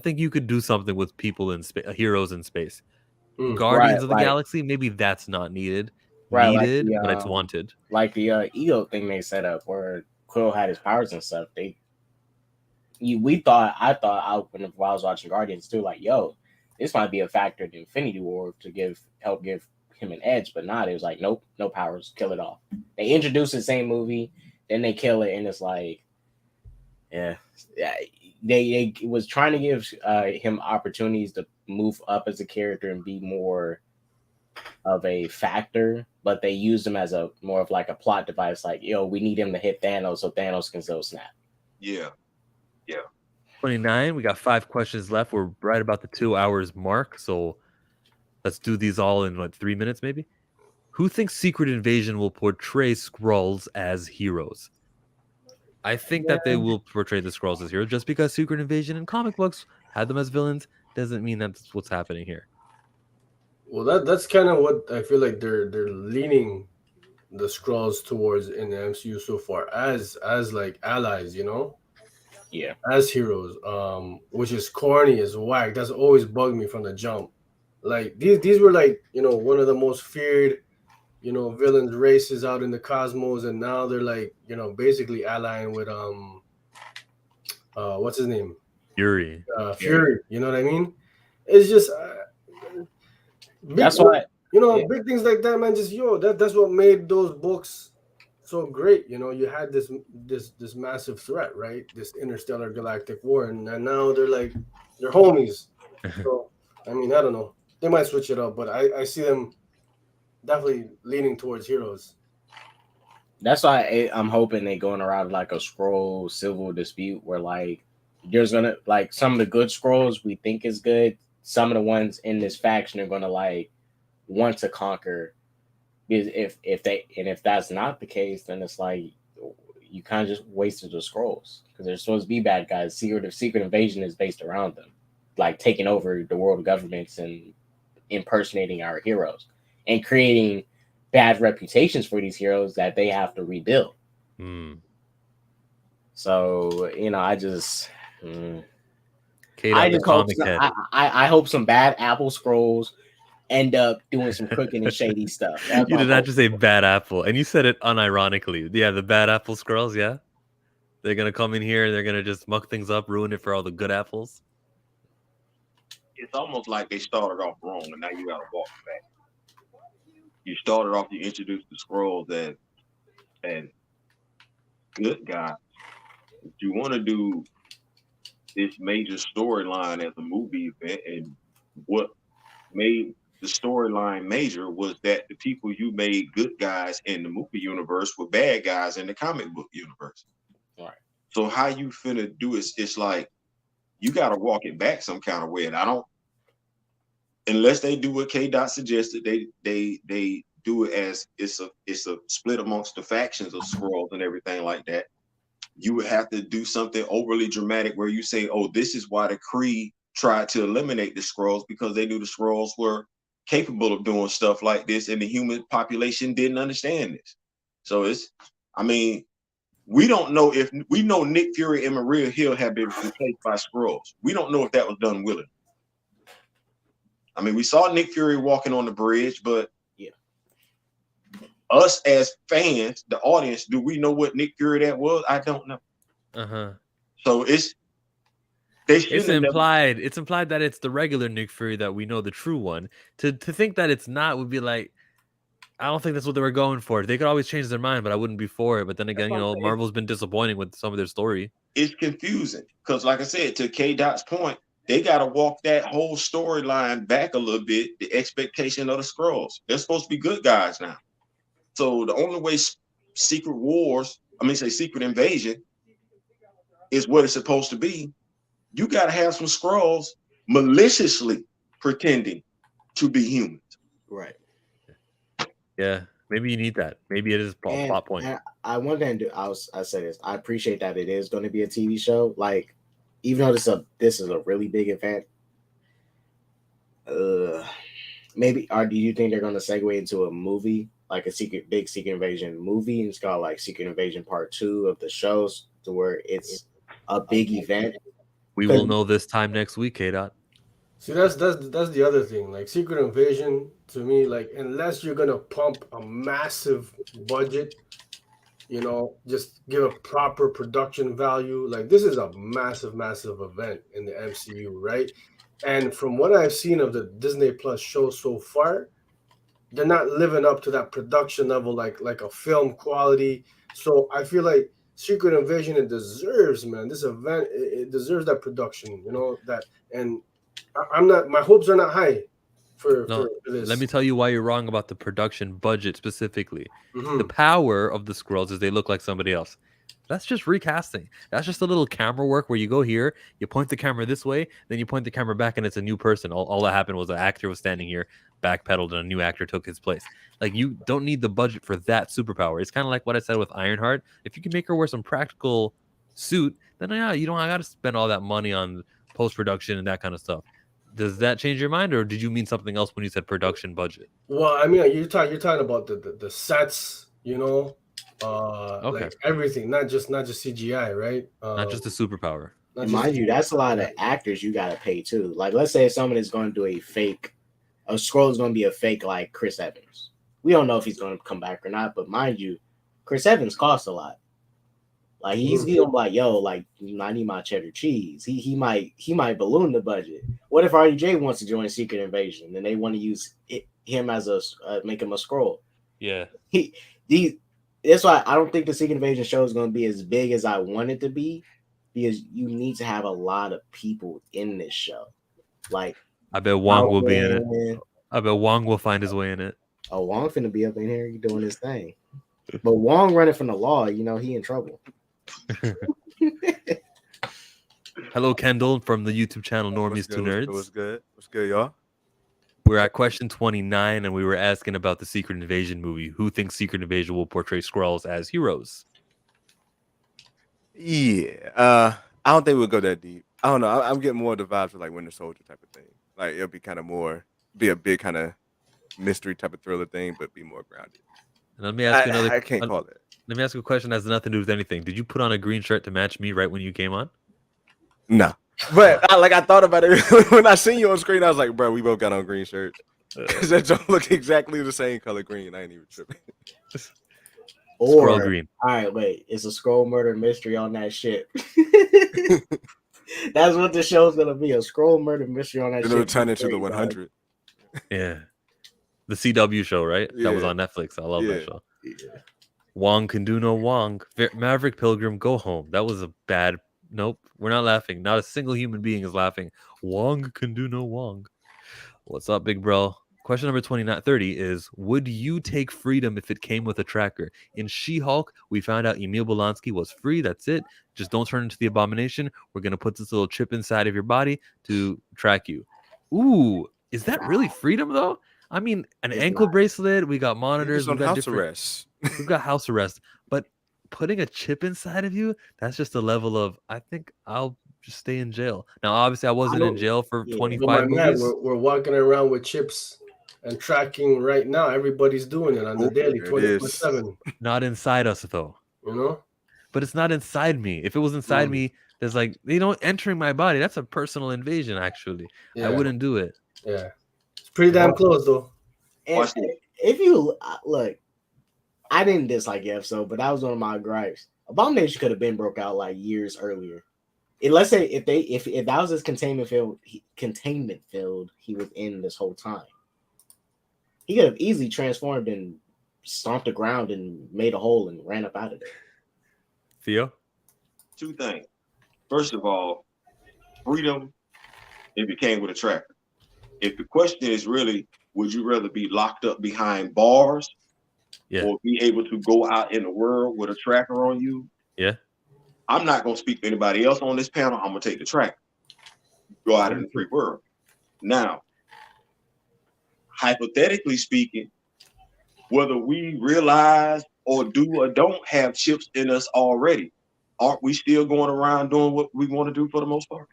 you could do something with people in space, heroes in space. Guardians of the Galaxy, maybe that's not needed. But it's wanted. Like the ego thing they set up, where Quill had his powers and stuff. I thought when I was watching Guardians too, like, yo, this might be a factor in Infinity War to help give him an edge, but not. It was like, nope, no powers, kill it off. They introduced the same movie, then they kill it, and it's like, yeah. They was trying to give him opportunities to move up as a character and be more of a factor, but they used him as more of like a plot device. Like, yo, we need him to hit Thanos so Thanos can still snap. Yeah. 29. We got 5 questions left. We're right about the 2 hours mark, so let's do these all in 3 minutes, maybe. Who thinks Secret Invasion will portray Skrulls as heroes? I think that they will portray the Skrulls as heroes. Just because Secret Invasion in comic books had them as villains doesn't mean that's what's happening here. Well, that's kind of what I feel like they're leaning the Skrulls towards in the MCU so far, as like allies, Yeah, as heroes, which is corny as whack. That's always bugged me from the jump. Like these were like one of the most feared villains races out in the cosmos, and now they're like basically allying with what's his name, Fury. Fury. You know what I mean? It's just that's why big things like that, man. Just that's what made those books so great. You had this massive threat, right? This interstellar galactic war, and now they're homies. So I mean, I don't know. They might switch it up, but I see them definitely leaning towards heroes. That's why I'm hoping they going around like a Skrull civil dispute where like there's gonna like some of the good Skrulls we think is good. Some of the ones in this faction are gonna like want to conquer. If that's not the case, then it's like you kind of just wasted the Skrulls because they're supposed to be bad guys. Secret Invasion is based around them, like taking over the world governments and impersonating our heroes and creating bad reputations for these heroes that they have to rebuild. So I just hope some bad Apple Skrulls end up doing some crooked and shady stuff. You did not just say bad apple, and you said it unironically. Yeah, the bad apple Skrulls. Yeah, they're gonna come in here. They're gonna just muck things up, ruin it for all the good apples. It's almost like they started off wrong, and now you got to walk back. You started off, you introduced the Skrulls as good guys. If you want to do this major storyline as a movie event, and what made the storyline major was that the people you made good guys in the movie universe were bad guys in the comic book universe. All right. So how you finna do it? It's like you got to walk it back some kind of way, and I don't. Unless they do what K-Dot suggested, they do it as it's a split amongst the factions of Skrulls and everything like that. You would have to do something overly dramatic where you say, "Oh, this is why the Kree tried to eliminate the Skrulls because they knew the Skrulls were capable of doing stuff like this, and the human population didn't understand this. So we don't know if we know Nick Fury and Maria Hill have been replaced by Skrulls. We don't know if that was done willingly. I mean, we saw Nick Fury walking on the bridge, but us as fans, the audience, do we know what Nick Fury that was? I don't know. So it's implied. It's implied that it's the regular Nick Fury that we know, the true one. To think that it's not would be like, I don't think that's what they were going for. They could always change their mind, but I wouldn't be for it. But then again, Marvel's been disappointing with some of their story. It's confusing because, like I said, to K Dot's point, they got to walk that whole storyline back a little bit. The expectation of the Skrulls, they're supposed to be good guys now. So the only way Secret Invasion is what it's supposed to be. You got to have some Skrulls maliciously pretending to be humans. Right. Yeah, maybe you need that. Maybe it is a plot point. I want to do. I say this. I appreciate that it is going to be a TV show. Like, even though this is a really big event, maybe. Or do you think they're going to segue into a movie, like a big Secret Invasion movie, and it's called like Secret Invasion Part 2 of the shows, to where it's a big event? We will know this time next week, K-Dot. See, that's the other thing. Like Secret Invasion, to me, like unless you're gonna pump a massive budget, just give a proper production value. Like this is a massive event in the MCU, right? And from what I've seen of the Disney Plus show so far, they're not living up to that production level, like a film quality. So I feel like Secret Invasion, it deserves, man. This event, it deserves that production, that. And I'm not. My hopes are not high for this. Let me tell you why you're wrong about the production budget specifically. The power of the Skrulls is they look like somebody else. That's just recasting. That's just a little camera work where you go here, you point the camera this way, then you point the camera back, and it's a new person. All that happened was an actor was standing here, backpedaled, and a new actor took his place. Like, you don't need the budget for that superpower. It's kind of like what I said with Ironheart. If you can make her wear some practical suit, then you don't got to spend all that money on post-production and that kind of stuff. Does that change your mind, or did you mean something else when you said production budget? Well, I mean, you're talking about the sets, like everything, not just CGI, right? Not just the superpower. Mind you, that's a lot of actors you got to pay too. Like, let's say someone is going to do a Skrull is going to be a fake like Chris Evans. We don't know if he's going to come back or not, but mind you, Chris Evans costs a lot. Like he's gonna be like, yo, like I need my cheddar cheese. He might balloon the budget. What if RDJ wants to join Secret Invasion and they want to use him as make him a Skrull? Yeah. That's why I don't think the Secret Invasion show is gonna be as big as I want it to be, because you need to have a lot of people in this show. Like, I bet Wong will be in it. I bet Wong will find his way in it. Oh, Wong finna be up in here doing his thing. But Wong running from the law, he in trouble. Hello, Kendall from the YouTube channel Normies to Nerds. What's good, y'all? We're at question 29, and we were asking about the Secret Invasion movie. Who thinks Secret Invasion will portray Skrulls as heroes? Yeah, I don't think we'll go that deep. I don't know. I'm getting more of the vibes of like Winter Soldier type of thing. Like, it'll be kind of be a big kind of mystery type of thriller thing, but be more grounded. And let me ask you I can't call it. Let me ask you a question that has nothing to do with anything. Did you put on a green shirt to match me right when you came on? No. But I thought about it when I seen you on screen. I was like, bro, we both got on green shirts. That don't look exactly the same color green. I ain't even tripping. Skrull green. All right, wait. It's a Skrull murder mystery on that ship. That's what the show's gonna be. A Skrull murder mystery on that ship. It'll turn into the 100. Yeah. The CW show, right? Yeah. That was on Netflix. I love that show. Yeah. Wong can do no Wong. Maverick Pilgrim, go home. That was a bad. Nope, we're not laughing. Not a single human being is laughing. Wong can do no Wong. What's up, big bro? Question number 2930 is: would you take freedom if it came with a tracker? In She-Hulk, we found out Emil Blonsky was free. That's it. Just don't turn into the Abomination. We're gonna put this little chip inside of your body to track you. Ooh, is that really freedom though? I mean, an ankle bracelet. We got monitors. We got house arrest. We've got house arrest, but putting a chip inside of you, that's just a level of, I think I'll just stay in jail. Now, obviously, I wasn't in jail for 25 movies. We're walking around with chips and tracking right now. Everybody's doing it on the Ooh, daily, there it 24/7. Not inside us though. You know. But it's not inside me. If it was inside me, there's like entering my body. That's a personal invasion. Actually, Yeah. I wouldn't do it. Yeah. It's pretty damn close though. And if you look, I didn't dislike the episode, but that was one of my gripes. Abomination could have been broke out like years earlier. Let's say if that was his containment field, he was in this whole time. He could have easily transformed and stomped the ground and made a hole and ran up out of there. Theo? Two things. First of all, freedom, it became with a tracker. If the question is really, would you rather be locked up behind bars or be able to go out in the world with a tracker on you? Yeah. I'm not going to speak to anybody else on this panel. I'm going to take the tracker. Go out in the free world. Now, hypothetically speaking, whether we realize or do or don't have chips in us already, aren't we still going around doing what we want to do for the most part?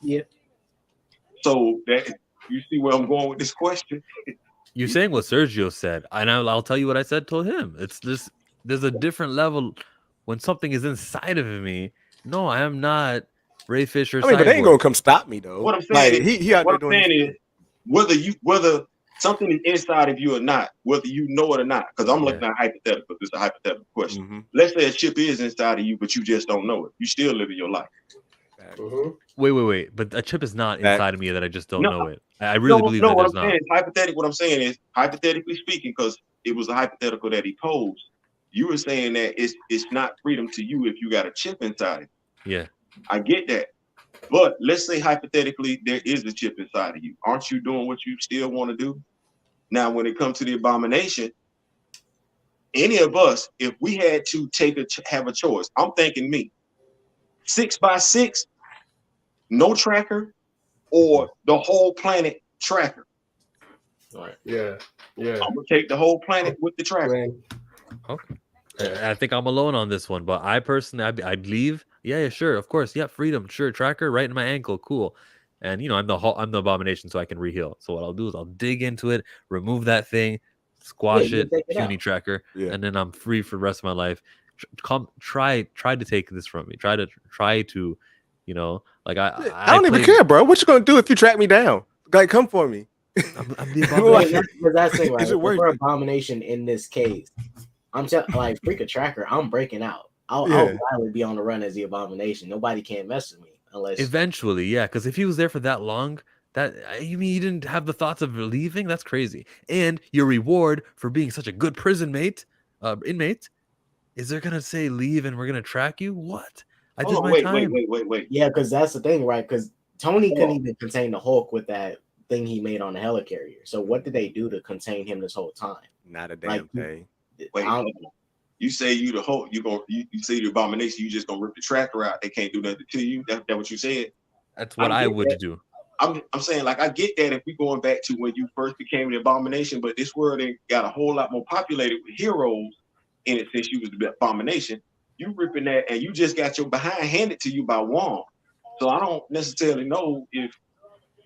Yeah. So that you see where I'm going with this question? You're saying what Sergio said, and I'll tell you what I said to him. It's this. There's a different level when something is inside of me. No, I am not Ray Fisher. I mean, but they ain't gonna come stop me though. What I'm saying like, is, he out what there I'm doing saying is whether something is inside of you or not, whether you know it or not, because I'm looking at hypothetical. This is a hypothetical question. Mm-hmm. Let's say a chip is inside of you, but you just don't know it. You still living your life. Wait. But a chip is not inside of me that I just don't know it. I really believe that what there's I'm saying is hypothetical. What I'm saying is, hypothetically speaking, because it was a hypothetical that he posed, you were saying that it's not freedom to you if you got a chip inside of you. Yeah. I get that. But let's say hypothetically there is a chip inside of you. Aren't you doing what you still want to do? Now, when it comes to the abomination, any of us, if we had to have a choice, I'm thinking me, 6x6, no tracker, or the whole planet tracker. Right. Yeah. I'm gonna take the whole planet with the tracker. Okay. I think I'm alone on this one, but I personally, I'd leave. Yeah, sure, of course, yeah, freedom, sure, tracker right in my ankle, cool. And I'm the abomination, so I can reheal. So what I'll do is I'll dig into it, remove that thing, squash it, puny tracker, and then I'm free for the rest of my life. Try to take this from me. Try to like I don't even care, bro. What you gonna do if you track me down? Like, come for me. I'm the abomination. That's the thing, right? Is it worth for it? abomination in this case, I'm just like freak a tracker. I'm breaking out. I'll gladly be on the run as the abomination. Nobody can mess with me unless eventually, yeah. Because if he was there for that long, you mean you didn't have the thoughts of leaving? That's crazy. And your reward for being such a good prison inmate, is they're gonna say leave and we're gonna track you? What? I did my time. Wait. Yeah, because that's the thing, right? Because Tony couldn't even contain the Hulk with that thing he made on the helicarrier. So what did they do to contain him this whole time? Not a damn thing. Wait, you say you the Hulk, you say the abomination, you just gonna rip the tracker out. They can't do nothing to you. That what you said? That's what I would do. I'm saying, like, I get that if we going back to when you first became the abomination, but this world ain't got a whole lot more populated with heroes in it since you was the abomination. You ripping that, and you just got your behind handed to you by Wong. So I don't necessarily know if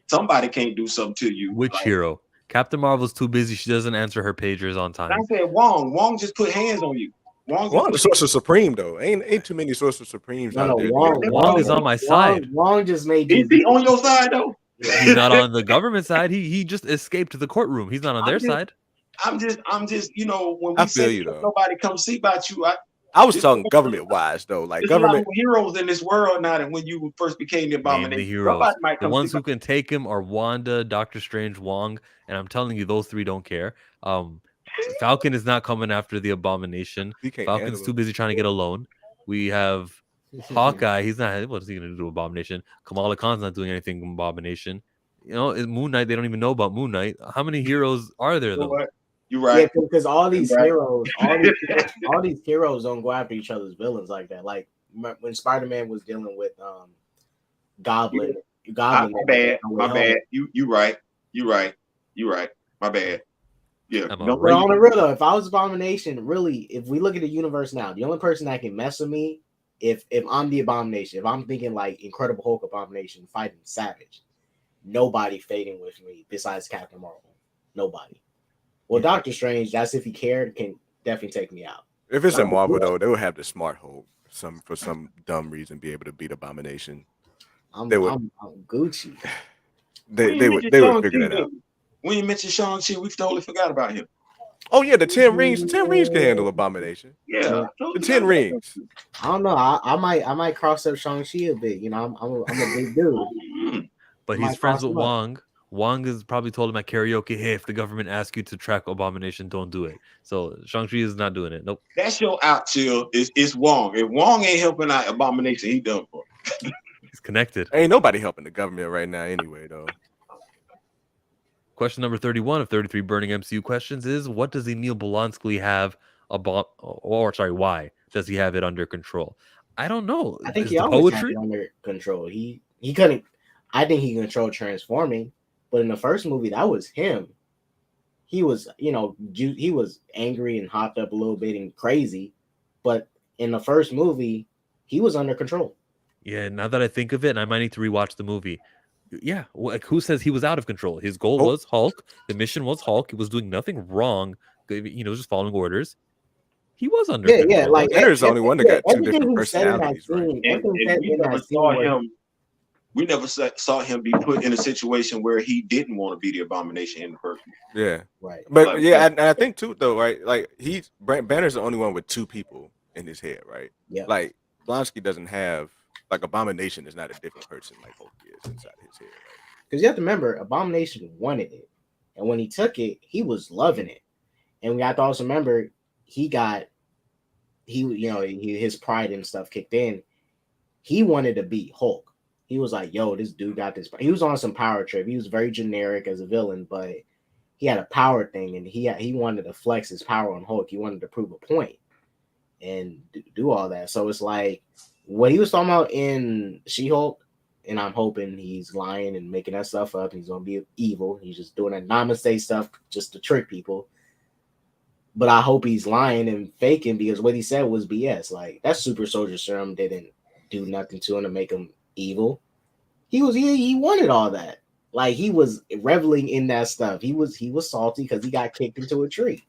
somebody can't do something to you. Which hero? Captain Marvel's too busy. She doesn't answer her pagers on time. I said Wong. Wong just put hands on you. Wong the Sorcerer Supreme though. Ain't too many Sorcerer Supremes out there. Wong is on my side. Wong just made you. Is he on your side though? He's not on the government side. He just escaped the courtroom. He's not on their side. I'm just, when we say nobody come see about you, I was talking government wise though, like there's government a lot more heroes in this world now than when you first became the abomination. The heroes. The ones who can take him are Wanda, Doctor Strange, Wong, and I'm telling you, those three don't care. Falcon is not coming after the abomination. Falcon's too busy trying to get a loan. We have Hawkeye. He's not. What is he going to do? Abomination. Kamala Khan's not doing anything. Abomination. Moon Knight. They don't even know about Moon Knight. How many heroes are there though? You're right. Yeah, because all these heroes, all these heroes don't go after each other's villains like that. Like when Spider-Man was dealing with Goblin. My bad. You right. My bad. Yeah. But on the real though, if I was Abomination, really, if we look at the universe now, the only person that can mess with me, if I'm the Abomination, if I'm thinking like Incredible Hulk Abomination fighting Savage, nobody fading with me besides Captain Marvel. nobody. Well, Doctor Strange, that's if he cared, can definitely take me out. If it's a Marvel though, they would have the smart Hulk. For some dumb reason be able to beat Abomination. I'm They would. I'm Gucci. They would figure that out. When you mentioned Shang-Chi, we totally forgot about him. Oh yeah, the 10 rings. The 10 rings can handle Abomination. Yeah, The 10 rings. I don't know. I might cross up Shang-Chi a bit. You know, I'm a big dude. But he's friends with Wong. Wong has probably told him at karaoke, hey, if the government asks you to track Abomination, don't do it. So Shang-Chi is not doing it. Nope. That's your outchill. It's Wong. If Wong ain't helping out Abomination, he done for. He's connected. Ain't nobody helping the government right now anyway, though. Question number 31 of 33 Burning MCU Questions is, what does Emil Blonsky have why does he have it under control? I don't know. I think he always had it under control. He couldn't. I think he controlled transforming, but in the first movie, that was him. He was, he was angry and hopped up a little bit and crazy, but in the first movie, he was under control. Yeah, now that I think of it, and I might need to rewatch the movie. Yeah, like who says he was out of control? His goal was Hulk. The mission was Hulk. He was doing nothing wrong. Just following orders. He was under control. Yeah, like Banner's the only one that got two different personalities, right? We never saw him be put in a situation where he didn't want to be the Abomination in the first place. Yeah, right. But and I think too, though, right? Like Banner's the only one with two people in his head, right? Yeah. Like Blonsky doesn't have. Like Abomination is not a different person like Hulk is inside his head. Because you have to remember, Abomination wanted it, and when he took it, he was loving it. And we have to also remember, his pride and stuff kicked in. He wanted to beat Hulk. He was like, "Yo, this dude got this." He was on some power trip. He was very generic as a villain, but he had a power thing, and he wanted to flex his power on Hulk. He wanted to prove a point and do all that. So it's like, what he was talking about in She-Hulk, and I'm hoping he's lying and making that stuff up. He's gonna be evil. He's just doing that namaste stuff just to trick people. But I hope he's lying and faking, because what he said was BS. Like, that super soldier serum didn't do nothing to him to make him evil. He wanted all that. Like, he was reveling in that stuff. He was salty because he got kicked into a tree.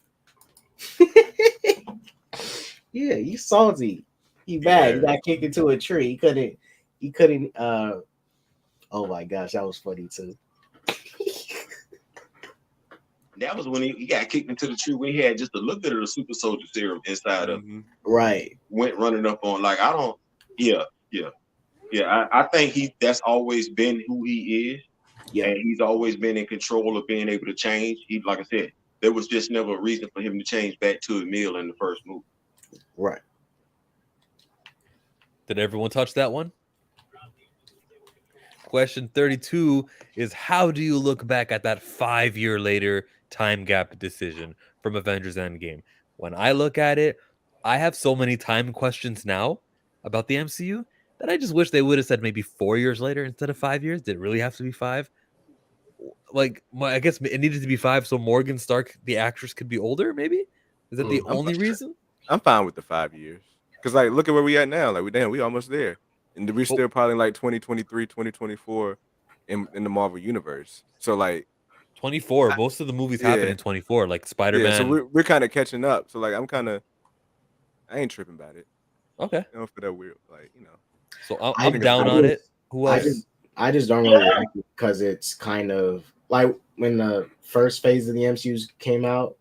Yeah, he's salty. He bad. He got kicked into a tree. He couldn't oh my gosh, that was funny too. That was when he got kicked into the tree when he had just a little bit of the super soldier serum inside of him. Right. Went running up on I think that's always been who he is. Yeah. And he's always been in control of being able to change. He, like I said, there was just never a reason for him to change back to Emil in the first movie. Right. Did everyone touch that one? Question 32 is, how do you look back at that 5-year later time gap decision from Avengers Endgame? When I look at it, I have so many time questions now about the MCU that I just wish they would have said maybe 4 years later instead of 5 years. Did it really have to be 5? Like, I guess it needed to be 5 so Morgan Stark, the actress, could be older, maybe? Is that the only reason? I'm fine with the 5 years. Because, like, look at where we at now. Like, we almost there. And we're still probably like 2023, 2024 in the Marvel universe. So, like, 24. Most of the movies happen in 24, like Spider-Man. Yeah, so we're kind of catching up. So, like, I ain't tripping about it. Okay. I don't feel that weird. Like, So I'm down on it. Who else? I just don't really like it because it's kind of like when the first phase of the MCU came out,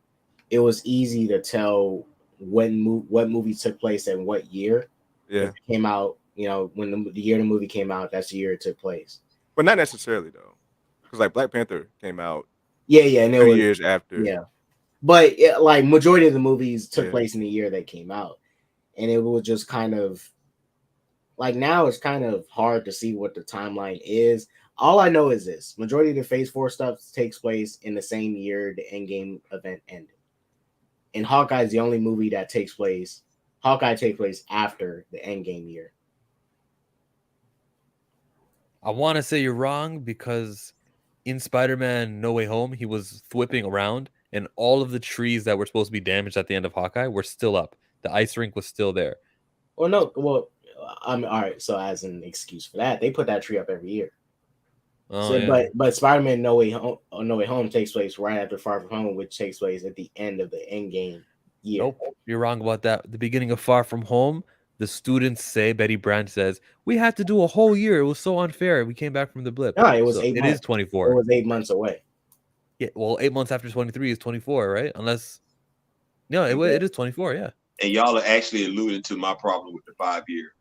it was easy to tell what movie took place and what year. Yeah. It came out, when the year the movie came out, that's the year it took place. But not necessarily, though. Because, like, Black Panther came out and 3 years after. Yeah. But, like, majority of the movies took place in the year they came out. And it was just kind of, like, now it's kind of hard to see what the timeline is. All I know is this. Majority of the Phase 4 stuff takes place in the same year the Endgame event ended. And Hawkeye is the only movie that takes place after the Endgame year. I want to say you're wrong because in Spider-Man No Way Home, he was whipping around and all of the trees that were supposed to be damaged at the end of Hawkeye were still up. The ice rink was still there. Well, no. Well, all right. So as an excuse for that, they put that tree up every year. But Spider-Man No Way No Way Home takes place right after Far From Home, which takes place at the end of the Endgame year. Nope, you're wrong about that. The beginning of Far From Home, the students say, Betty Brant says, we had to do a whole year. It was so unfair. We came back from the blip. No, it was So 8 it months. is 24. It was 8 months away. Yeah, well, 8 months after 23 is 24, right? Unless, no, it is 24, yeah. And y'all are actually alluding to my problem with the 5 year.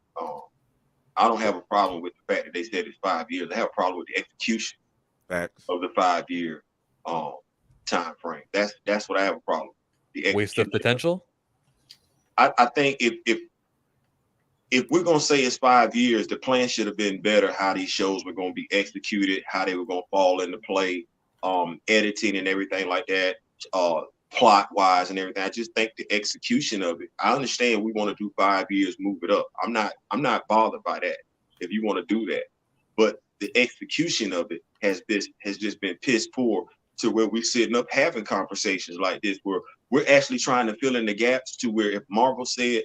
I don't have a problem with the fact that they said it's 5 years. I have a problem with the execution of the 5 year time frame. That's what I have a problem. The waste of potential. I think if we're gonna say it's 5 years, the plan should have been better. How these shows were gonna be executed, how they were gonna fall into play, editing and everything like that, plot wise and everything. I just think the execution of it. I understand we want to do 5 years, move it up. I'm not bothered by that if you want to do that, but the execution of it has just been piss poor to where we're sitting up having conversations like this where we're actually trying to fill in the gaps to where if Marvel said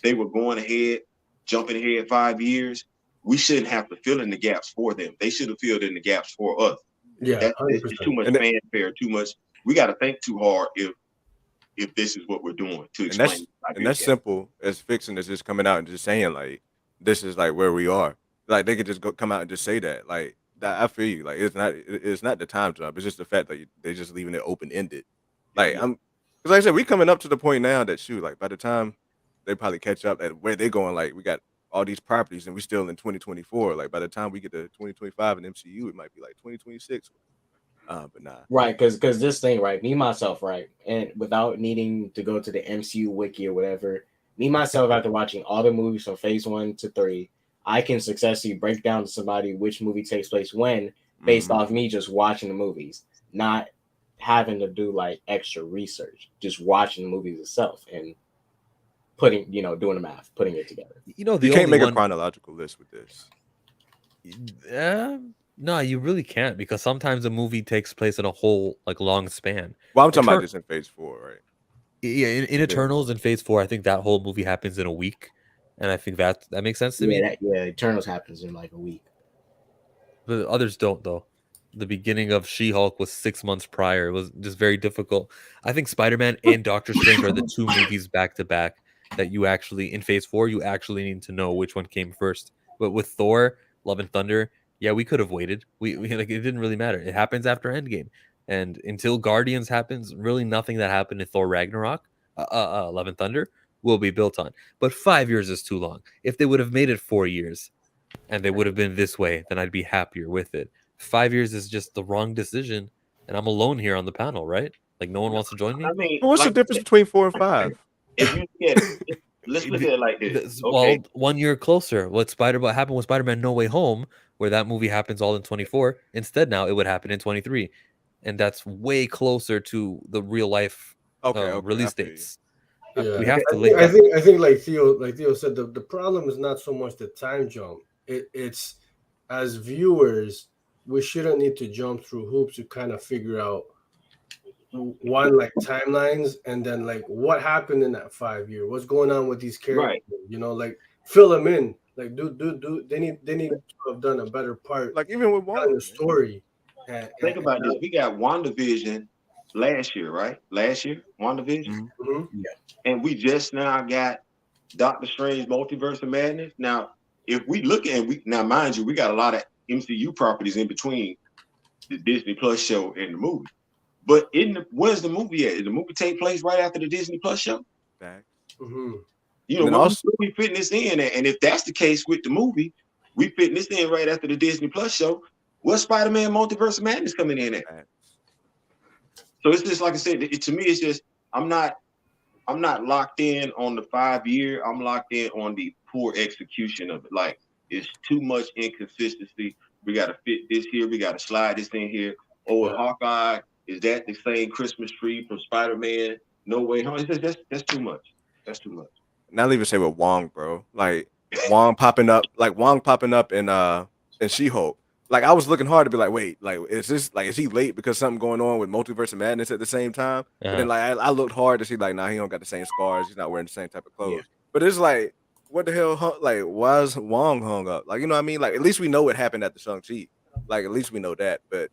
they were going ahead, jumping ahead 5 years, we shouldn't have to fill in the gaps for them. They should have filled in the gaps for us. Yeah, it's too much fanfare, too much. We got to think too hard if this is what we're doing to explain. And that's simple as fixing is just coming out and just saying like this is like where we are. Like they could just come out and just say that. Like that, I feel you. Like it's not the time jump. It's just the fact that they're just leaving it open ended. Like because like I said, we coming up to the point now that shoot like by the time they probably catch up at where they're going, like we got all these properties and we still in 2024. Like by the time we get to 2025 in MCU, it might be like 2026. But nah. Right, because this thing, right, me myself, right, and without needing to go to the MCU wiki or whatever, me myself after watching all the movies from phase 1 to 3, I can successfully break down to somebody which movie takes place when based off me just watching the movies, not having to do like extra research, just watching the movies itself and putting, doing the math, putting it together. You can't make a chronological list with this. No, you really can't because sometimes a movie takes place in a whole like long span. Well, I'm talking about this in phase 4, right? Yeah, in Eternals in phase 4, I think that whole movie happens in a week, and I think that makes sense to me. Eternals happens in like a week. But others don't though. The beginning of She-Hulk was 6 months prior. It was just very difficult. I think Spider-Man and Doctor Strange are the two movies back to back that you actually in phase 4 you actually need to know which one came first. But with Thor, Love and Thunder, yeah, we could have waited. We like it didn't really matter. It happens after Endgame, and until Guardians happens, really nothing that happened in Thor Ragnarok, Love and Thunder, will be built on. But 5 years is too long. If they would have made it 4 years, and they would have been this way, then I'd be happier with it. 5 years is just the wrong decision, and I'm alone here on the panel, right? Like no one wants to join me. I mean, what's the difference between 4 and 5? If you get let's look at it like this. Well, 1 year closer. What happened with Spider-Man No Way Home, where that movie happens all in 24. Instead, now it would happen in 23, and that's way closer to the real life release dates. Yeah, we have to. I think like Theo said, the problem is not so much the time jump. It's as viewers, we shouldn't need to jump through hoops to kind of figure out one like timelines and then like what happened in that 5 year, what's going on with these characters, like fill them in, like do they need to have done a better part, like even with the story. Think about this. We got WandaVision last year, right? WandaVision. Yeah. And we just now got Doctor Strange Multiverse of Madness. Now, if we look at now, mind you, we got a lot of MCU properties in between the Disney Plus show and the movie. But where's the movie at? Did the movie take place right after the Disney Plus show? We fitting this in, and if that's the case with the movie, we fitting this in right after the Disney Plus show. What's Spider-Man Multiverse of Madness coming in at? So it's just like I said. To me, it's just I'm not locked in on the 5 year. I'm locked in on the poor execution of it. Like it's too much inconsistency. We got to fit this here. We got to slide this in here. Hawkeye. Is that the same Christmas tree from Spider-Man? No Way Home. That's too much. That's too much. Not even say with Wong, bro. Like Wong popping up in She-Hulk. Like I was looking hard to be like, wait, like is he late because something going on with Multiverse of Madness at the same time? And then like I looked hard to see like, he don't got the same scars. He's not wearing the same type of clothes. Yeah. But it's like, what the hell? Like, why is Wong hung up? Like, you know what I mean? Like, at least we know what happened at the Shang-Chi. Like, at least we know that. But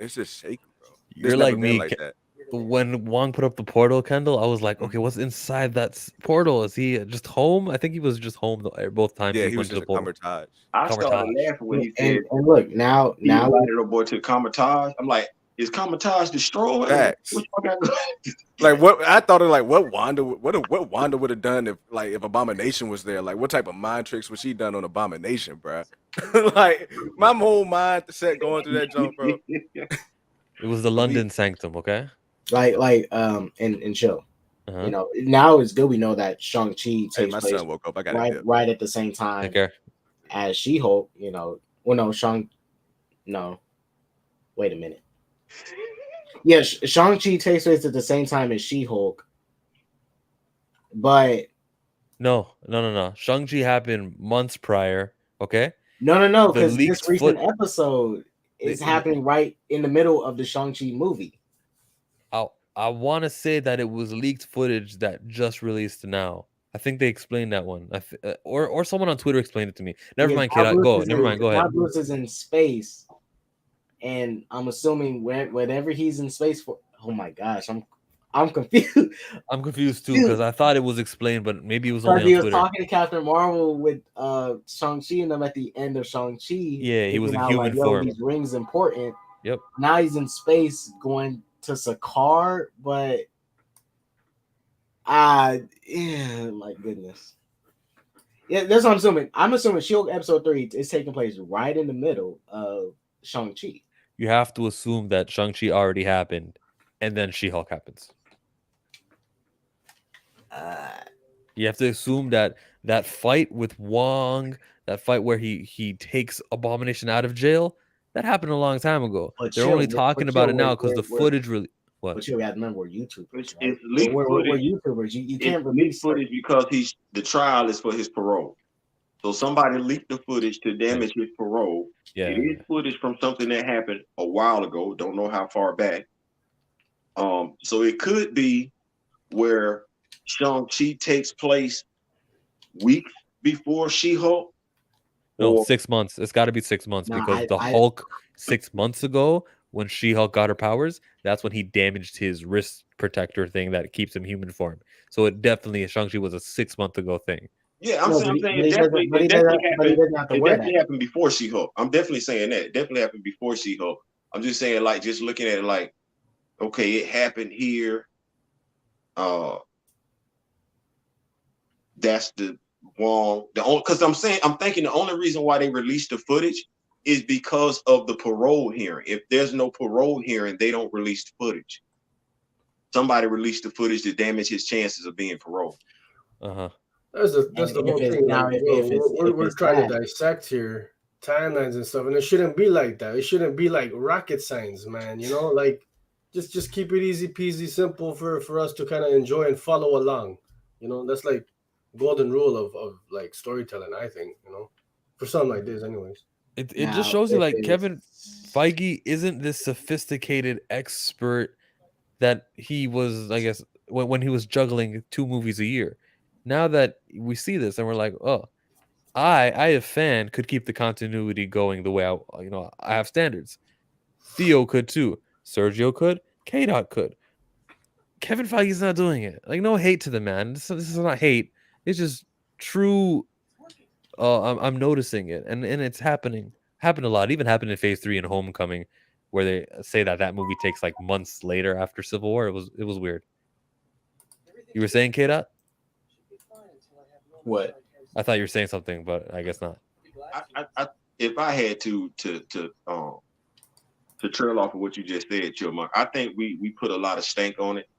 It's just shaky, bro. You're It's like never been me. like that. When Wong put up the portal, Kendall, I was like, okay, what's inside that portal? Is he just home? I think he was just home both times Yeah, he he was went to just the a portal. camouflage. I started Camouflage. laughing when he said And look, now he invited a boy to Camouflage. I'm like, is Camouflage destroyed? Facts. What y'all got going? Like what I thought of, like what Wanda would have done if Abomination was there. Like what type of mind tricks would she done on Abomination, bro? Like my whole mindset going through that jump, bro. It was the London Sanctum, okay? And chill. Uh-huh. You know, now it's good we know that Shang-Chi Hey, takes my place son woke up. I got it. right at the same time Take care. as She-Hulk. You know, well, no, wait a minute. Yeah, Shang-Chi takes place at the same time as She-Hulk, but No. Shang-Chi happened months prior, okay? no, The because leaked this recent episode is The- happening right in the middle of the Shang-Chi movie. I want to say that it was leaked footage that just released now. I think they explained that one. Or someone on Twitter explained it to me. Never mind, kid. Go. Never mind. Go ahead. Bruce is in space, and I'm assuming whenever he's in space for. Oh my gosh, I'm confused. I'm confused too because I thought it was explained, but maybe it was only Because on he was Twitter. talking to Captain Marvel with Shang-Chi and them at the end of Shang-Chi. Yeah, he was in human like, form. These rings important. Yep. Now he's in space going to Sakaar, but yeah, my goodness. Yeah, that's what I'm assuming. I'm assuming She-Hulk episode 3 is taking place right in the middle of Shang-Chi. You have to assume that Shang-Chi already happened, and then She-Hulk happens. You have to assume that fight with Wong, that fight where he takes Abomination out of jail, that happened a long time ago. They're only talking about it now because the footage really. What? But you got to remember, we're YouTubers, right? It's leaked We're footage. YouTubers. You can't It's release leaked footage because the trial is for his parole. So somebody leaked the footage to damage his parole. Yeah. It is footage from something that happened a while ago. Don't know how far back. So it could be where Shang-Chi takes place weeks before She-Hulk. No, 6 months. It's got to be 6 months because Hulk 6 months ago, when She-Hulk got her powers, that's when he damaged his wrist protector thing that keeps him human form. So it definitely, Shang-Chi was a 6 month ago thing. Yeah, I'm saying it definitely happened before She-Hulk. I'm definitely saying that. It definitely happened before She-Hulk. I'm just saying, like, just looking at it like, okay, it happened here. That's the Wong. Because I'm thinking the only reason why they released the footage is because of the parole hearing. If there's no parole hearing, they don't release the footage. Somebody released the footage to damage his chances of being paroled. That's the whole thing. We're trying to dissect here timelines and stuff, and it shouldn't be like that. It shouldn't be like rocket science, man. You know, like just keep it easy peasy, simple for us to kind of enjoy and follow along. You know, that's like golden rule of like storytelling, I think. You know, for something like this, anyways. It just shows you like Kevin Feige isn't this sophisticated expert that he was, I guess, when he was juggling 2 movies a year. Now that we see this and we're like, oh, I a fan could keep the continuity going the way I have standards. Theo could too. Sergio could. K-Dot could. Kevin Feige's not doing it. Like, no hate to the man. This is not hate. It's just true. I'm noticing it, and it's happened a lot. It even happened in Phase 3 in Homecoming, where they say that movie takes like months later after Civil War. It was weird. You were saying, K-Dot? What? I thought you were saying something, but I guess not. If I had to trail off of what you just said, Chillmark, I think we put a lot of stank on it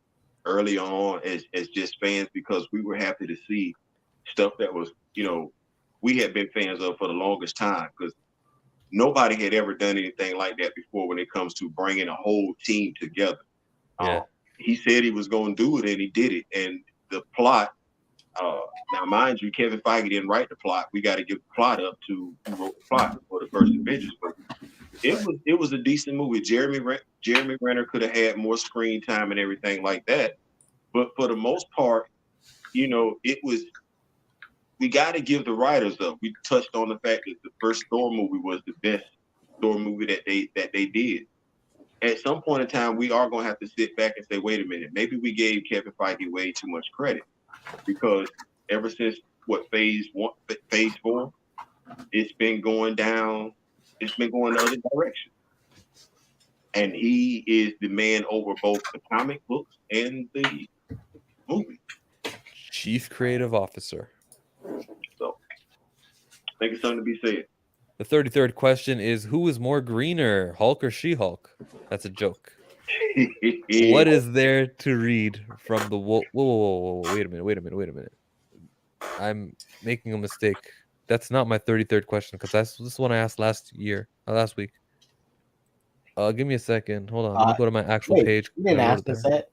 early on as just fans because we were happy to see stuff that was, we had been fans of for the longest time because nobody had ever done anything like that before when it comes to bringing a whole team together. Yeah. He said he was going to do it and he did it. And the plot, now mind you, Kevin Feige didn't write the plot. We got to give the plot up to who wrote the plot for the first Avengers movie. It was a decent movie. Jeremy Renner could have had more screen time and everything like that. But for the most part, we got to give the writers up. We touched on the fact that the first Thor movie was the best Thor movie that they did. at some point in time, we are going to have to sit back and say, wait a minute, maybe we gave Kevin Feige way too much credit, because ever since phase 4, it's been going down. It's been going the other direction. And he is the man over both the comic books and the movie. Chief Creative Officer. So I think it's something to be said. The 33rd question is, who is more greener, Hulk or She-Hulk? That's a joke. What is there to read from the whoa, wait a minute. I'm making a mistake. That's not my 33rd question, because this is one I asked last week. Give me a second. Hold on. Let me go to my actual page. You didn't ask us that.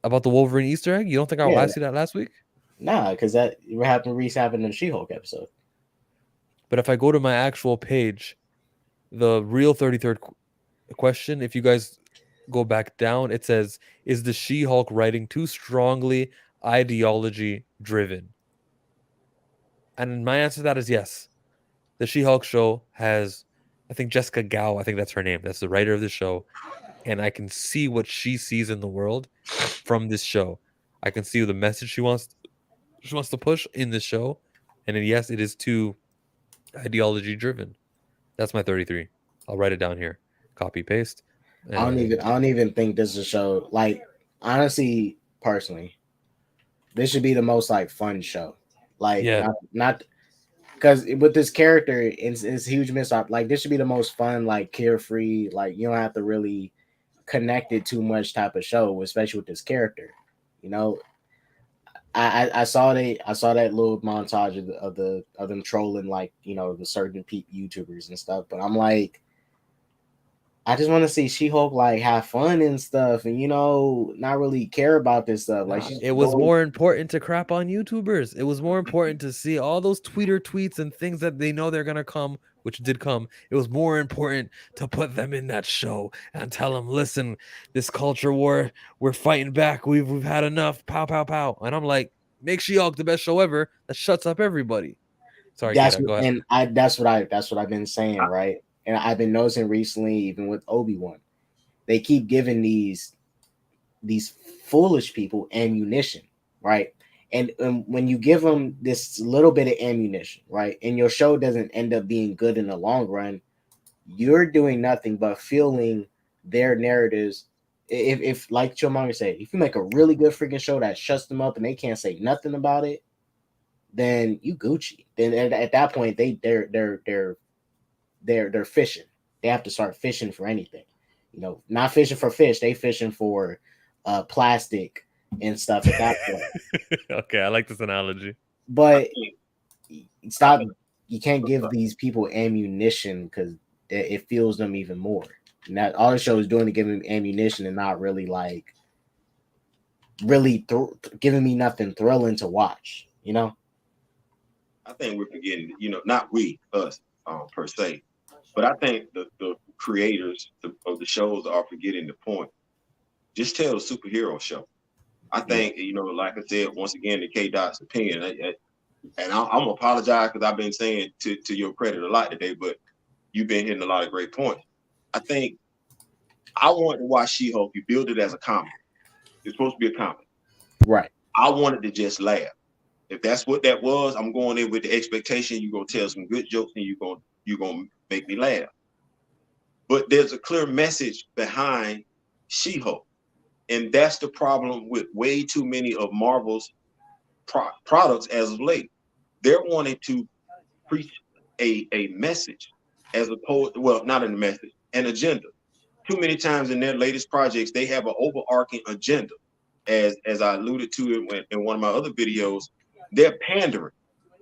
About the Wolverine Easter egg? You don't think I asked you that last week? Nah, because that happened in the She-Hulk episode. But if I go to my actual page, the real 33rd question, if you guys go back down, it says, is the She-Hulk writing too strongly ideology driven? And my answer to that is yes. The She-Hulk show has, I think, Jessica Gao, I think that's her name. That's the writer of the show. And I can see what she sees in the world from this show. I can see the message she wants to push in this show. And then, yes, it is too ideology driven. That's my 33. I'll write it down here. Copy, paste. I don't even think this is a show. Like, honestly, personally, this should be the most like fun show. Like, not because with this character, it's huge miss up. Like, this should be the most fun, like carefree. Like, you don't have to really connect it too much type of show, especially with this character. You know, I saw that little montage of them trolling, like, you know, the certain YouTubers and stuff. But I'm like, I just want to see She-Hulk like have fun and stuff, and, you know, not really care about this stuff. Like, it was more important to crap on YouTubers. It was more important to see all those Twitter tweets and things that they know they're gonna come, which did come. It was more important to put them in that show and tell them, listen, this culture war, we're fighting back. We've had enough. Pow, pow, pow. And I'm like, make She-Hulk the best show ever. That shuts up everybody. Sorry, that's go ahead. And that's what I've been saying, right? And I've been noticing recently, even with Obi-Wan, they keep giving these foolish people ammunition, right? And when you give them this little bit of ammunition, right, and your show doesn't end up being good in the long run, you're doing nothing but fueling their narratives. If like Killmonger said, if you make a really good freaking show that shuts them up and they can't say nothing about it, then you Gucci. Then at that point, they're fishing. They have to start fishing for anything, you know, not fishing for fish. They fishing for plastic and stuff at that point. Okay, I like this analogy. But stop. You can't give these people ammunition because it fuels them even more. And that all the show is doing to give them ammunition and not really like giving me nothing thrilling to watch. You know. I think we're forgetting, you know, not us per se, but I think the creators of the shows are forgetting the point. Just tell a superhero show. I think, you know, like I said, once again, the K-Dot's opinion, and I'm gonna apologize because I've been saying to your credit a lot today, but you've been hitting a lot of great points. I think I wanted to watch She-Hulk. You build it as a comedy. It's supposed to be a comedy, right? I wanted to just laugh. If that's what that was, I'm going in with the expectation you're gonna tell some good jokes and you're gonna make me laugh. But there's a clear message behind She-Hulk, and that's the problem with way too many of Marvel's products as of late. They're wanting to preach a message as opposed, well, not a message, an agenda. Too many times in their latest projects, they have an overarching agenda. As I alluded to in one of my other videos, they're pandering.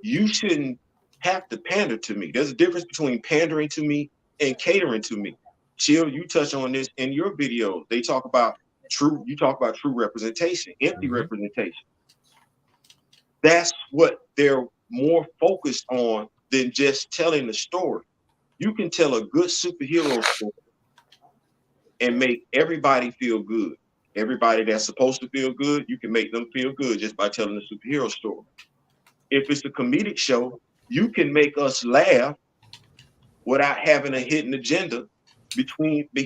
You shouldn't have to pander to me. There's a difference between pandering to me and catering to me. Chill, you touch on this in your video. You talk about true representation, empty representation. That's what they're more focused on than just telling the story. You can tell a good superhero story and make everybody feel good. Everybody that's supposed to feel good, you can make them feel good just by telling a superhero story. If it's a comedic show, you can make us laugh without having a hidden agenda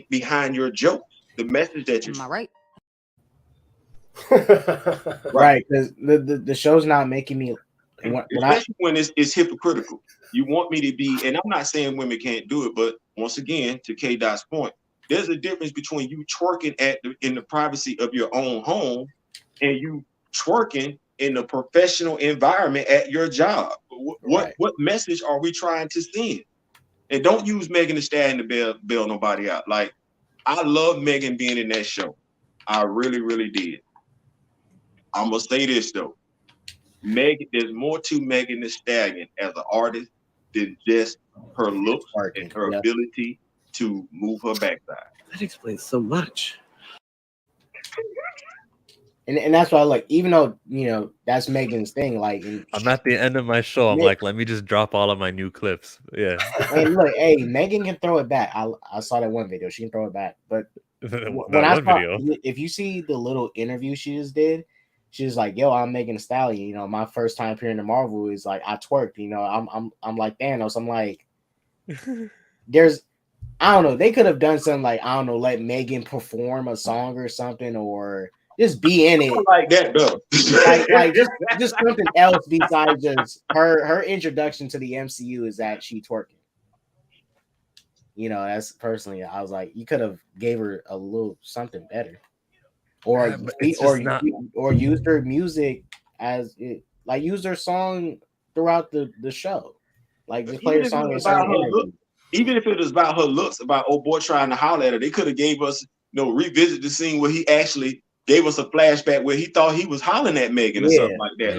behind your jokes, the message that you. Am I right? Right, because the show's not making me. Especially when it's hypocritical. You want me to be, and I'm not saying women can't do it, but once again, to K Dot's point, there's a difference between you twerking in the privacy of your own home and you twerking in a professional environment at your job. What message are we trying to send? And don't use Megan Thee Stallion to bail nobody out. Like, I love Megan being in that show. I really, really did. I'm gonna say this though. Megan, there's more to Megan Thee Stallion as an artist than just her looks and her ability to move her backside. That explains so much. And that's why, like, even though that's Megan's thing, like, I'm at the end of my show. I'm like, let me just drop all of my new clips. Yeah. And look, hey, Megan can throw it back. I saw that one video. She can throw it back. But if you see the little interview she just did, she was like, "Yo, I'm Megan Thee Stallion. My first time appearing in Marvel is like I twerked. I'm like Thanos. I'm like, I don't know. They could have done something like, I don't know, let Megan perform a song or something, or just be in it like that though. like just something else besides just her introduction to the MCU is that she twerking. That's personally, I was like, you could have gave her a little something better. Or used her music as it, like use her song throughout the show, like just play her song. Even if it was about her looks, about old boy trying to holler at her, they could have gave us revisit the scene where he actually gave us a flashback where he thought he was hollering at Megan or something like that.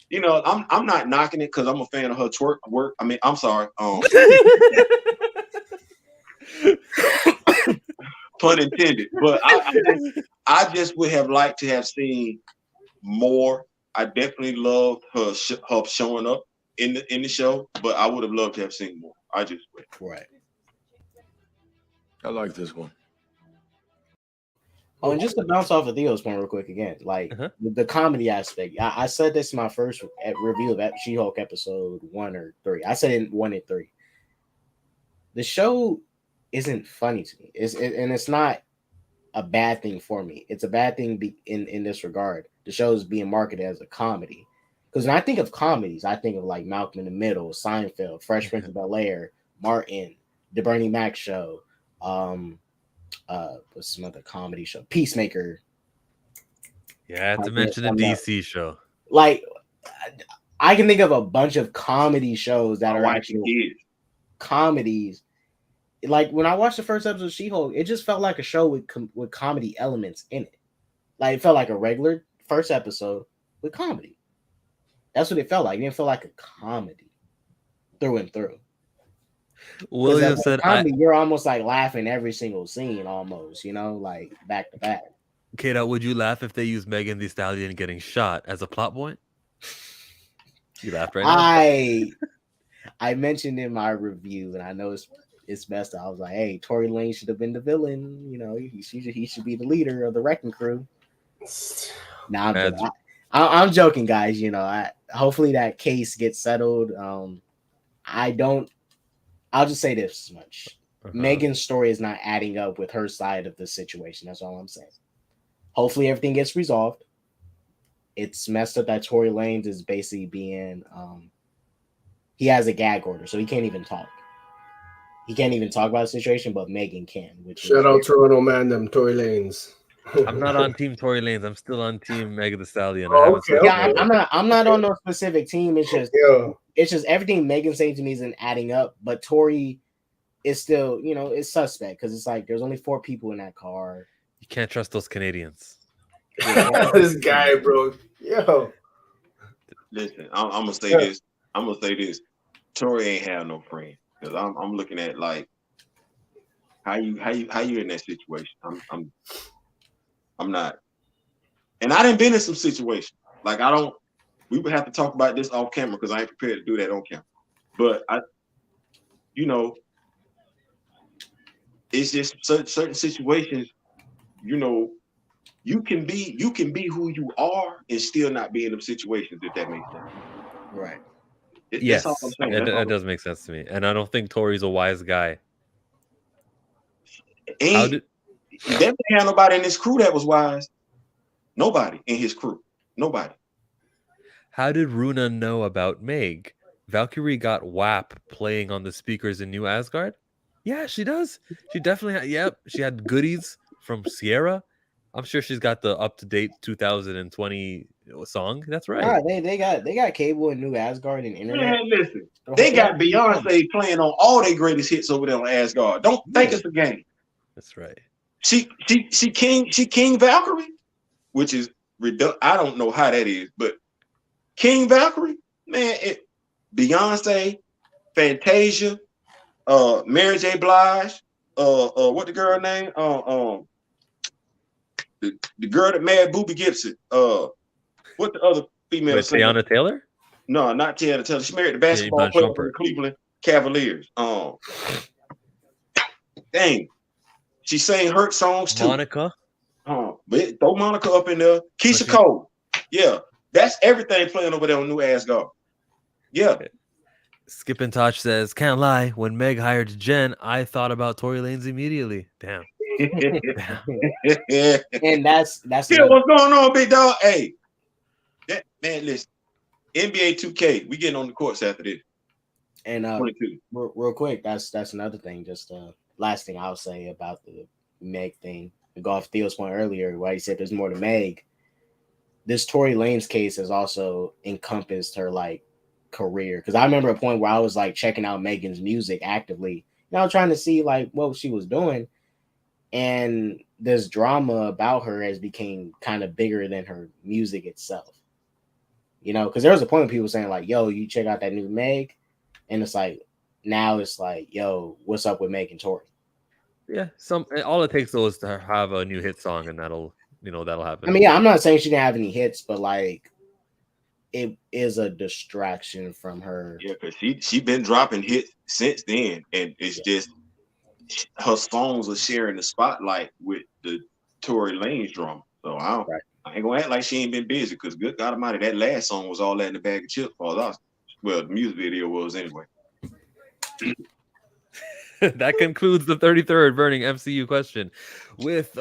Yeah. Like, I'm not knocking it because I'm a fan of her twerk work. I mean, I'm sorry. Pun intended, but I just would have liked to have seen more. I definitely loved her showing up in the show, but I would have loved to have seen more. I just went. Right. I like this one. Oh, and just to bounce off of Theo's point real quick again, like the comedy aspect. I said this in my first review of She-Hulk episode 1 or 3. I said in 1 and 3. The show isn't funny to me. It's not a bad thing for me. It's a bad thing in this regard. The show is being marketed as a comedy. Because when I think of comedies, I think of like Malcolm in the Middle, Seinfeld, Fresh Prince of Bel-Air, Martin, The Bernie Mac Show, what's some other comedy show? Peacemaker. Yeah, I had to mention the DC show. Like, I can think of a bunch of comedy shows that are actually comedies. Like, when I watched the first episode of She-Hulk, it just felt like a show with comedy elements in it. Like, it felt like a regular first episode with comedy. That's what it felt like. It didn't feel like a comedy through and through. William said, you're almost like laughing every single scene, almost, like back to back. Kate, would you laugh if they used Megan Thee Stallion getting shot as a plot point? You laughed right now. I mentioned in my review, and I know it's messed up. I was like, hey, Tory Lane should have been the villain. He should be the leader of the wrecking crew. Nah, I'm joking, guys. Hopefully that case gets settled. I'll just say this much. Megan's story is not adding up with her side of the situation. That's all I'm saying. Hopefully everything gets resolved. It's messed up that Tory Lanez is basically being he has a gag order, so he can't even talk. He can't even talk about the situation, but Megan can. Shout out Toronto man, them Tory Lanez. I'm not on Team Tory Lanez. I'm still on Team Megan Thee Stallion. I'm not on no specific team. It's just everything Megan's saying to me isn't adding up. But Tory is still, it's suspect because it's like there's only 4 people in that car. You can't trust those Canadians. This guy, bro. Yo. Listen, I'm gonna say this. Tory ain't have no friend because I'm looking at like how you in that situation. I'm not, and I done been in some situations. Like we would have to talk about this off camera because I ain't prepared to do that on camera. But it's just certain situations. You can be who you are and still not be in them situations, if that makes sense. Right. Yes, that does make sense to me. And I don't think Tory's a wise guy. How did That didn't have nobody in his crew that was wise. Nobody in his crew. Nobody. Runa know about Meg? Valkyrie got WAP playing on the speakers in New Asgard? Yeah, she does. She definitely yep, she had goodies from Sierra. I'm sure she's got the up-to-date 2020 song. That's right. They got cable in New Asgard and internet. Man, listen. They got Beyonce playing on all their greatest hits over there on Asgard. Don't think it's a game. That's right. She King Valkyrie, which is I don't know how that is, but King Valkyrie, man, Beyonce, Fantasia, Mary J. Blige, what the girl name? The girl that married Boobie Gibson. What the other female singer? Tiana Taylor? No, not Tiana Taylor. She married the basketball player from the Cleveland Cavaliers. Dang. She sang hurt songs too. Monica. But throw Monica up in there. Keisha Cole. Yeah. That's everything playing over there on New Asgard. Yeah. Okay. Skip and Tosh says, can't lie. When Meg hired Jen, I thought about Tory Lanez immediately. Damn. And that's yeah, what's going on, big dog? Hey. Man, listen. NBA 2K, we getting on the courts after this. And real quick, that's another thing. Just last thing I'll say about the Meg thing. To go off Theo's point earlier, why he said there's more to Meg. This Tory Lanez case has also encompassed her like career. Because I remember a point where I was like checking out Megan's music actively. And I was trying to see like what she was doing. And this drama about her has become kind of bigger than her music itself. You know, because there was a point when people saying like, yo, you check out that new Meg. And it's like, now it's like, yo, what's up with Meg and Tory? Yeah, all it takes though is to have a new hit song, and that'll happen. I mean, yeah, I'm not saying she didn't have any hits, but like, it is a distraction from her. Yeah, because she been dropping hits since then, and it's just her songs are sharing the spotlight with the Tory Lanez drama. So I ain't gonna act like she ain't been busy, because good God Almighty, that last song was all that in the bag of chips for us. Well, the music video was anyway. That concludes the 33rd Burning MCU question. With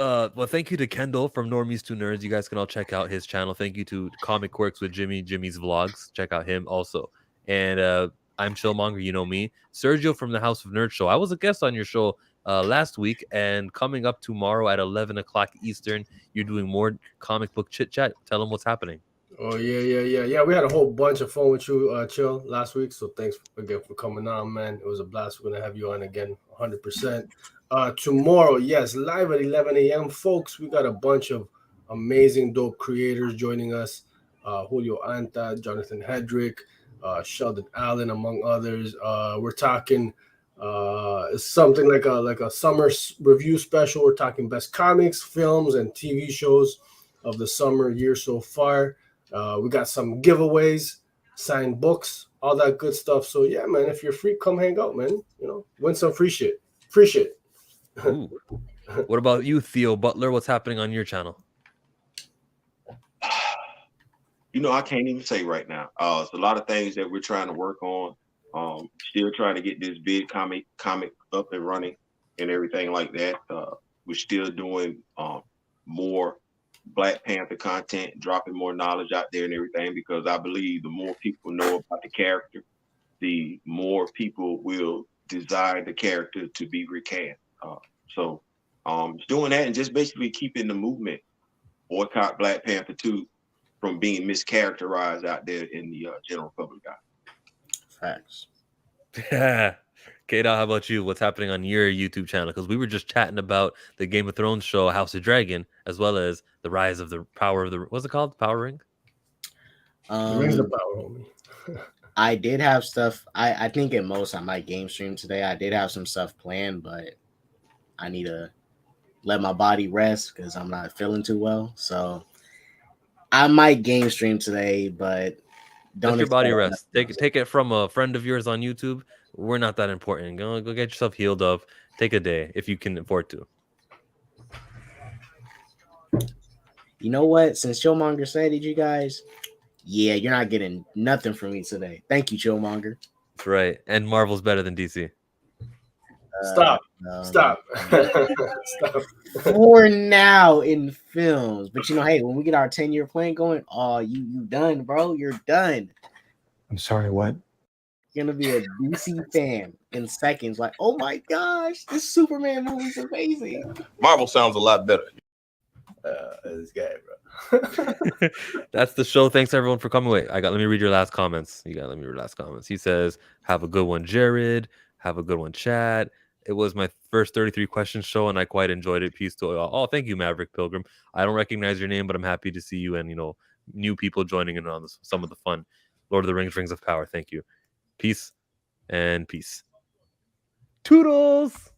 thank you to Kendall from Normies to Nerds. You guys can all check out his channel. Thank you to Comic Quirks with Jimmy's vlogs. Check out him also. And I'm Chillmonger, you know me. Sergio from the House of Nerd Show. I was a guest on your show last week, and coming up tomorrow at 11 o'clock Eastern, you're doing more comic book chit chat. Tell them what's happening. Oh yeah. We had a whole bunch of fun with you, Chill, last week. So thanks again for coming on, man. It was a blast. We're gonna have you on again, 100%. Tomorrow, yes, live at 11 a.m., folks. We got a bunch of amazing, dope creators joining us. Julio Anta, Jonathan Hedrick, Sheldon Allen, among others. We're talking something like a summer review special. We're talking best comics, films, and TV shows of the summer year so far. We got some giveaways, signed books, all that good stuff. So yeah, man, if you're free, come hang out, man. You know, win some free shit. Ooh. What about you, Theo Butler? What's happening on your channel? You know, I can't even say right now. There's a lot of things that we're trying to work on. Still trying to get this big comic up and running and everything like that. We're still doing more Black Panther content, dropping more knowledge out there and everything, because I believe the more people know about the character, the more people will desire the character to be recast. So doing that and just basically keeping the movement, boycott Black Panther 2 from being mischaracterized out there in the general public eye. Facts. Yeah. K-Dot, how about you? What's happening on your YouTube channel? Because we were just chatting about the Game of Thrones show House of Dragon, as well as the rise of the power of the, what's it called? Power Ring? The Rings of Power, homie. I did have stuff. I think at most I might game stream today. I did have some stuff planned, but I need to let my body rest because I'm not feeling too well. So I might game stream today, but don't let your body rest. Take it from a friend of yours on YouTube. We're not that important. Go get yourself healed up. Take a day if you can afford to. You know what? Since Chillmonger said it, you guys, yeah, you're not getting nothing from me today. Thank you, Chillmonger. That's right. And Marvel's better than DC. Stop. no, Stop. no. Stop. For now in films, but hey, when we get our 10-year plan going, oh, you done, bro. You're done. I'm sorry, what? You're gonna be a DC fan in seconds. Like, oh my gosh, this Superman movie's amazing. Marvel sounds a lot better. This guy, bro. That's the show. Thanks everyone for coming. Wait, let me read your last comments. Let me read your last comments. He says, "Have a good one, Jared. Have a good one, Chad. It was my first 33 questions show, and I quite enjoyed it. Peace to all." Oh, thank you, Maverick Pilgrim. I don't recognize your name, but I'm happy to see you and new people joining in on some of the fun. Lord of the Rings, Rings of Power. Thank you. Peace and peace. Toodles.